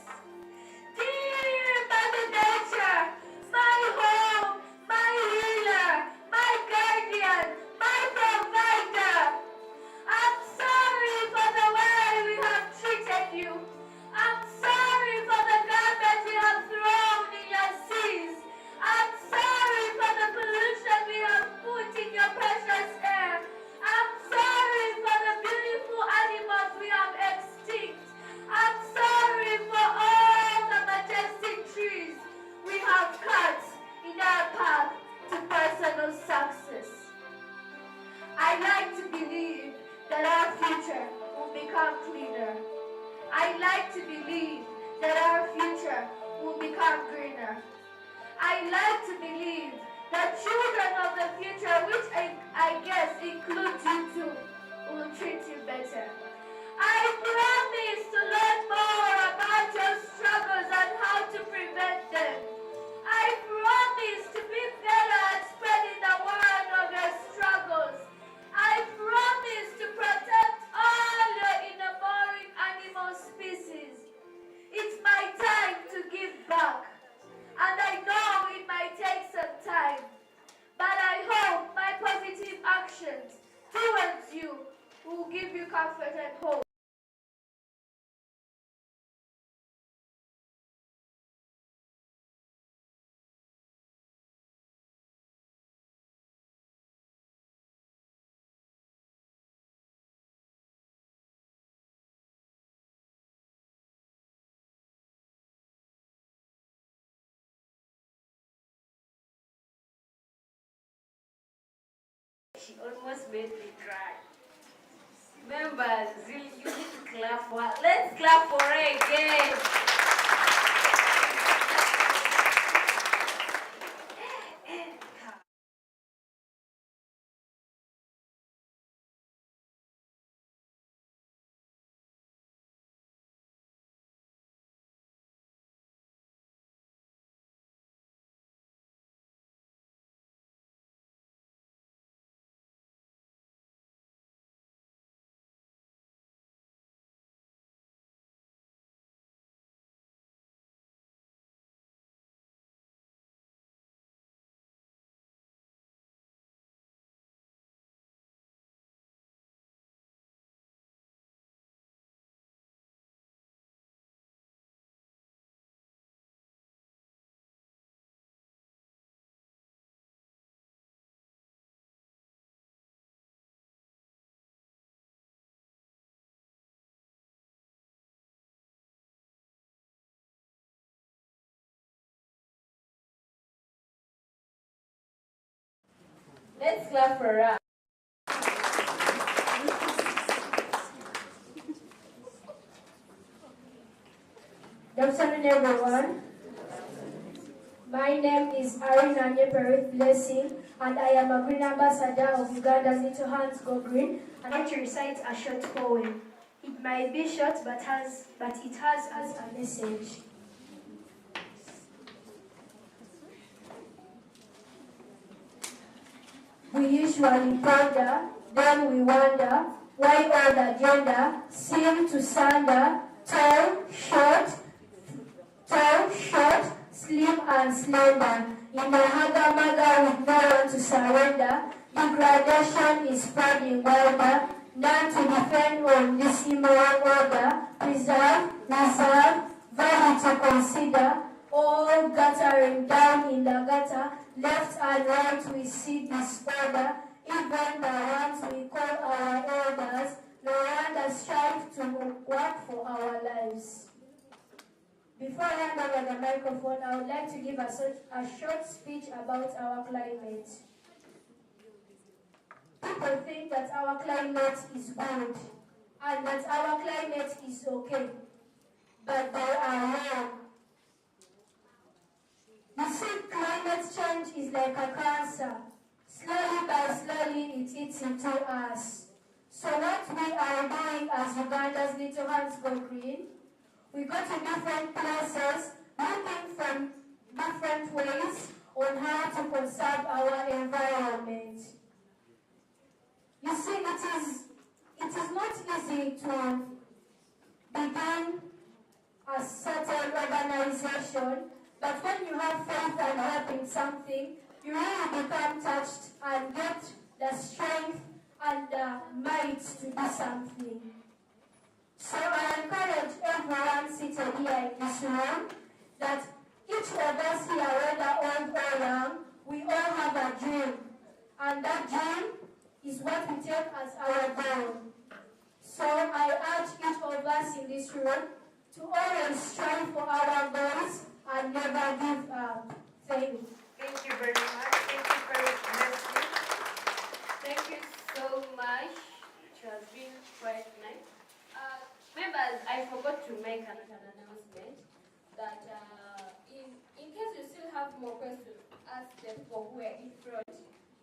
Dear Mother Nature, to believe that our future will become greener. I like to believe that children of the future, which I guess includes you too, will treat you better. I promise to learn more about your struggles and how to prevent them. I promise to be better at spreading the word of your struggles. I promise to protect all your innovative animal species. It's my time to give back. And I know it might take some time. But I hope my positive actions towards you will give you comfort and hope. She almost made me cry. Members, really, you need to clap for her. Let's clap for her again. Let's clap for her. Good afternoon, everyone. My name is Arina Nyeperith Blessing, and I am a Green Ambassador of Uganda's Little Hands Go Green. I'd like to recite a short poem. It might be short, but it has as a message. We usually ponder, then we wonder why all the gender seem to sunder, tall, short, slim and slender. In a haga-maga with no one to surrender, degradation is spreading wilder, none to defend on this immoral order, preserve, reserve, value to consider, all guttering down in the gutter, left and right we see disorder, even the ones we call our elders, no wonder strive to work for our lives. Before I hand over the microphone, I would like to give a short speech about our climate. People think that our climate is good and that our climate is okay, but they are wrong. You see, climate change is like a cancer. Slowly by slowly, it eats into us. So what we are doing as Uganda's Little Hands Go Green, we go to different places, looking from different ways on how to conserve our environment. You see, it is not easy to begin a certain organization, but when you have faith and hope in something, you really become touched and get the strength and the might to do something. So I encourage everyone seated here in this room that each of us here, whether old or young, we all have a dream. And that dream is what we take as our goal. So I urge each of us in this room to always strive for our goals and never give up. Thank you. Thank you very much. Thank you very much. Thank you so much. It has been quite nice. Members, I forgot to make an announcement that in case you still have more questions, ask the people who are in front.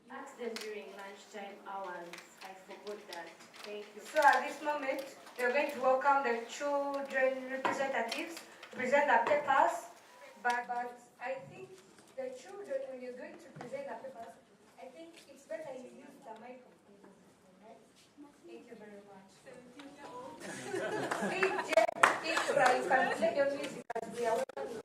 Ask them during lunchtime hours. I forgot that. Thank you. So at this moment, we are going to welcome the children representatives to present their papers. But I think the children, when you're going to present their papers, I think it's better you use the microphone. Right? Thank you very much. 17-year-old. DJ Ikra, you can play your music as we are welcoming.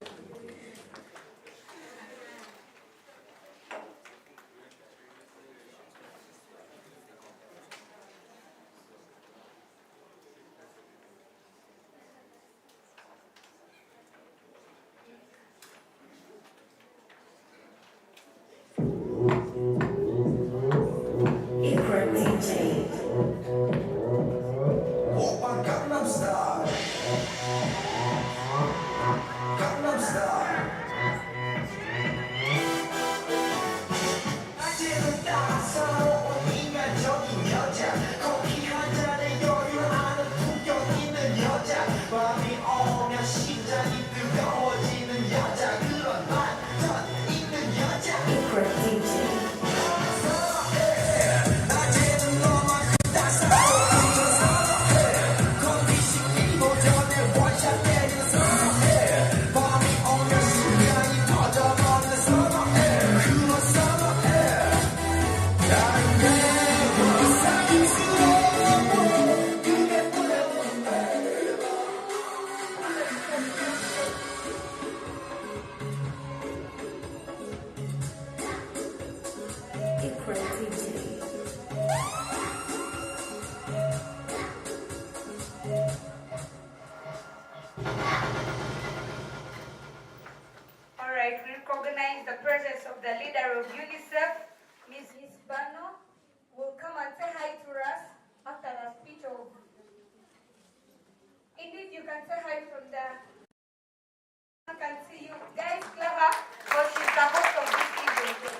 Alright, we recognize the presence of the leader of UNICEF, Ms. Bano, will come and say hi to us after the speech of... Indeed, you can say hi from there. I can see you. Guys, Clara, because she's the host of this evening.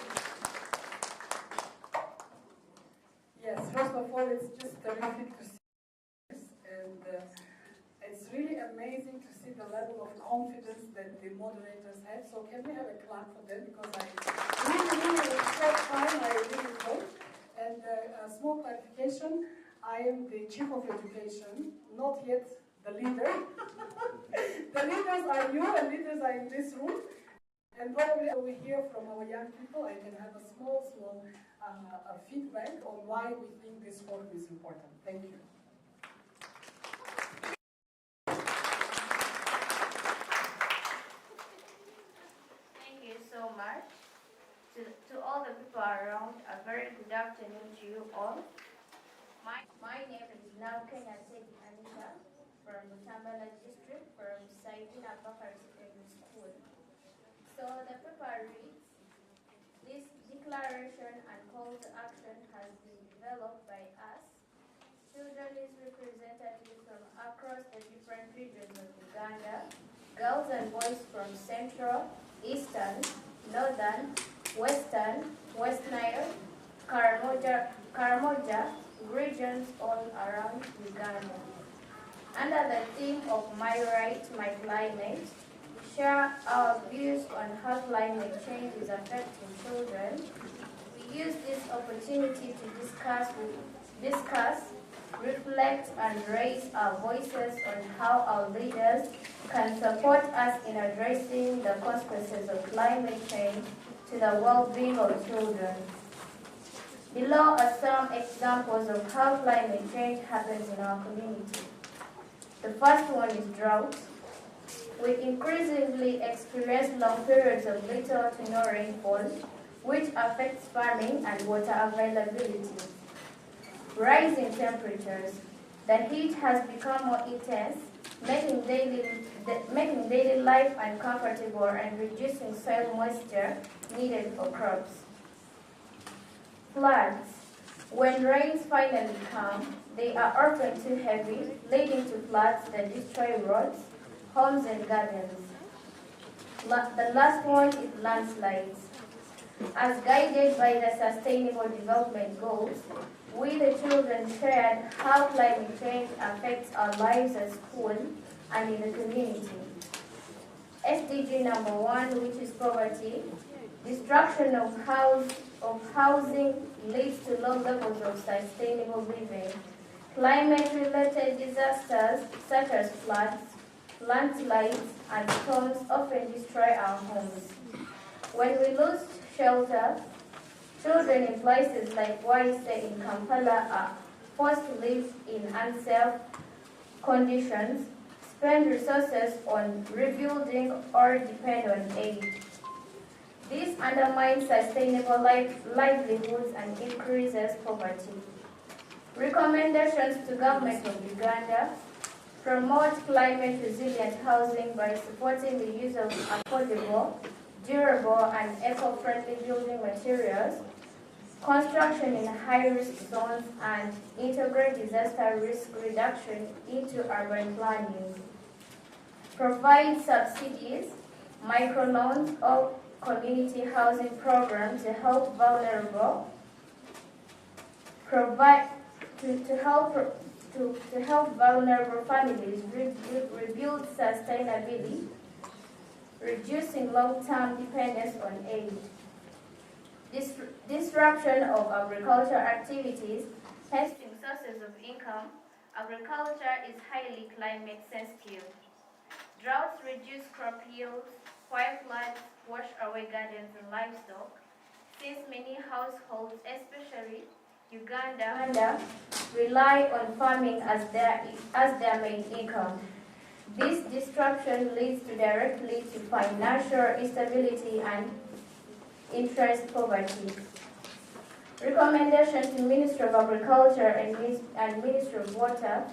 Yes, first of all, it's just terrific to see this, and it's really amazing to see the level of confidence that the moderators had. So can we have a clap for them? Because I really short time, I really hope. And a small clarification, I am the Chief of Education, not yet the leader. The leaders are you, and leaders are in this room. And probably we hear from our young people, I can have a small feedback on why we think this work is important. Thank you. Thank you so much. To all the people around, a very good afternoon to you all. My name is now Kenya Tedi Anisha from Butambala district from Saidina Bakari Secondary School. So the paper reads, this declaration and call to action has been developed by us, children's representatives from across the different regions of Uganda, girls and boys from Central, Eastern, Northern, Western, West Nile, Karamoja regions all around Uganda. Under the theme of My Right, My Climate, we share our views on how climate change is affecting children. We use this opportunity to discuss, reflect, and raise our voices on how our leaders can support us in addressing the consequences of climate change to the well-being of children. Below are some examples of how climate change happens in our community. The first one is drought. We increasingly experience long periods of little to no rainfall, which affects farming and water availability. Rising temperatures. The heat has become more intense, making daily life uncomfortable and reducing soil moisture needed for crops. Floods. When rains finally come, they are often too heavy, leading to floods that destroy roads, homes, and gardens. The last one is landslides. As guided by the Sustainable Development Goals, we the children shared how climate change affects our lives at school and in the community. SDG number 1, which is poverty, destruction of housing leads to low levels of sustainable living. Climate-related disasters such as floods, landslides, and storms often destroy our homes. When we lose shelter, children in places like Waise in Kampala are forced to live in unsafe conditions, spend resources on rebuilding, or depend on aid. This undermines sustainable livelihoods and increases poverty. Recommendations to government of Uganda: promote climate resilient housing by supporting the use of affordable, durable, and eco-friendly building materials, construction in high-risk zones, and integrate disaster risk reduction into urban planning. Provide subsidies, microloans, or community housing programs to help vulnerable families rebuild sustainability, reducing long-term dependence on aid. Disruption of agricultural activities, testing sources of income. Agriculture is highly climate sensitive. Droughts reduce crop yields, while floods wash away gardens and livestock. Since many households, especially Uganda, rely on farming as their main income. This disruption leads directly to financial instability and interest poverty. Recommendation to Ministry of Agriculture and Ministry of Water: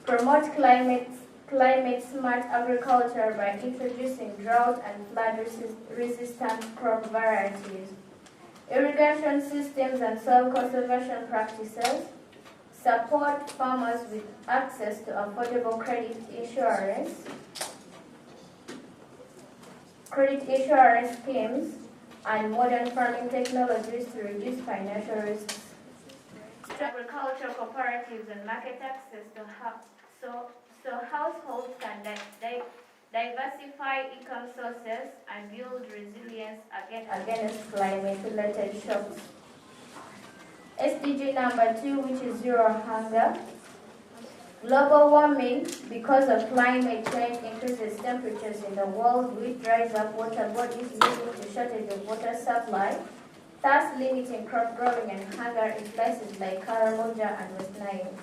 promote climate-smart agriculture by introducing drought and flood-resistant crop varieties. Irrigation systems and soil conservation practices. Support farmers with access to affordable credit insurance schemes, and modern farming technologies to reduce financial risks. Agricultural cooperatives and market access so households can diversify income sources and build resilience against climate-related shocks. SDG number 2, which is zero hunger. Global warming, because of climate change, increases temperatures in the world, which dries up water bodies, leading to shortage of water supply, thus limiting crop growing and hunger in places like Karamoja and West Nile.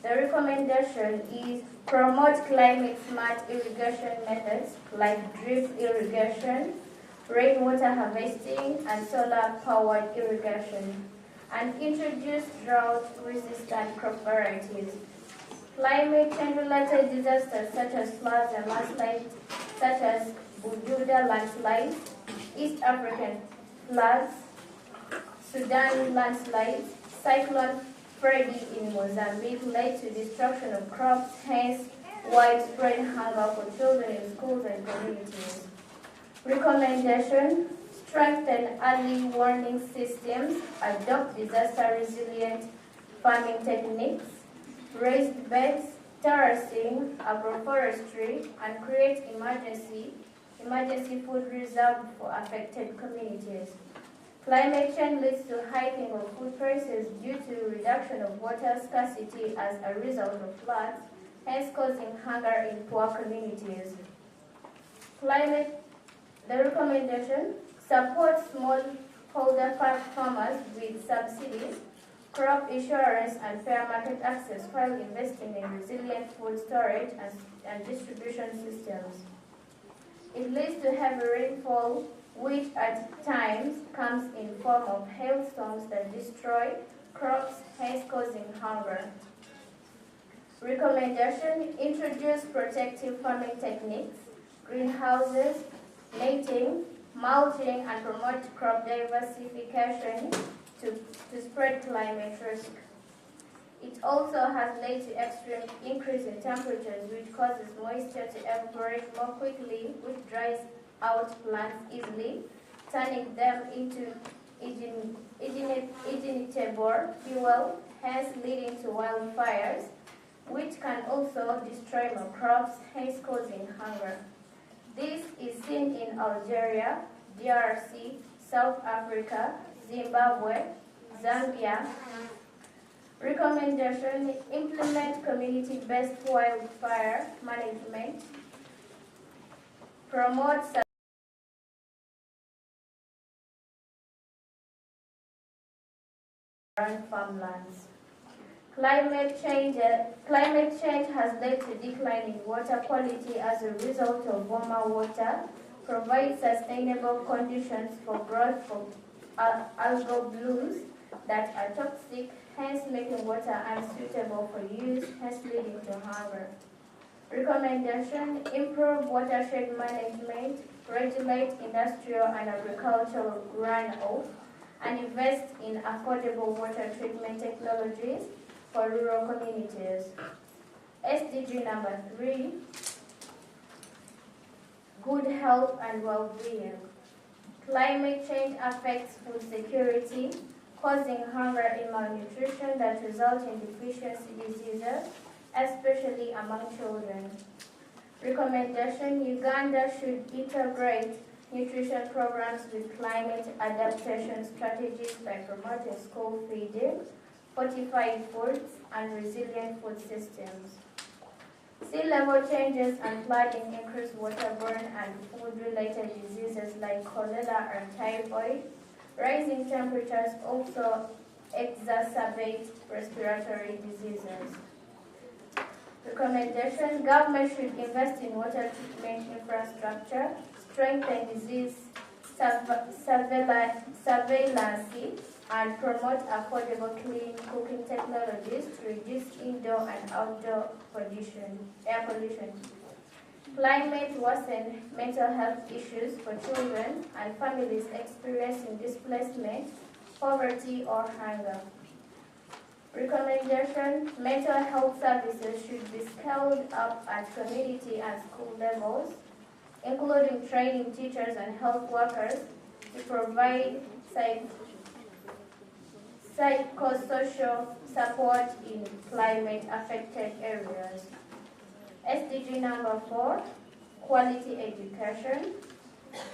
The recommendation is promote climate-smart irrigation methods like drip irrigation, rainwater harvesting, and solar-powered irrigation, and introduce drought-resistant crop varieties. Climate change-related disasters such as floods and landslides, such as Bujuda landslides, East African floods, Sudan landslides, Cyclone Freddy in Mozambique led to destruction of crops, hence widespread hunger for children in schools and communities. Recommendation: strengthen early warning systems, adopt disaster-resilient farming techniques, raised beds, terracing, agroforestry, and create emergency food reserve for affected communities. Climate change leads to hiking of food prices due to reduction of water scarcity as a result of floods, hence causing hunger in poor communities. The recommendation: support smallholder farmers with subsidies, crop insurance, and fair market access while investing in resilient food storage and distribution systems. It leads to heavy rainfall, which at times comes in form of hailstorms that destroy crops, hence causing hunger. Recommendation: introduce protective farming techniques, greenhouses, netting, mulching, and promote crop diversification to spread climate risk. It also has led to extreme increase in temperatures, which causes moisture to evaporate more quickly, which dries out plants easily, turning them into ignitable fuel, hence leading to wildfires, which can also destroy more crops, hence causing hunger. This is seen in Algeria, DRC, South Africa, Zimbabwe, Zambia. Recommendation: implement community-based wildfire management, promote farmlands. Climate change has led to declining water quality as a result of warmer water, provides sustainable conditions for growth of algal blooms that are toxic, hence making water unsuitable for use, hence leading to hunger. Recommendation: improve watershed management, regulate industrial and agricultural runoff, and invest in affordable water treatment technologies for rural communities. SDG number 3, good health and well-being. Climate change affects food security, causing hunger and malnutrition that result in deficiency diseases, especially among children. Recommendation: Uganda should integrate nutrition programs with climate adaptation strategies by promoting school feeding, fortified foods, and resilient food systems. Sea level changes and flooding increase waterborne and food-related diseases like cholera and typhoid. Rising temperatures also exacerbate respiratory diseases. Recommendation: government should invest in water treatment infrastructure, strengthen disease surveillance, and promote affordable clean cooking technologies to reduce indoor and outdoor air pollution. Climate worsen mental health issues for children and families experiencing displacement, poverty, or hunger. Recommendation: mental health services should be scaled up at community and school levels, including training teachers and health workers to provide psychosocial support in climate-affected areas. SDG number 4, quality education.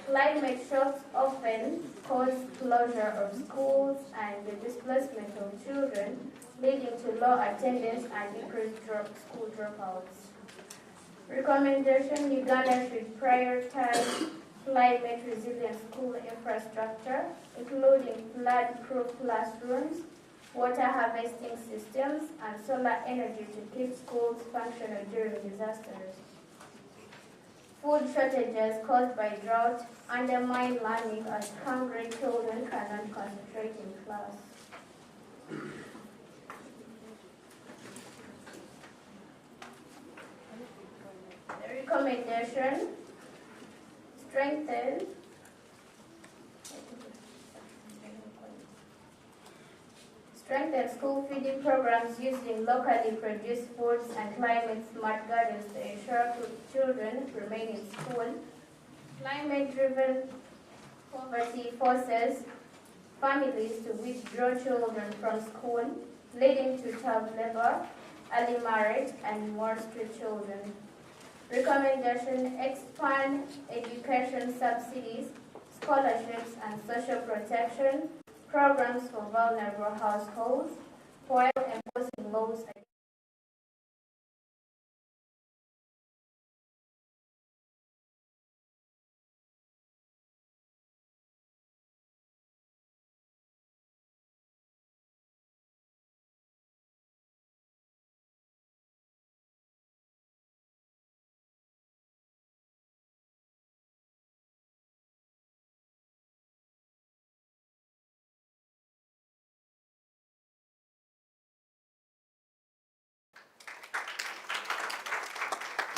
Climate shocks often cause closure of schools and the displacement of children, leading to low attendance and increased school dropouts. Recommendation: Uganda should prioritize climate-resilient school infrastructure, including flood-proof classrooms, water harvesting systems, and solar energy to keep schools functional during disasters. Food shortages caused by drought undermine learning as hungry children cannot concentrate in class. The recommendation: strengthen school feeding programs using locally produced foods and climate-smart gardens to ensure children remain in school. Climate-driven poverty forces families to withdraw children from school, leading to child labor, early marriage, and more street children. Recommendation: expand education subsidies, scholarships, and social protection programs for vulnerable households, while enforcing laws.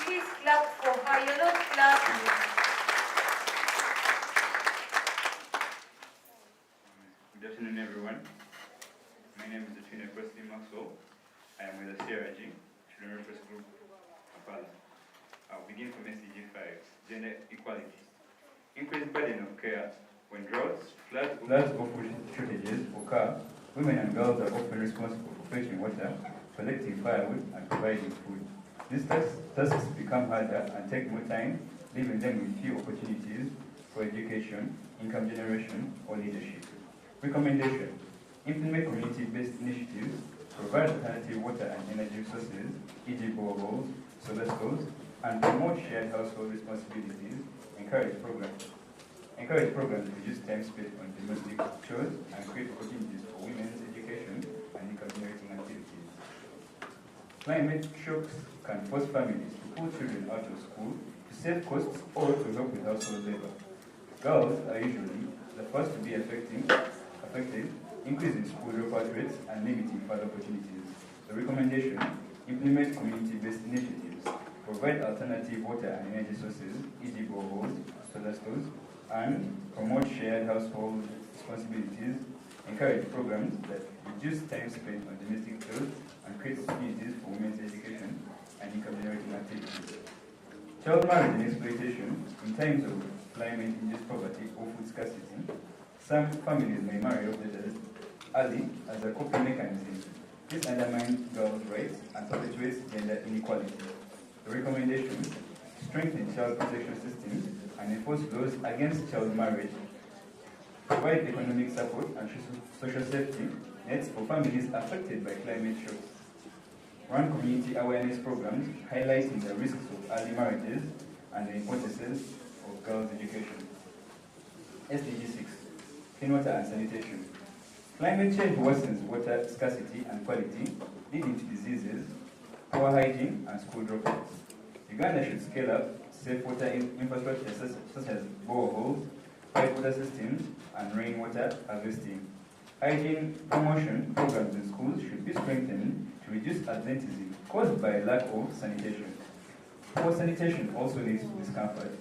Please clap for her. You're not clapping. Good afternoon, everyone. My name is Attorney Presley Maxwell. I am with the CRG, Children Reference Group, Kampala. I'll begin from SDG 5, Gender Equality. Increased burden of care When droughts, floods or food shortages occur, women and girls are often responsible for fetching water, collecting firewood, and providing food. These tasks become harder and take more time, leaving them with few opportunities for education, income generation, or leadership. Recommendation: implement community-based initiatives, provide alternative water and energy sources, e.g. boreholes, solar stoves, and promote shared household responsibilities. Encourage programs to reduce time spent on domestic chores and create opportunities for women's education and income generating activities. Climate shocks can force families to pull children out of school to save costs or to help with household labor. Girls are usually the first to be affected, increasing school dropout rates and limiting further opportunities. The recommendation: implement community-based initiatives, provide alternative water and energy sources, e.g. boreholes, solar stoves, and promote shared household responsibilities. Encourage programs that reduce time spent on domestic chores and create opportunities for women's education and income generating activities. Child marriage and exploitation. In times of climate-induced poverty or food scarcity, some families may marry off their daughters early as a coping mechanism. This undermines girls' rights and perpetuates gender inequality. The recommendation: strengthen child protection systems and enforce laws against child marriage. Provide economic support and social safety nets for families affected by climate shocks. Run community awareness programs highlighting the risks of early marriages and the importance of girls' education. SDG 6. Clean water and sanitation. Climate change worsens water scarcity and quality, leading to diseases, poor hygiene, and school dropouts. Uganda should scale up safe water infrastructure such as boreholes, pipe water systems, and rainwater harvesting. Hygiene promotion programs in schools should be strengthened to reduce absenteeism caused by lack of sanitation. Poor sanitation also leads to discomfort,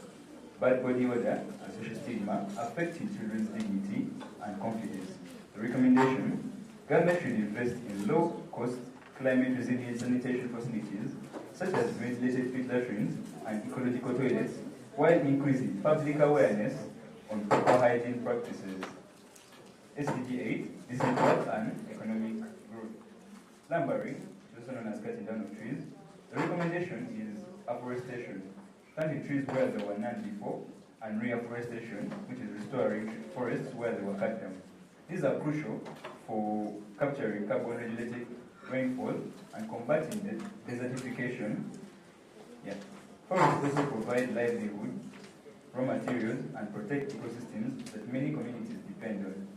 bad body odor, and social stigma, affecting children's dignity and confidence. The recommendation: government should invest in low-cost, climate-resilient sanitation facilities, such as ventilated pit latrines and ecological toilets, while increasing public awareness on proper hygiene practices. SDG 8, digital and economic growth. Lumbering, also known as cutting down of trees. The recommendation is afforestation, planting trees where there were none before, and reforestation, which is restoring forests where they were cut down. These are crucial for capturing carbon-regulated rainfall and combating desertification. Forests also provide livelihood, raw materials, and protect ecosystems that many communities depend on.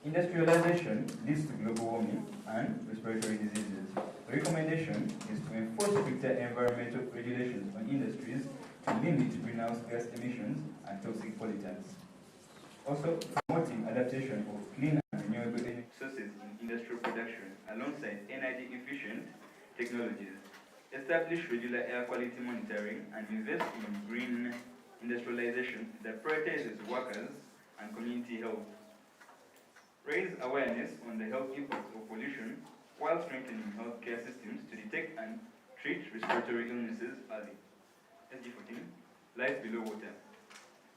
Industrialization leads to global warming and respiratory diseases. The recommendation is to enforce stricter environmental regulations on industries to limit greenhouse gas emissions and toxic pollutants. Also, promoting adaptation of clean and renewable energy sources in industrial production alongside energy-efficient technologies. Establish regular air quality monitoring and invest in green industrialization that prioritizes workers and community health. Raise awareness on the health impacts of pollution while strengthening healthcare systems to detect and treat respiratory illnesses early. SG 14. Life below water.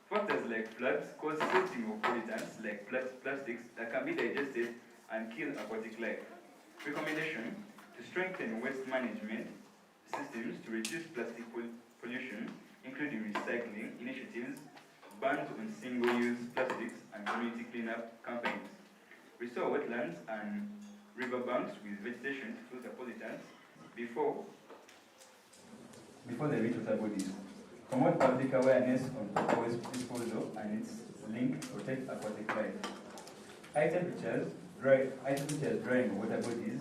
Factors like floods cause silting of pollutants like plastics that can be digested and kill aquatic life. Recommendation: to strengthen waste management systems to reduce plastic pollution, including recycling initiatives, bans on single-use plastics, and community cleanup campaigns. Restore wetlands and riverbanks with vegetation to filter pollutants before they reach water bodies. Promote public awareness on waste disposal and its link to protect aquatic life. High temperatures drying water bodies,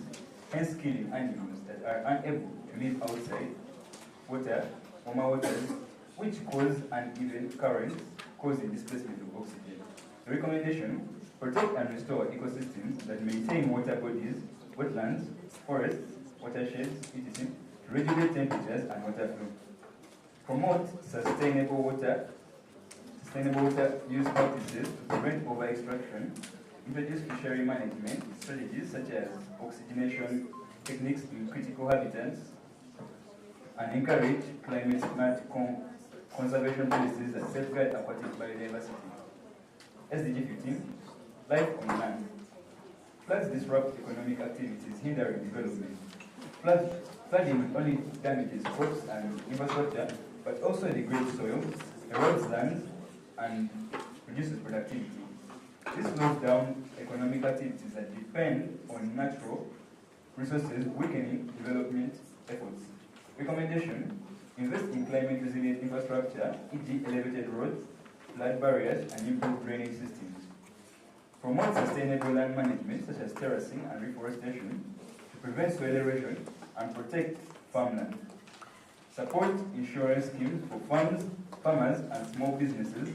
hence killing animals that are unable to live outside warmer waters, which cause uneven currents, causing displacement of oxygen. The recommendation: protect and restore ecosystems that maintain water bodies, wetlands, forests, watersheds, etc., to regulate temperatures and water flow. Promote sustainable water use practices to prevent over-extraction. Introduce fishery management strategies such as oxygenation techniques in critical habitats, and encourage climate-smart conservation policies that safeguard aquatic biodiversity. SDG 15, life on land. Floods disrupt economic activities, hindering development. Flooding not only damages crops and infrastructure, but also degrades soil, erodes land, and reduces productivity. This slows down economic activities that depend on natural resources, weakening development efforts. Recommendation: invest in climate resilient infrastructure, e.g. elevated roads, flood barriers, and improved drainage systems. Promote sustainable land management such as terracing and reforestation to prevent soil erosion and protect farmland. Support insurance schemes for farmers and small businesses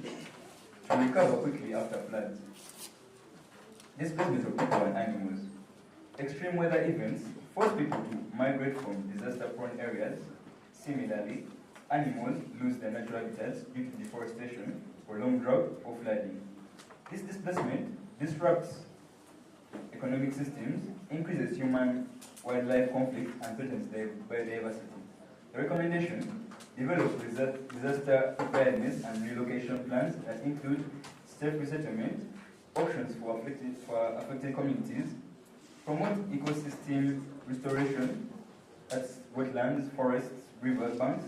to recover quickly after floods. Displacement of people and animals. Extreme weather events force people to migrate from disaster-prone areas. Similarly, animals lose their natural habitats due to deforestation, prolonged drought, or flooding. This displacement disrupts economic systems, increases human-wildlife conflict, and threatens biodiversity. The recommendation: develop disaster preparedness and relocation plans that include safe resettlement, options for affected communities, promote ecosystem restoration, that's wetlands, forests, river banks,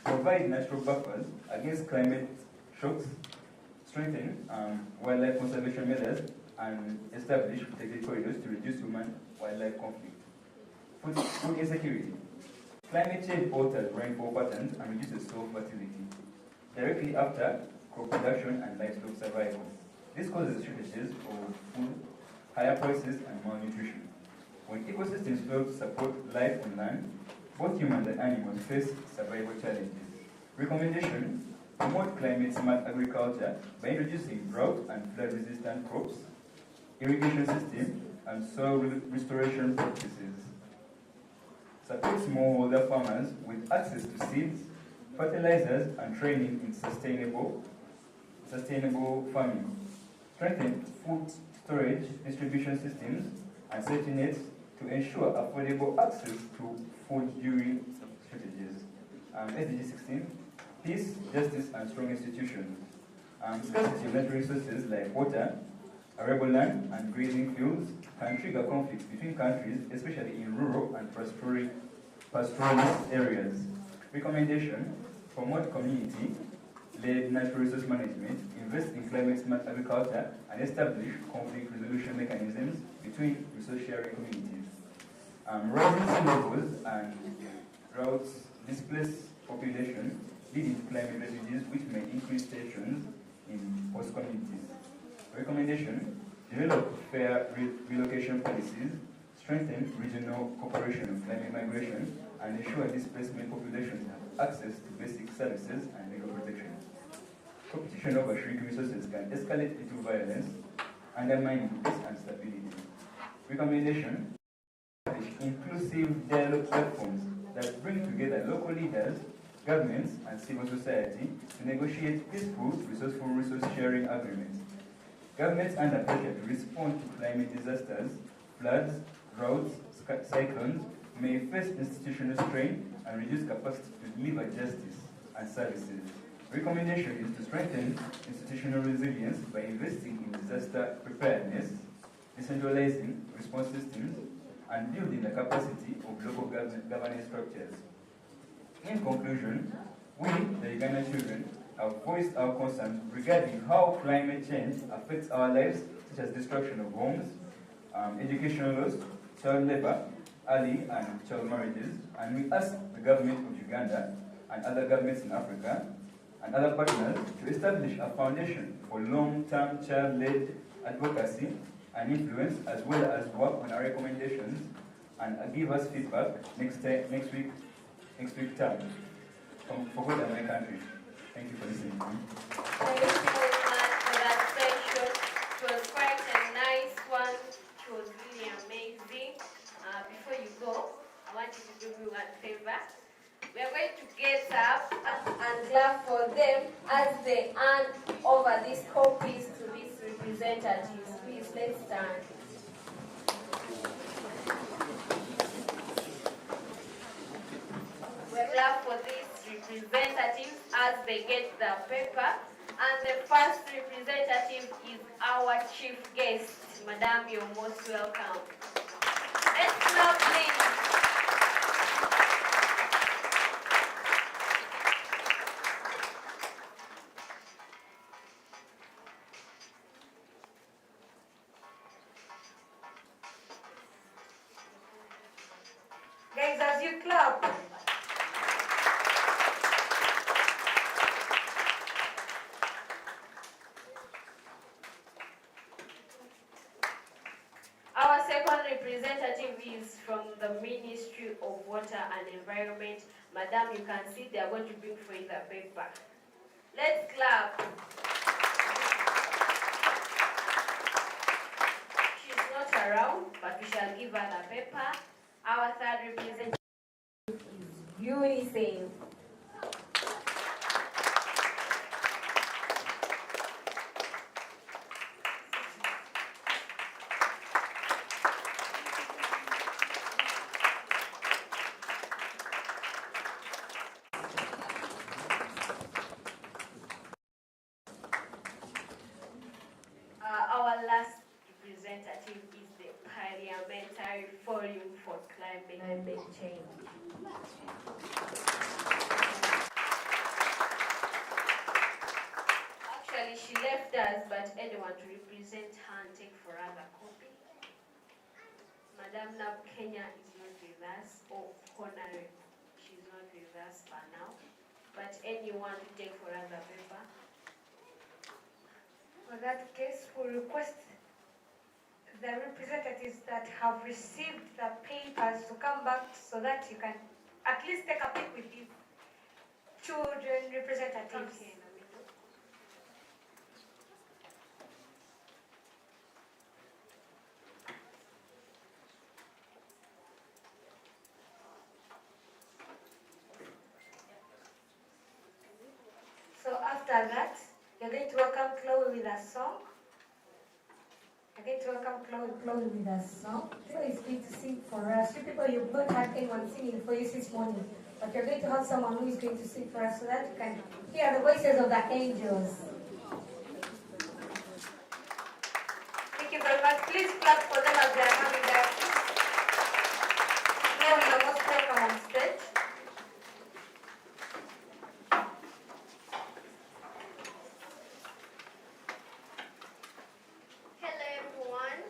provide natural buffers against climate shocks, strengthen wildlife conservation measures, and establish protected corridors to reduce human-wildlife conflict. Food insecurity. Climate change alters rainfall patterns and reduces soil fertility, directly after crop production and livestock survival. This causes shortages of food, higher prices, and malnutrition. When ecosystems fail to support life on land, both humans and animals face survival challenges. Recommendation: promote climate-smart agriculture by introducing drought and flood-resistant crops, irrigation systems, and soil restoration practices. Support smallholder farmers with access to seeds, fertilizers, and training in sustainable farming. Strengthen food storage distribution systems and safety nets to ensure affordable access to food during shortages. SDG 16, peace, justice, and strong institutions. Scarcity of natural resources like water, arable land, and grazing fields can trigger conflicts between countries, especially in rural and pastoralist areas. Recommendation: promote community-led natural resource management, invest in climate-smart agriculture, and establish conflict resolution mechanisms between resource-sharing communities. Rising sea levels and droughts displace population, leading to climate refugees, which may increase tensions in host communities. Recommendation: develop fair relocation policies, strengthen regional cooperation on climate migration, and ensure displacement populations have access to basic services and legal protection. Competition over shrinking resources can escalate into violence, undermining peace and stability. Recommendation: establish inclusive dialogue platforms that bring together local leaders, governments, and civil society to negotiate peaceful, resourceful resource-sharing agreements. Governments under pressure to respond to climate disasters, floods, droughts, cyclones, may face institutional strain and reduce capacity to deliver justice and services. Recommendation is to strengthen institutional resilience by investing in disaster preparedness, decentralizing response systems, and building the capacity of local governance structures. In conclusion, we, the Ugandan children, have voiced our concerns regarding how climate change affects our lives, such as destruction of homes, educational loss, child labor, early and child marriages, and we ask the government of Uganda and other governments in Africa and other partners to establish a foundation for long-term child-led advocacy and influence, as well as work on our recommendations and give us feedback next week term for God and my country. Thank you for listening to me. Thank you so much for that section. It was quite a nice one. It was really amazing. Before you go, I want you to do me one favor. We are going to get up and clap for them as they hand over these copies to these representatives. Please, let's stand. We clap for these representatives as they get the paper And the first representative is our chief guest. Madam, you're most welcome. Let's clap, please. Guys, as you clap, our second representative is from the Ministry of Water and Environment. Madam, you can see they are going to bring for you the paper. Let's clap. She's not around, but we shall give her the paper. Our third representative is UNICEF. Our last representative is the Parliamentary Forum for Climate Change. Actually, she left us, but anyone to represent her and take for her the copy. Madam Nab Kenya is not with us, or Honorary, she's not with us for now. But anyone to take for her the paper. for that case, we request the representatives that have received the papers to come back so that you can at least take a pic with these children representatives. So after that, you're going to welcome Chloe with a song. You're going to welcome Chloe with a song. Chloe is going to sing for us. You people, you've not had anyone singing for you this morning, but you're going to have someone who is going to sing for us so that you can hear the voices of the angels. Thank you very much. Please clap for them as they are having their seats. Now you're most welcome on stage. Hello everyone.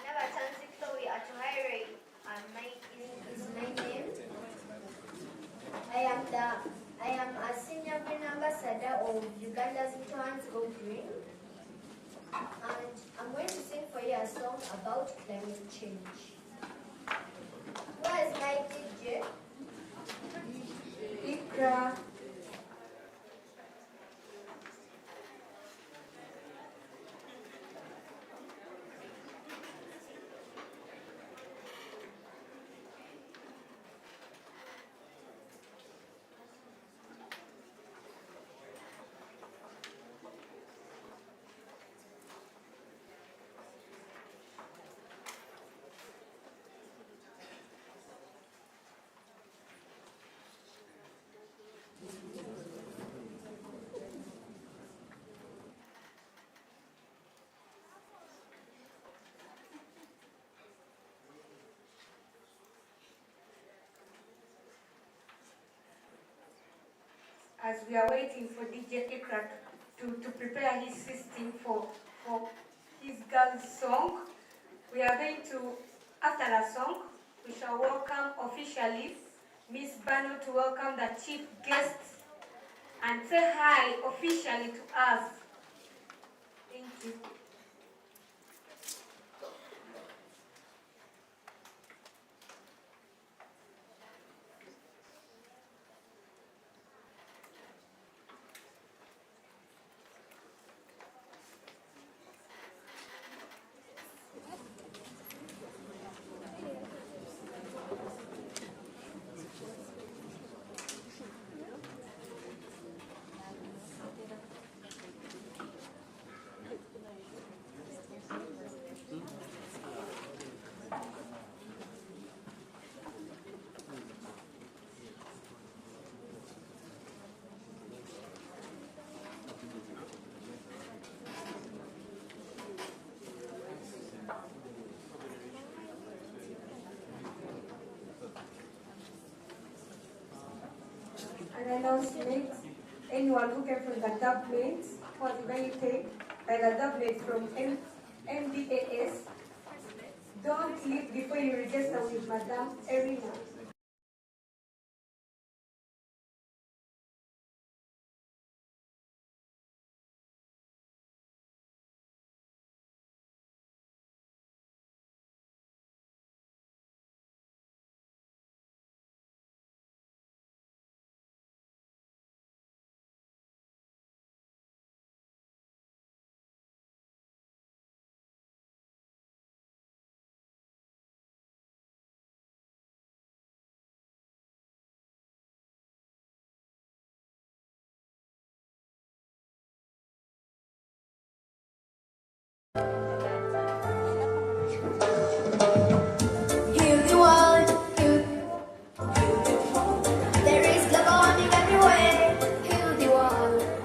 Nabatanzi Chloe Atuhaire is my name. I am a senior green ambassador of Uganda's Little Hands Go Green, and I'm going to sing for you a song about climate change. Where is my DJ? Ikra. As we are waiting for DJ Ikra to prepare his system for his girl's song, we are going to, after the song, we shall welcome officially Miss Bano to welcome the chief guest and say hi officially to us. Thank you. announcement. Anyone who came from the government was invited by the government from MDAS. Don't leave before you register with Madam Erina. Heal the world, heal. There is love burning everywhere. Heal the world.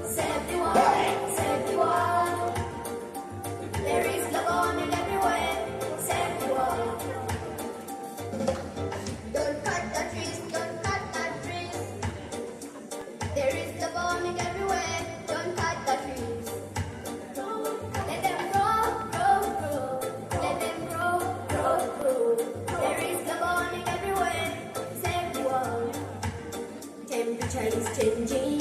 Save the world, save the world. There is love burning everywhere. Save the world. Don't cut the trees, don't cut the trees. There is love burning everywhere. Don't cut the trees. Let them grow, grow, grow. Let them grow, grow, grow. There is love burning everywhere. Save the world. Temperature is changing.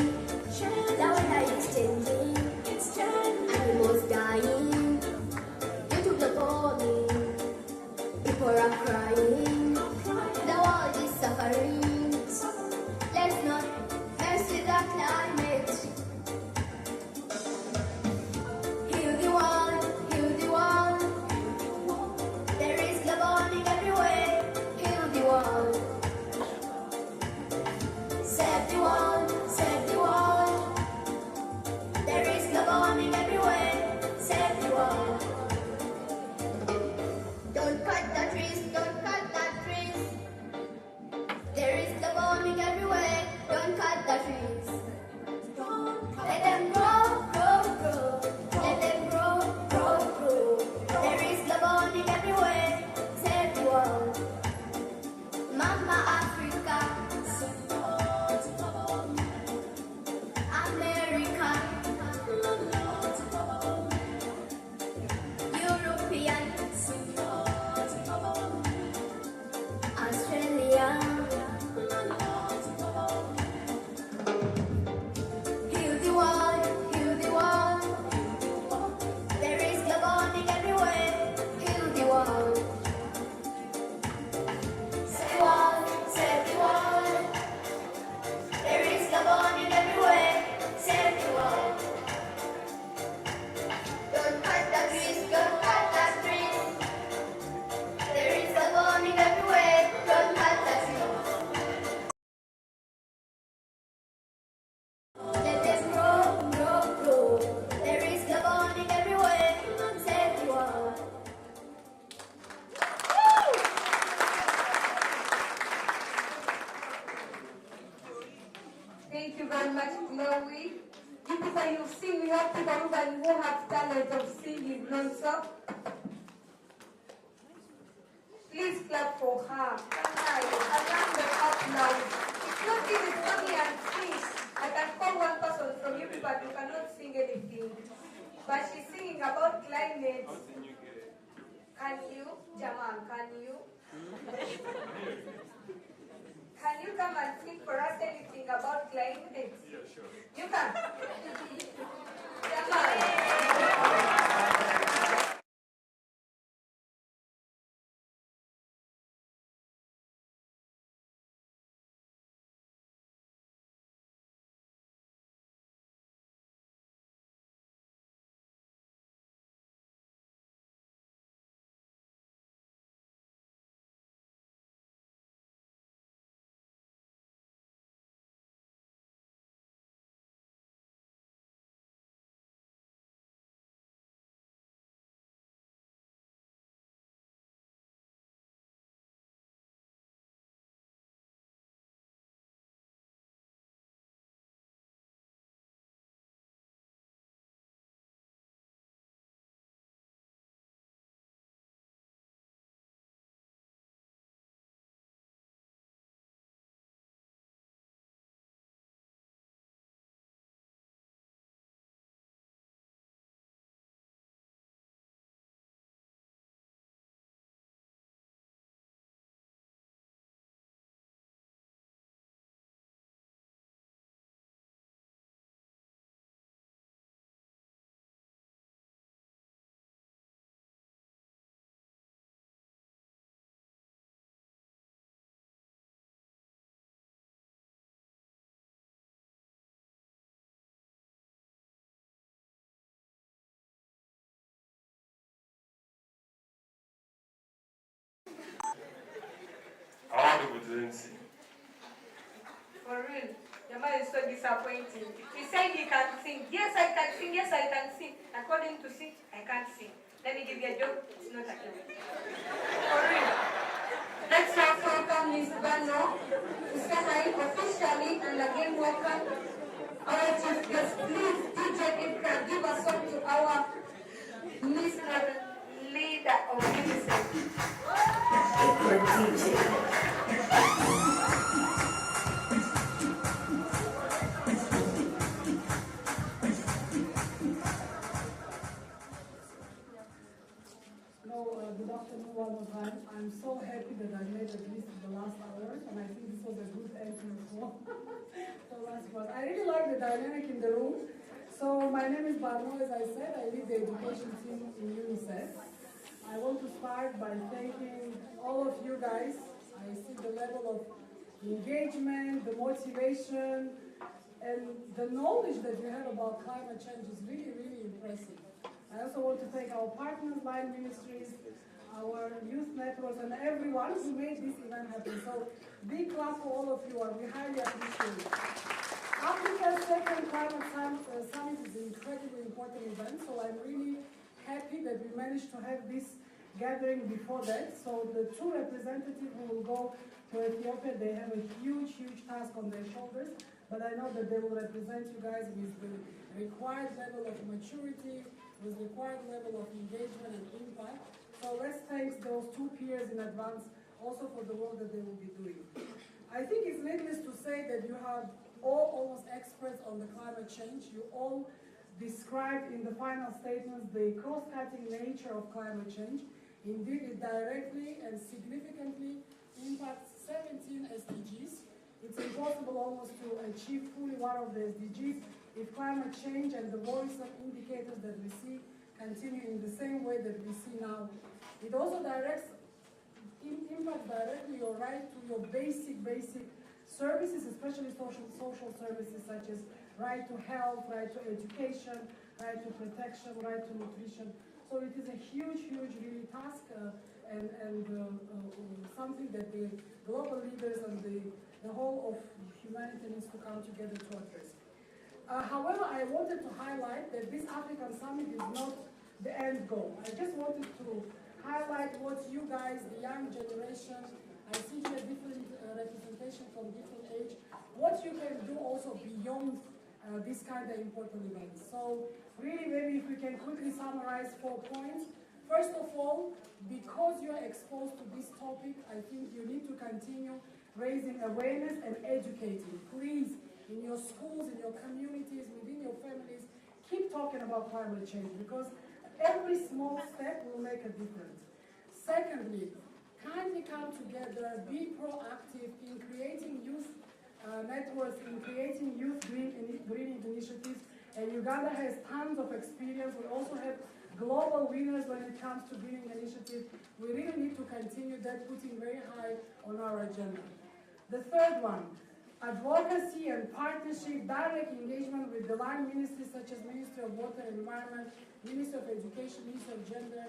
The weather is changing. Animals dying due to global warming. People are crying. The world is suffering. Let's not mess with the climate. Heal the world, heal the world. There is love burning everywhere. Heal the world. Save the world, save the world. There is love burning everywhere. Save the world. Don't cut the trees, don't cut the trees. There is love burning everywhere. Don't cut the trees. Let them grow, grow, grow. Let them grow, grow, grow. There is love burning everywhere. Save the world. Mama Africa, America, European, Australia. Heal the world, heal the world. There is love burning everywhere. Heal the world. Save the world, save the world. There is love burning everywhere. Save the world. Don't cut the trees, don't cut the trees. There is love burning everywhere. Don't cut the trees. Let them grow, grow, grow. There is love burning everywhere. Save the world. Thank you very much, Chloe. You people, you've seen, we have people who have talent of singing also. Please clap for her. Around the applause. It's not easy to come here and sing. I can call one person from you people who cannot sing anything. But she's singing about climate. Can you, Jamal, can you? Can you come and sing for us anything about climate? Yeah, sure. You can. Jamal. influencing. For real, the man is so disappointing. He said he can sing. Yes, I can sing. Yes, I can sing. According to sing, I can't sing. Let me give you a joke. It's not a joke. For real. Let's also welcome Ms. Bano to say hi officially and again welcome our chief guest. Please, DJ Ikra, give a song to our Mr. Leader of UNICEF. Ikra DJ. Good afternoon one more time. I'm so happy that I made at least the last hour, and I think this was a good entry for the last one. I really like the dynamic in the room. So my name is Barno, as I said. I lead the education team in UNICEF. I want to start by thanking all of you guys. I see the level of engagement, the motivation, and the knowledge that you have about climate change is really, really impressive. I also want to thank our partners, Line Ministries, our youth networks, and everyone who made this event happen. So big clap for all of you, and we highly appreciate it. Africa's second climate summit is an incredibly important event, so I'm really happy that we managed to have this gathering before that. So the two representatives who will go to Ethiopia, they have a huge, huge task on their shoulders, but I know that they will represent you guys with the required level of maturity, with the required level of engagement and impact. So let's thank those two peers in advance also for the work that they will be doing. I think it's needless to say that you have all almost experts on the climate change. You all described in the final statements the cross-cutting nature of climate change. Indeed, it directly and significantly impacts 17 SDGs. It's impossible almost to achieve fully one of the SDGs if climate change and the worrisome indicators that we see continue in the same way that we see now. It also impacts directly your right to your basic services, especially social services such as right to health, right to education, right to protection, right to nutrition. So it is a huge, huge really task and something that the global leaders and the whole of humanity needs to come together to address. However, I wanted to highlight that this African Summit is not the end goal. I just wanted to highlight what you guys, the young generation, I see here different representation from different age, what you can do also beyond this kind of important events. So really, maybe if we can quickly summarize 4 points. First of all, because you are exposed to this topic, I think you need to continue raising awareness and educating. Please, in your schools, in your communities, within your families, keep talking about climate change because every small step will make a difference. Secondly, kindly come together, be proactive in creating youth networks, in creating youth green initiatives, and Uganda has tons of experience. We also have global winners when it comes to green initiatives. We really need to continue that, putting very high on our agenda. The third one, advocacy and partnership, direct engagement with the line ministries such as Ministry of Water and Environment, Ministry of Education, Ministry of Gender,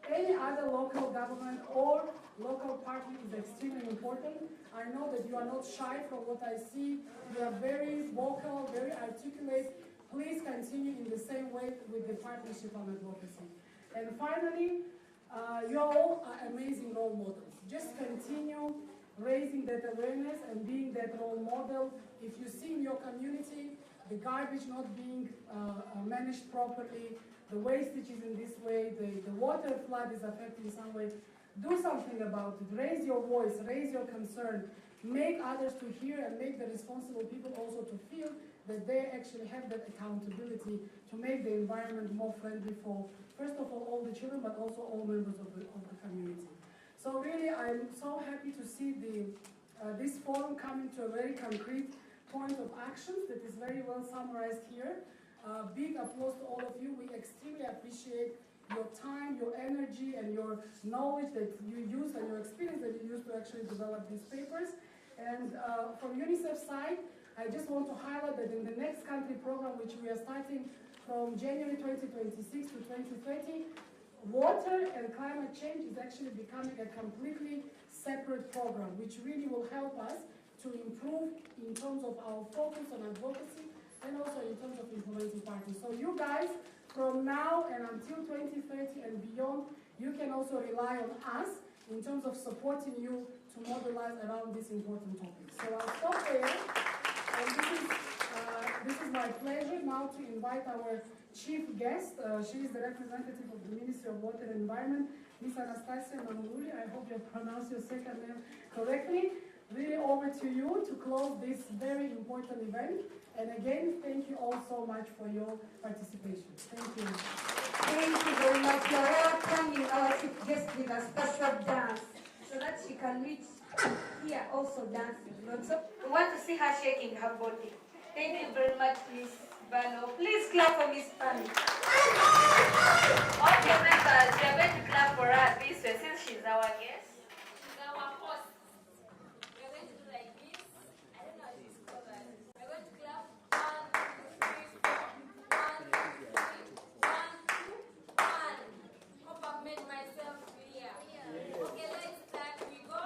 any other local government or local partner is extremely important. I know that you are not shy from what I see. You are very vocal, very articulate. Please continue in the same way with the partnership on advocacy. And finally, you all are amazing role models. Just continue raising that awareness and being that role model. If you see in your community the garbage not being managed properly, the wastage is in this way, the water flood is affecting some way, do something about it. Raise your voice, raise your concern, make others to hear and make the responsible people also to feel that they actually have that accountability to make the environment more friendly for, first of all the children, but also all members of the community. So really, I'm so happy to see this forum coming to a very concrete point of actions that is very well summarized here. Big applause to all of you. We extremely appreciate your time, your energy, and your knowledge that you use and your experience that you use to actually develop these papers. And from UNICEF side, I just want to highlight that in the next country program, which we are starting from January 2026 to 2030, water and climate change is actually becoming a completely separate program, which really will help us to improve in terms of our focus on advocacy and also in terms of implementing parties. So you guys, from now and until 2030 and beyond, you can also rely on us in terms of supporting you to mobilize around this important topic. So I'll stop there, and this is my pleasure now to invite our chief guest. She is the representative of the Ministry of Water and Environment, Ms. Anastasia Mamuri. I hope you pronounced your second name correctly. Really over to you to close this very important event. And again, thank you all so much for your participation. Thank you. Thank you very much. We are welcoming our chief guest with a special dance so that she can reach here also dancing. So we want to see her shaking her body. Thank you very much, Miss Bano. Please clap for Miss Bano. Okay, members, we are going to clap for her this way since she's our guest. She's our host. We are going to do like this. I don't know how this is covered. We are going to clap. 1, 2, 3, 4. 1, 2, 1. Hope I've made myself clear. Okay, let's start. We go.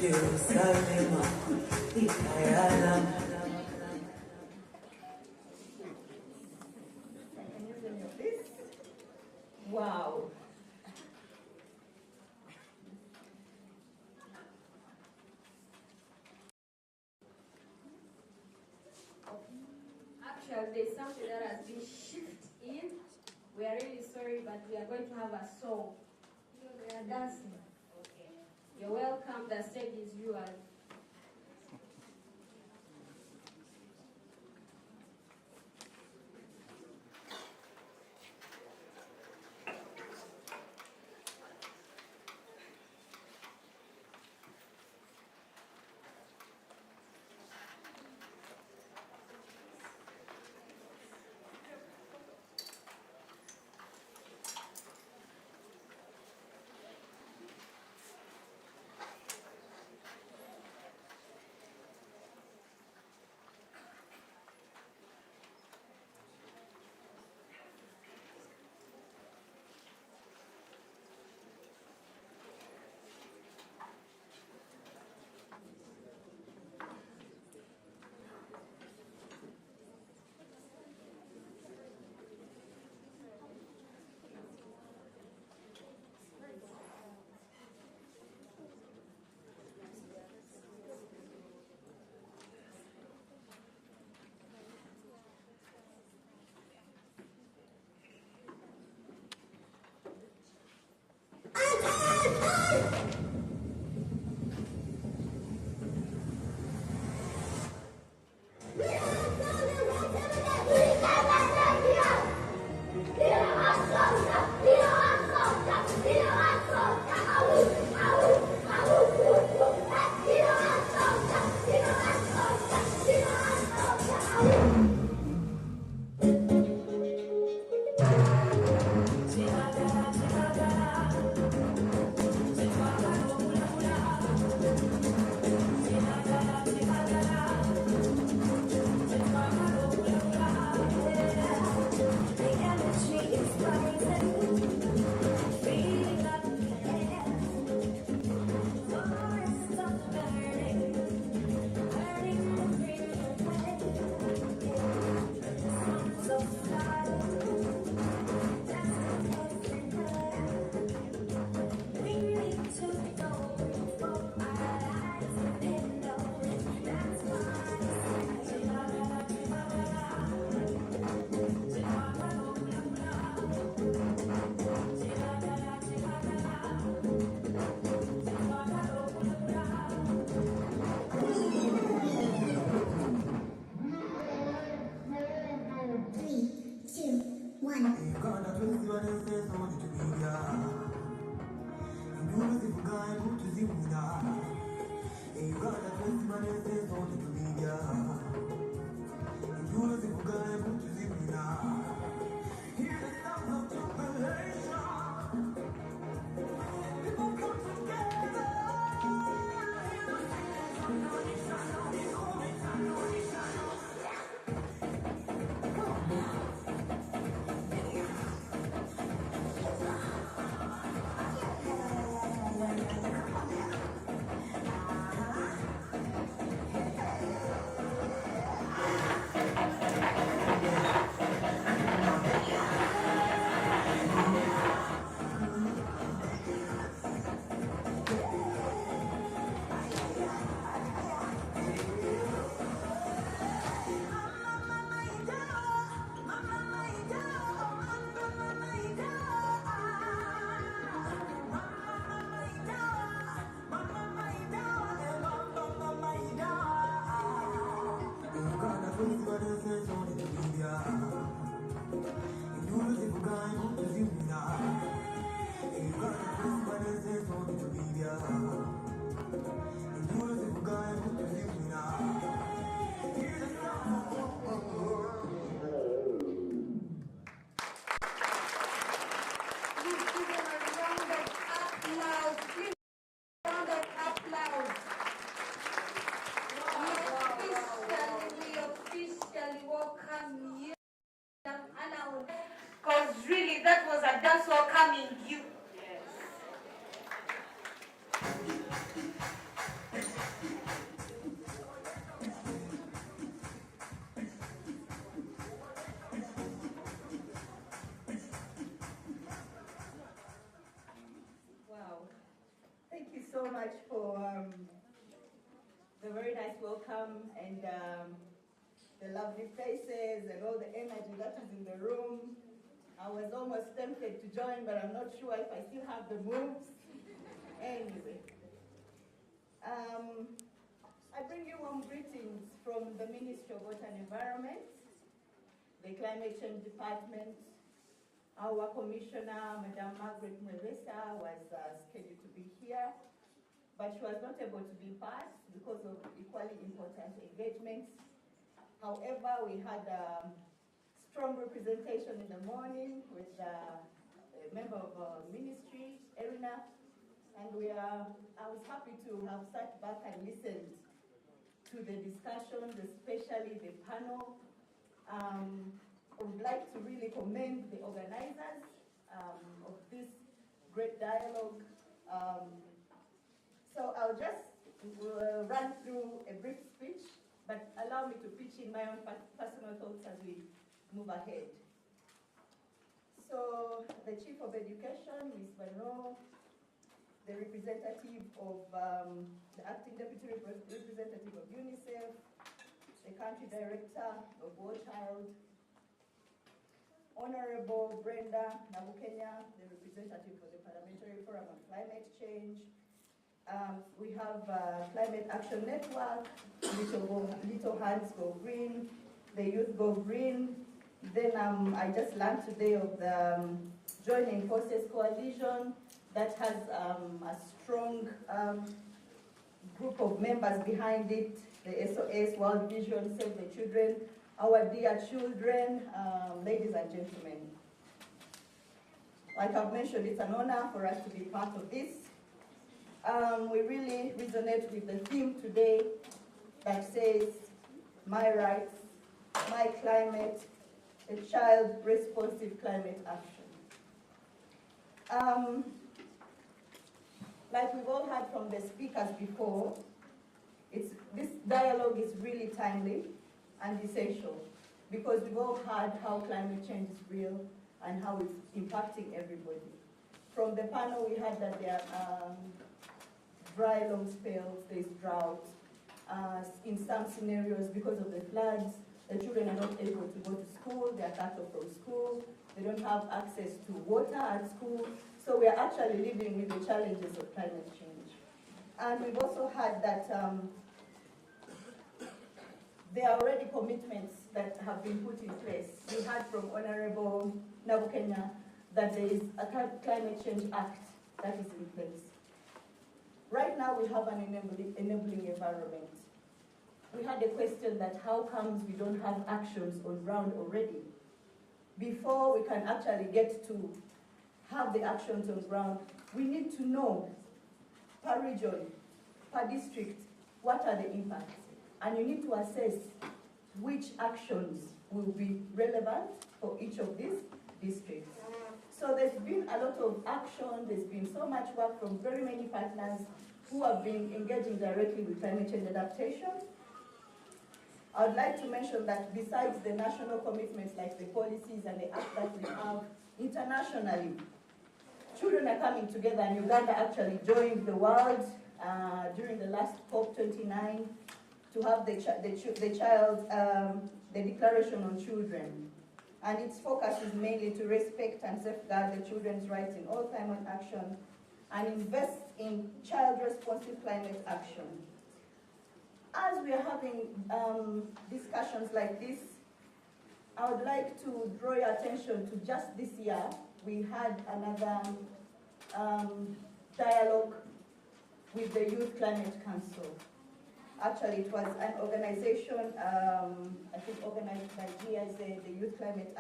Jerusalem, Ikayana. Wow. Actually, there's something that has been shifted in. We are really sorry, but we are going to have a song. We are dancing. Okay. You're welcome. The stage is yours. Because really, that was a dance welcoming you. Wow. Thank you so much for the very nice welcome and the lovely faces and all the energy that is in the room. I was almost tempted to join, but I'm not sure if I still have the moves. Anyway, I bring you warm greetings from the Ministry of Water and Environment, the Climate Change Department. Our Commissioner, Madam Margaret Mwewesa, was scheduled to be here, but she was not able to be part because of equally important engagements. However, we had strong representation in the morning with a member of our ministry, Erina, and I was happy to have sat back and listened to the discussions, especially the panel. I would like to really commend the organizers of this great dialogue. So I'll just run through a brief speech, but allow me to pitch in my own personal thoughts as we move ahead. So the Chief of Education, Ms. Bano, the representative of the Acting Deputy Representative of UNICEF, the Country Director of War Child, Honorable Brenda Nabukenya, the representative for the Parliamentary Forum on Climate Change. We have Climate Action Network, Little Hands Go Green, the Youth Go Green. Then I just learned today of the Joining Forces Coalition that has a strong group of members behind it, the SOS, World Vision, Save the Children, our dear children, ladies and gentlemen. Like I've mentioned, it's an honor for us to be part of this. We really resonate with the theme today that says, my rights, my climate, a child-responsive climate action. Like we've all heard from the speakers before, this dialogue is really timely and essential because we've all heard how climate change is real and how it's impacting everybody. From the panel, we heard that there are dry long spells, there's drought. In some scenarios, because of the floods, the children are not able to go to school, they are cut off from school, they don't have access to water at school. So we are actually living with the challenges of climate change. And we've also heard that there are already commitments that have been put in place. We heard from Honorable Nabukenya that there is a Climate Change Act that is in place. Right now we have an enabling environment. We had a question that how comes we don't have actions on ground already? Before we can actually get to have the actions on ground, we need to know per region, per district, what are the impacts? And you need to assess which actions will be relevant for each of these districts. So there's been a lot of action, there's been so much work from very many partners who have been engaging directly with climate change adaptation. I would like to mention that besides the national commitments like the policies and the acts that we have internationally, children are coming together, and Uganda actually joined the world during the last COP29 to have the Declaration on Children. And its focus is mainly to respect and safeguard the children's rights in all climate action and invest in child-responsive climate action. as we are having discussions like this, I would like to draw your attention to just this year, we had another dialogue with the Youth Climate Council. Actually, it was an organization, I think organized by GIZ, the Youth Climate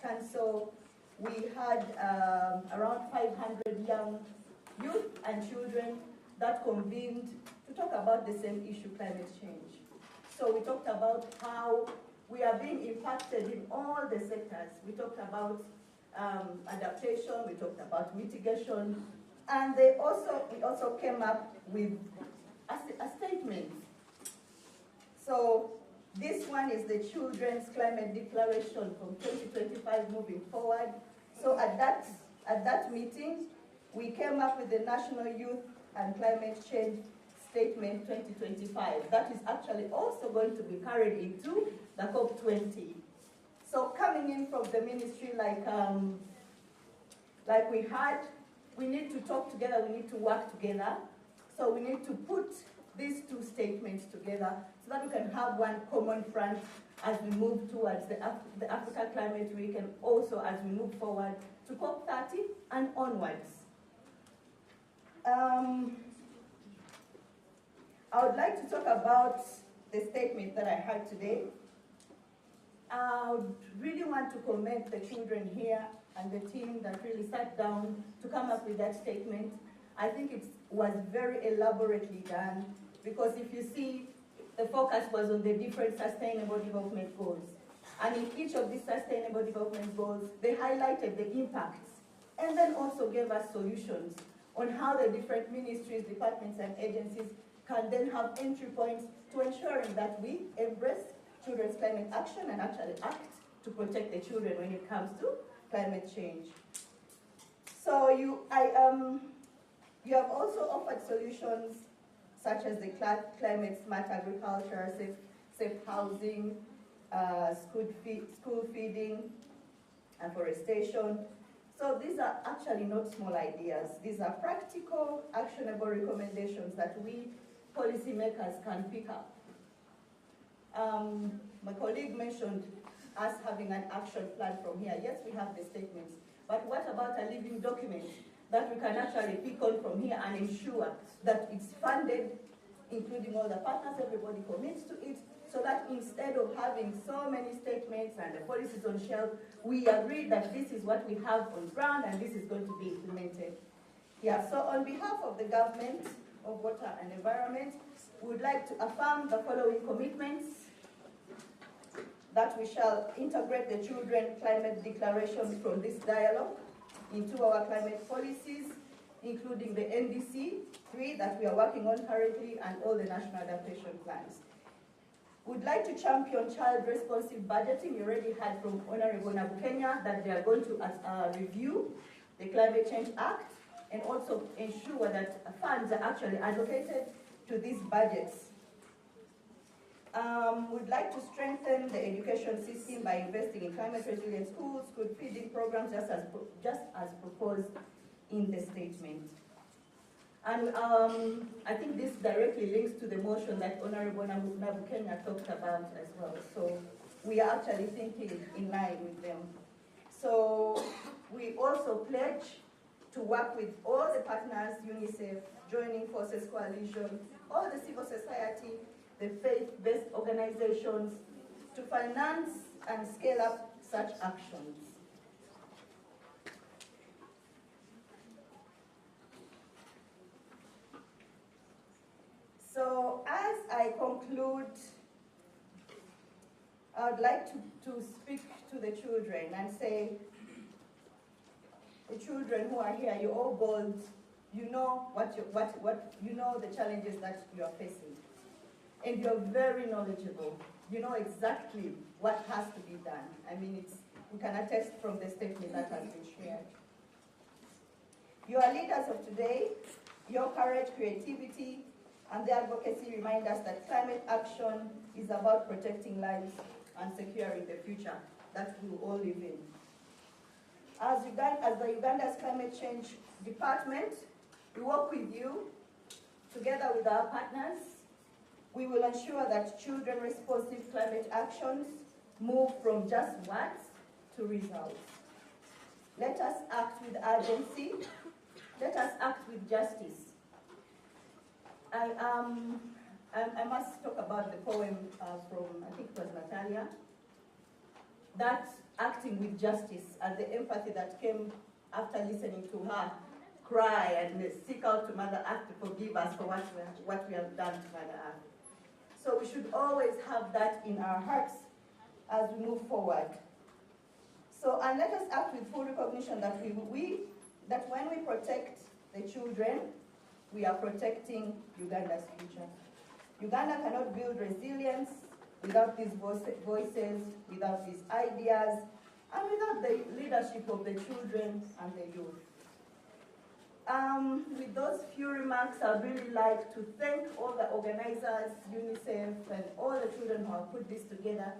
Council. We had around 500 young youth and children that convened to talk about the same issue, climate change. So we talked about how we are being impacted in all the sectors. We talked about adaptation, we talked about mitigation, and we also came up with a statement. So this one is the Children's Climate Declaration from 2025 moving forward. So at that meeting, we came up with the National Youth and Climate Change Statement 2025. That is actually also going to be carried into the COP20. So coming in from the ministry like we had, we need to talk together, we need to work together. So we need to put these two statements together so that we can have one common front as we move towards the Africa Climate Week, and also as we move forward to COP30 and onwards. I would like to talk about the statement that I had today. I would really want to commend the children here and the team that really sat down to come up with that statement. I think it was very elaborately done, because if you see, the focus was on the different sustainable development goals. And in each of these sustainable development goals, they highlighted the impacts and then also gave us solutions on how the different ministries, departments, and agencies can then have entry points to ensuring that we embrace children's climate action and actually act to protect the children when it comes to climate change. So you have also offered solutions such as the climate smart agriculture, safe housing, school feeding, afforestation. So these are actually not small ideas. These are practical, actionable recommendations that we policymakers can pick up. My colleague mentioned us having an action plan from here. Yes, we have the statements, but what about a living document that we can actually pick on from here and ensure that it's funded, including all the partners, everybody commits to it, so that instead of having so many statements and the policies on shelf, we agree that this is what we have on ground and this is going to be implemented. Yeah, so on behalf of the Government of Water and Environment, we would like to affirm the following commitments: that we shall integrate the Children Climate Declaration from this dialogue into our climate policies, including the NDC 3 that we are working on currently and all the national adaptation plans. We'd like to champion child-responsive budgeting. You already heard from Honorable Nabukenya that they are going to review the Climate Change Act and also ensure that funds are actually allocated to these budgets. We'd like to strengthen the education system by investing in climate resilient schools, school feeding programs, just as proposed in the statement. And I think this directly links to the motion that Honorable Nabukenya talked about as well. So we are actually thinking in line with them. So we also pledge to work with all the partners, UNICEF, Joining Forces Coalition, all the civil society, the faith-based organizations, to finance and scale up such actions. So as I conclude, I would like to speak to the children and say, the children who are here, you're all bold. You know you know the challenges that you are facing, and you're very knowledgeable. You know exactly what has to be done. I mean, we can attest from the statement that has been shared. You are leaders of today. Your courage, creativity, and the advocacy remind us that climate action is about protecting lives and securing the future that we all live in. As the Uganda's Climate Change Department, we work with you, together with our partners, We will ensure that children-responsive climate actions move from just words to results. Let us act with urgency. Let us act with justice. I must talk about the poem from, I think it was Natalia, that acting with justice and the empathy that came after listening to her cry and seek out to Mother Earth to forgive us for what we have done to Mother Earth. So we should always have that in our hearts as we move forward. So, and let us act with full recognition that that when we protect the children, we are protecting Uganda's future. Uganda cannot build resilience without these voices, without these ideas, and without the leadership of the children and the youth. With those few remarks, I'd really like to thank all the organizers, UNICEF, and all the children who have put this together.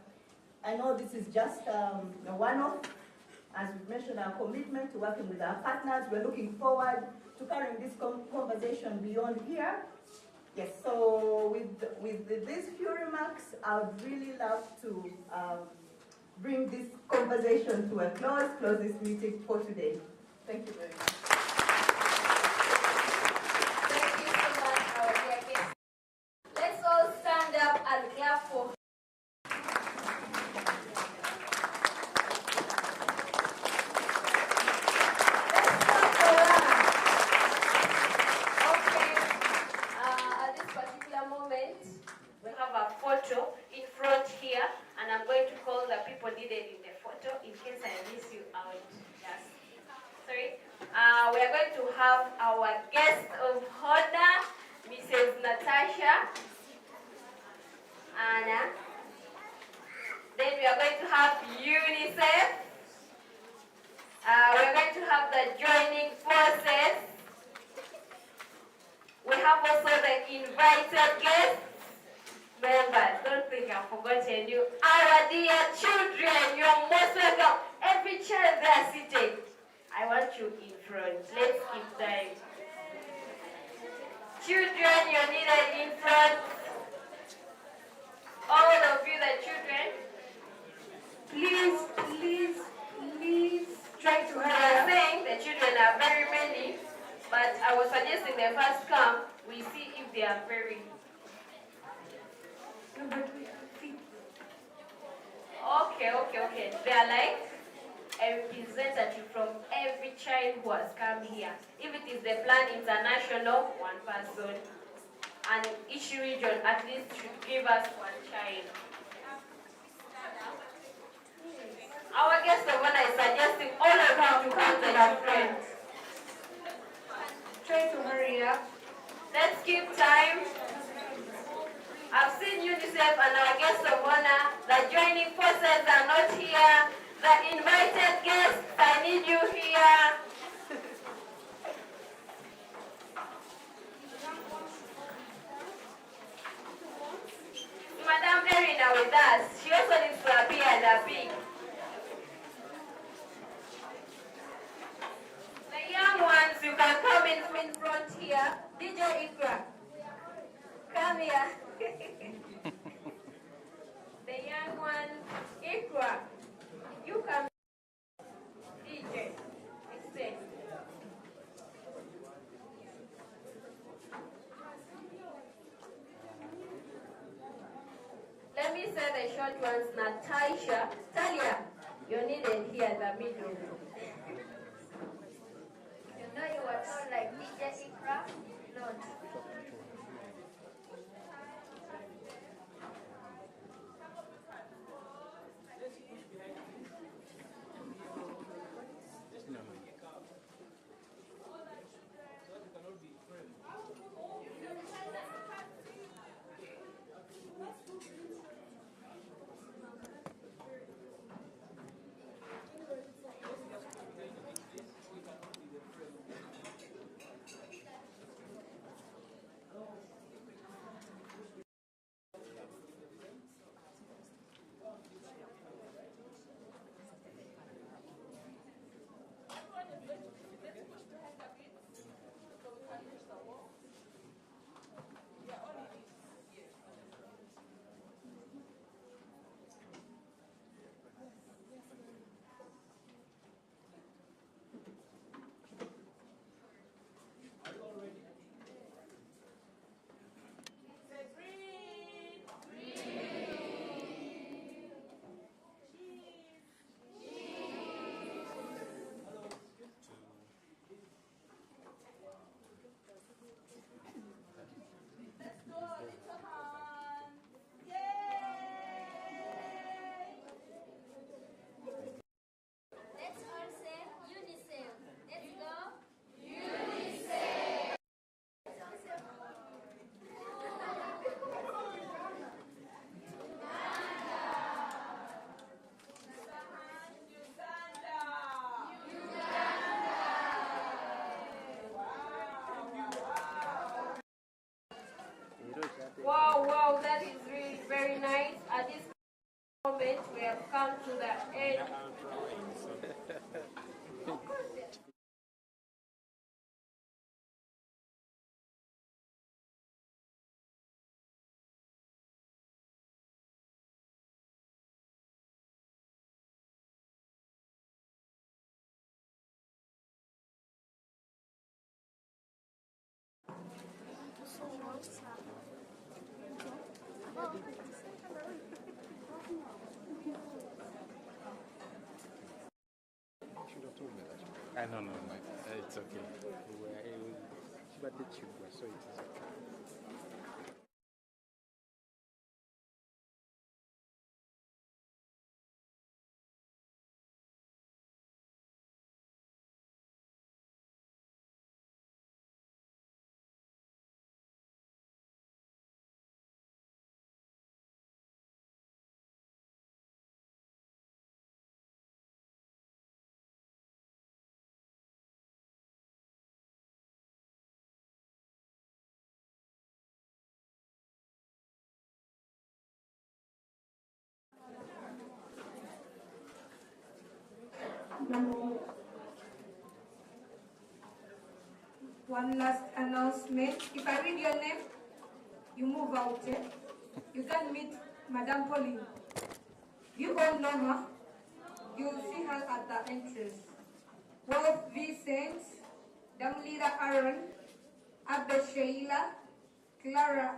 I know this is just a one-off. As we've mentioned, our commitment to working with our partners. We're looking forward to carrying this conversation beyond here. Yes, so with these few remarks, I would really love to bring this conversation to a close this meeting for today. Thank you very much. Thank you so much, our dear guests. Let's all stand up and clap for her. Photo in front here, and I'm going to call the people needed in the photo in case I miss you out. Yes. Sorry. We are going to have our guest of honor, Mrs. Natasha Anna. Then we are going to have UNICEF. We are going to have the joining forces. We have also the invited guests. Members, don't think I've forgotten you. Our dear children, you're most welcome. Every child there seated. I want you in front. Let's keep time. Children, you're needed in front. All of you, the children, please try to hurry. I'm saying the children are very many, but I was suggesting they first come. We see if they are very. Okay. They are like a representative from every child who has come here. If it is the Plan International, one person, and each region at least should give us one child. Our guest of honor is suggesting all of you to come to your friends. Try to hurry up. Let's keep time. I've seen UNICEF and our guests of honor. The joining forces are not here. The invited guests, I need you here. Madam Verena with us. She also needs to appear and appear. The young ones, you can come in front here. DJ Ikra, come here. The young one, Ikra, you come. DJ, extend. Let me say the short ones, Natasha. Talia, you're needed here in the middle. You know you were told like DJ Ikra? Not. at this moment, we have come to the end. No, it's okay. But the tube was so it is okay. One last announcement. If I read your name, you move out. You can meet Madame Pauline. You all know her. You'll see her at the entrance. Wolf Vincent, Damlira Aaron, Abbe Sheila, Clara,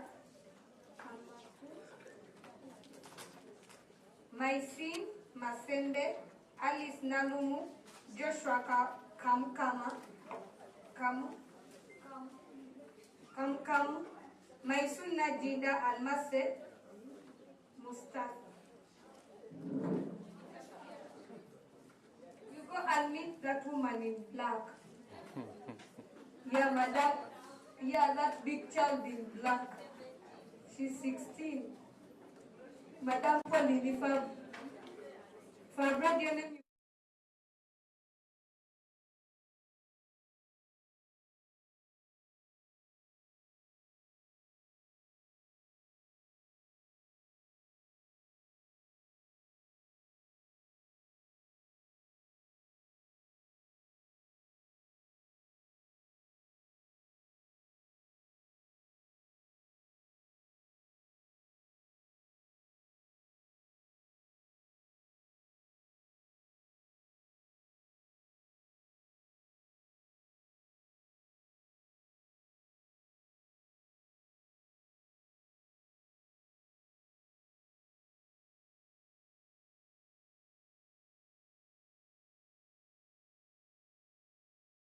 Maisin Masende, Alice Nalumu, Joshua Kamkama, Maisun Najida Almase, Mustafa. You go and meet that woman in black. Yeah, madam. Yeah, that big child in black. She's 16. Madam Pauline, if I've read your name.